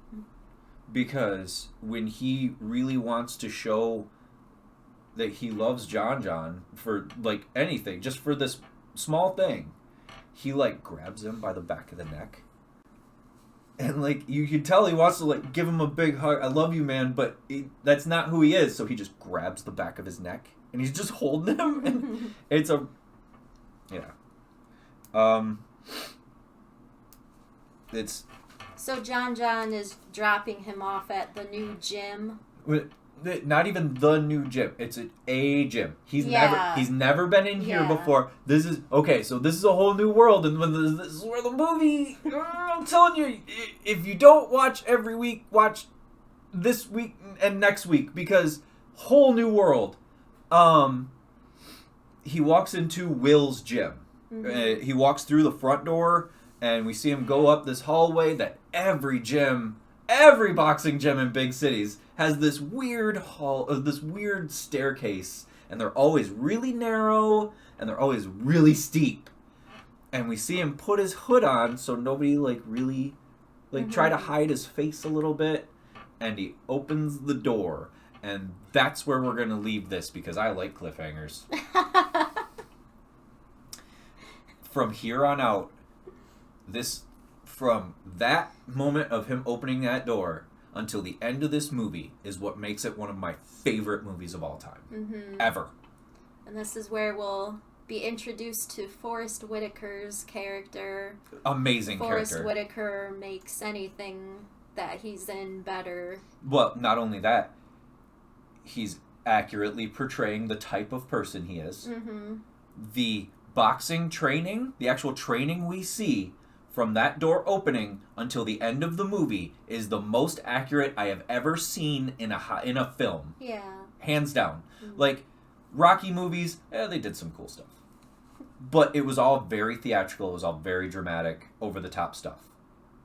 S1: because when he really wants to show that he loves John for like anything, just for this small thing, he like grabs him by the back of the neck, and like you can tell he wants to like give him a big hug, I love you, man, but that's not who he is. So he just grabs the back of his neck and he's just holding him, and it's it's
S2: so John is dropping him off at the new gym.
S1: Not even the new gym. It's a gym. He's never been in here before. This is so this is a whole new world, and this is where the movie. I'm telling you, if you don't watch every week, watch this week and next week because whole new world. He walks into Will's gym.
S2: Mm-hmm.
S1: He walks through the front door, and we see him go up this hallway that every boxing gym in big cities has this weird this weird staircase, and they're always really narrow, and they're always really steep. And we see him put his hood on so nobody really try to hide his face a little bit, and he opens the door. And that's where we're going to leave this because I like cliffhangers. From here on out, from that moment of him opening that door until the end of this movie is what makes it one of my favorite movies of all time.
S2: Mm-hmm.
S1: Ever.
S2: And this is where we'll be introduced to Forrest Whitaker's character.
S1: Amazing
S2: Forrest
S1: character.
S2: Whitaker makes anything that he's in better.
S1: Well, not only that, he's accurately portraying the type of person he is.
S2: Mm-hmm.
S1: The boxing training, the actual training we see from that door opening until the end of the movie is the most accurate I have ever seen in a film.
S2: Yeah.
S1: Hands down.
S2: Mm-hmm.
S1: Like, Rocky movies, they did some cool stuff. But it was all very theatrical. It was all very dramatic, over-the-top stuff.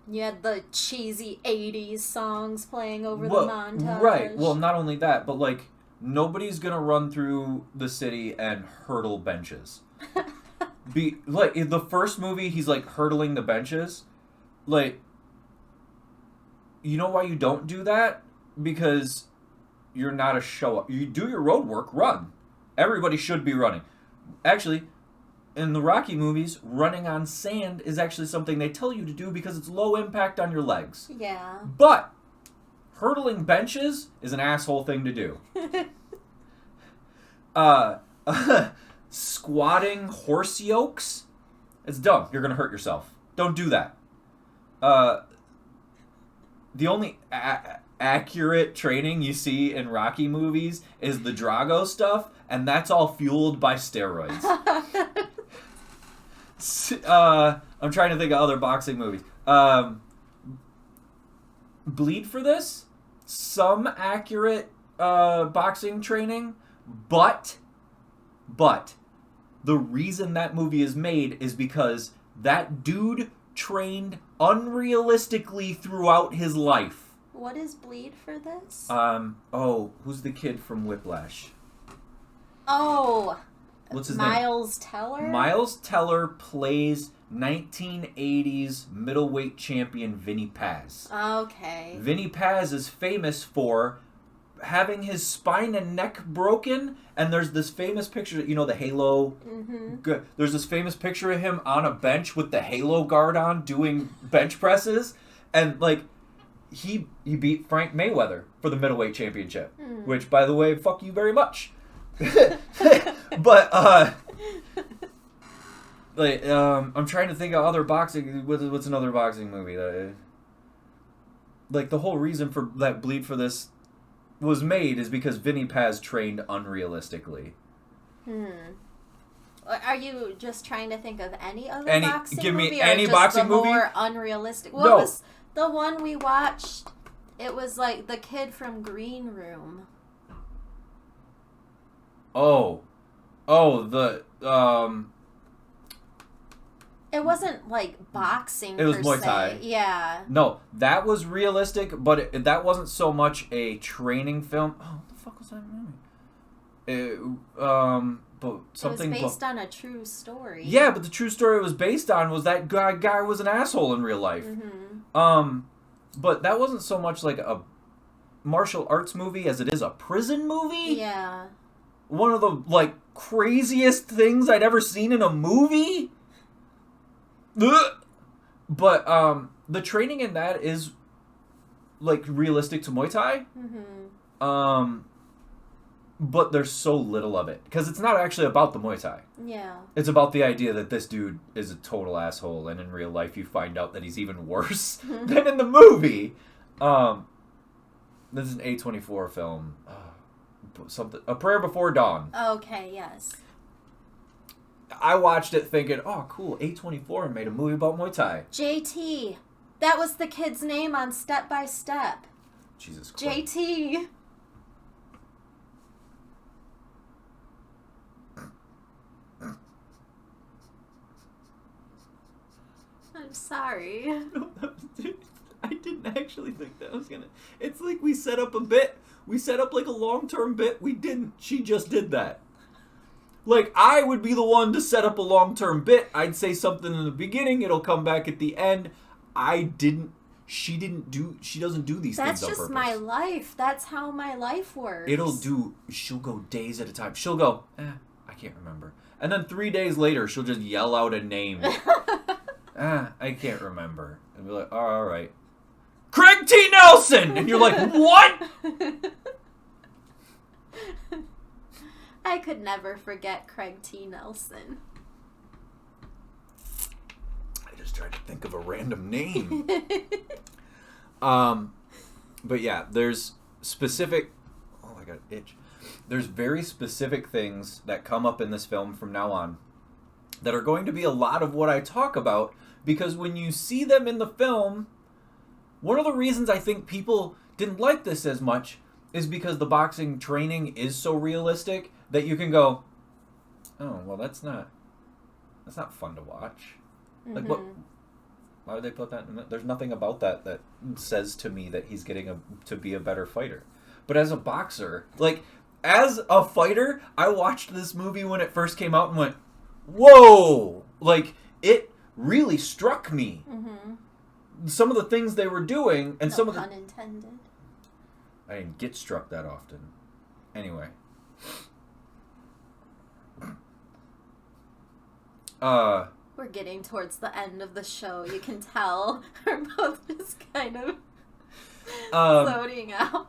S2: You had the cheesy 80s songs playing over the montage.
S1: Right. Well, not only that, but, nobody's going to run through the city and hurdle benches. In the first movie, he's, hurdling the benches. You know why you don't do that? Because you're not a show-up. You do your road work, run. Everybody should be running. Actually, in the Rocky movies, running on sand is actually something they tell you to do because it's low impact on your legs.
S2: Yeah.
S1: But hurdling benches is an asshole thing to do. Squatting horse yokes, it's dumb. You're going to hurt yourself. Don't do that. The only accurate training you see in Rocky movies is the Drago stuff, and that's all fueled by steroids. I'm trying to think of other boxing movies. Bleed for this? Some accurate boxing training, but the reason that movie is made is because that dude trained unrealistically throughout his life.
S2: What is Bleed for this?
S1: Who's the kid from Whiplash?
S2: Oh,
S1: what's his
S2: Miles Teller?
S1: Miles Teller plays 1980s middleweight champion Vinny Paz.
S2: Okay.
S1: Vinny Paz is famous for having his spine and neck broken, and there's this famous picture, the halo.
S2: Mm-hmm.
S1: There's this famous picture of him on a bench with the halo guard on doing bench presses, and he beat Frank Mayweather for the middleweight championship, which, by the way, fuck you very much. But I'm trying to think of other boxing. What's another boxing movie that the whole reason for that Bleed for this was made is because Vinny Paz trained unrealistically.
S2: Are you just trying to think of any other boxing
S1: give
S2: movie?
S1: Me any
S2: or just
S1: boxing
S2: the
S1: movie?
S2: More unrealistic. What
S1: no.
S2: was the one we watched? It was the kid from Green Room. It wasn't boxing.
S1: It was
S2: per
S1: Muay
S2: se.
S1: Thai.
S2: Yeah.
S1: No, that was realistic, but that wasn't so much a training film. Oh, what the fuck was that movie? But something.
S2: It was based on a true story.
S1: Yeah, but the true story it was based on was that guy was an asshole in real life.
S2: Mm-hmm.
S1: But that wasn't so much a martial arts movie as it is a prison movie.
S2: Yeah.
S1: One of the craziest things I'd ever seen in a movie. Ugh. But the training in that is realistic to Muay Thai.
S2: Mm-hmm.
S1: But there's so little of it because it's not actually about the Muay Thai.
S2: Yeah.
S1: It's about the idea that this dude is a total asshole, and in real life you find out that he's even worse than in the movie. This is an A24 film. A Prayer Before Dawn.
S2: Okay. Yes.
S1: I watched it thinking, oh, cool, A24 made a movie about Muay Thai.
S2: JT. That was the kid's name on Step by Step.
S1: Jesus Christ.
S2: JT. I'm sorry.
S1: No, I didn't actually think that was gonna... It's like we set up a bit. We set up like a long-term bit. We didn't. She just did that. Like, I would be the one to set up a long-term bit. I'd say something in the beginning. It'll come back at the end. I didn't... She doesn't do these things on purpose.
S2: That's just my life. That's how my life works.
S1: She'll go days at a time. She'll go, I can't remember. And then 3 days later, she'll just yell out a name. I can't remember. And be like, oh, all right. Craig T. Nelson! And you're like, what?
S2: I could never forget Craig T. Nelson.
S1: I just tried to think of a random name. But yeah, there's specific... Oh, I got an itch. There's very specific things that come up in this film from now on that are going to be a lot of what I talk about, because when you see them in the film, one of the reasons I think people didn't like this as much is because the boxing training is so realistic that you can go, oh, well, that's not fun to watch. Mm-hmm. Like, what? Why would they put that in there? There's nothing about that says to me that he's getting to be a better fighter. But as a boxer, like, as a fighter, I watched this movie when it first came out and went, whoa! Like, it really struck me. Mm-hmm. Some of the things they were doing, and some of the...
S2: pun intended.
S1: I didn't get struck that often. Anyway.
S2: We're getting towards the end of the show. You can tell we're both just kind of floating out.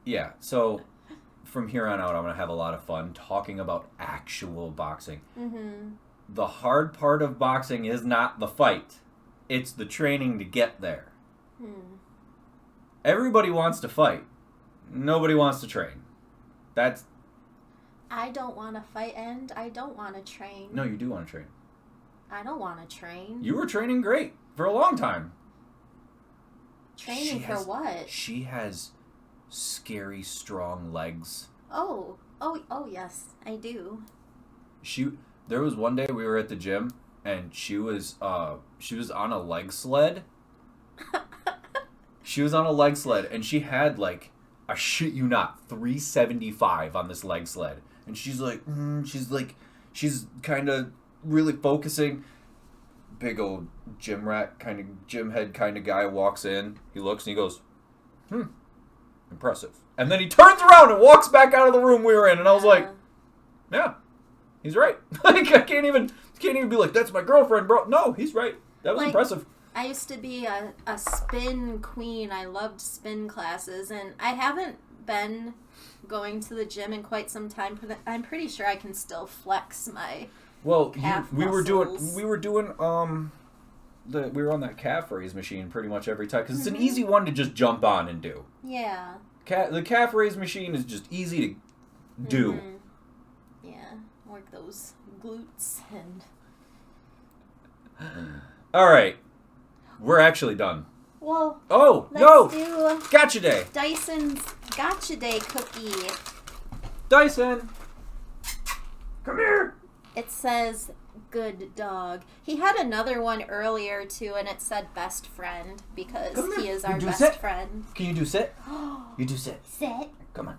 S1: Yeah, so from here on out, I'm going to have a lot of fun talking about actual boxing. Mm-hmm. The hard part of boxing is not the fight. It's the training to get there. Everybody wants to fight. Nobody wants to train.
S2: I don't want to fight and I don't want to train.
S1: No, you do want to train.
S2: I don't want to train.
S1: You were training great for a long time.
S2: Training for what?
S1: She has scary strong legs.
S2: Oh, yes, I do.
S1: There was one day we were at the gym and she was on a leg sled. She was on a leg sled and she had, like, I shit you not, 375 on this leg sled. And she's like, she's kind of really focusing. Big old gym rat, kind of gym head kind of guy walks in. He looks and he goes, impressive. And then he turns around and walks back out of the room we were in. And I was like, yeah, he's right. Like, I can't even be like, that's my girlfriend, bro. No, he's right. That was impressive.
S2: I used to be a spin queen. I loved spin classes, and I haven't been going to the gym in quite some time. But I'm pretty sure I can still flex my calf muscles.
S1: We were on that calf raise machine pretty much every time because it's an easy one to just jump on and do.
S2: Yeah.
S1: The calf raise machine is just easy to do.
S2: Mm-hmm. Yeah, work those glutes and.
S1: All right. We're actually done.
S2: Well,
S1: let's
S2: do
S1: Gotcha Day.
S2: Dyson's Gotcha Day cookie.
S1: Dyson, come here.
S2: It says good dog. He had another one earlier too, and it said best friend because he is our best friend.
S1: Can you do sit? You do sit.
S2: Sit.
S1: Come on.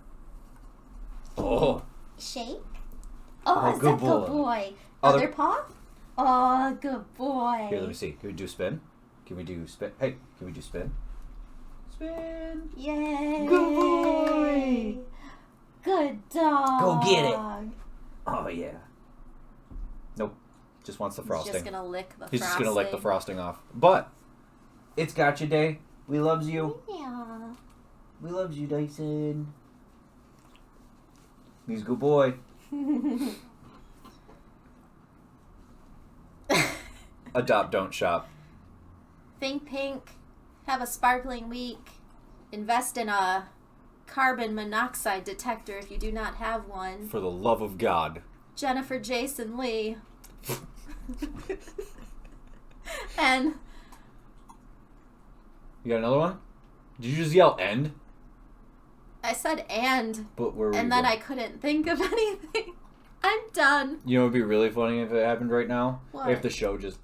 S1: Oh.
S2: Shake. Oh, good boy. Other paw. Oh, good boy.
S1: Here, let me see. Can we do spin? Can we do spin? Hey, can we do spin? Spin.
S2: Yay.
S1: Good boy.
S2: Good dog.
S1: Go get it. Oh, yeah. Nope. Just wants the frosting.
S2: He's just going to lick the frosting.
S1: He's just going to lick the frosting off. But, it's Gotcha Day. We loves you.
S2: Yeah.
S1: We loves you, Dyson. He's a good boy. Adopt, don't shop.
S2: Think pink. Have a sparkling week. Invest in a carbon monoxide detector if you do not have one.
S1: For the love of God.
S2: Jennifer Jason Leigh. And
S1: you got another one?
S3: Did you just yell end?
S2: I said and.
S3: But where were
S2: and
S3: you
S2: then
S3: going?
S2: I couldn't think of anything. I'm done.
S3: You know, it would be really funny if it happened right now.
S2: What?
S3: If the show just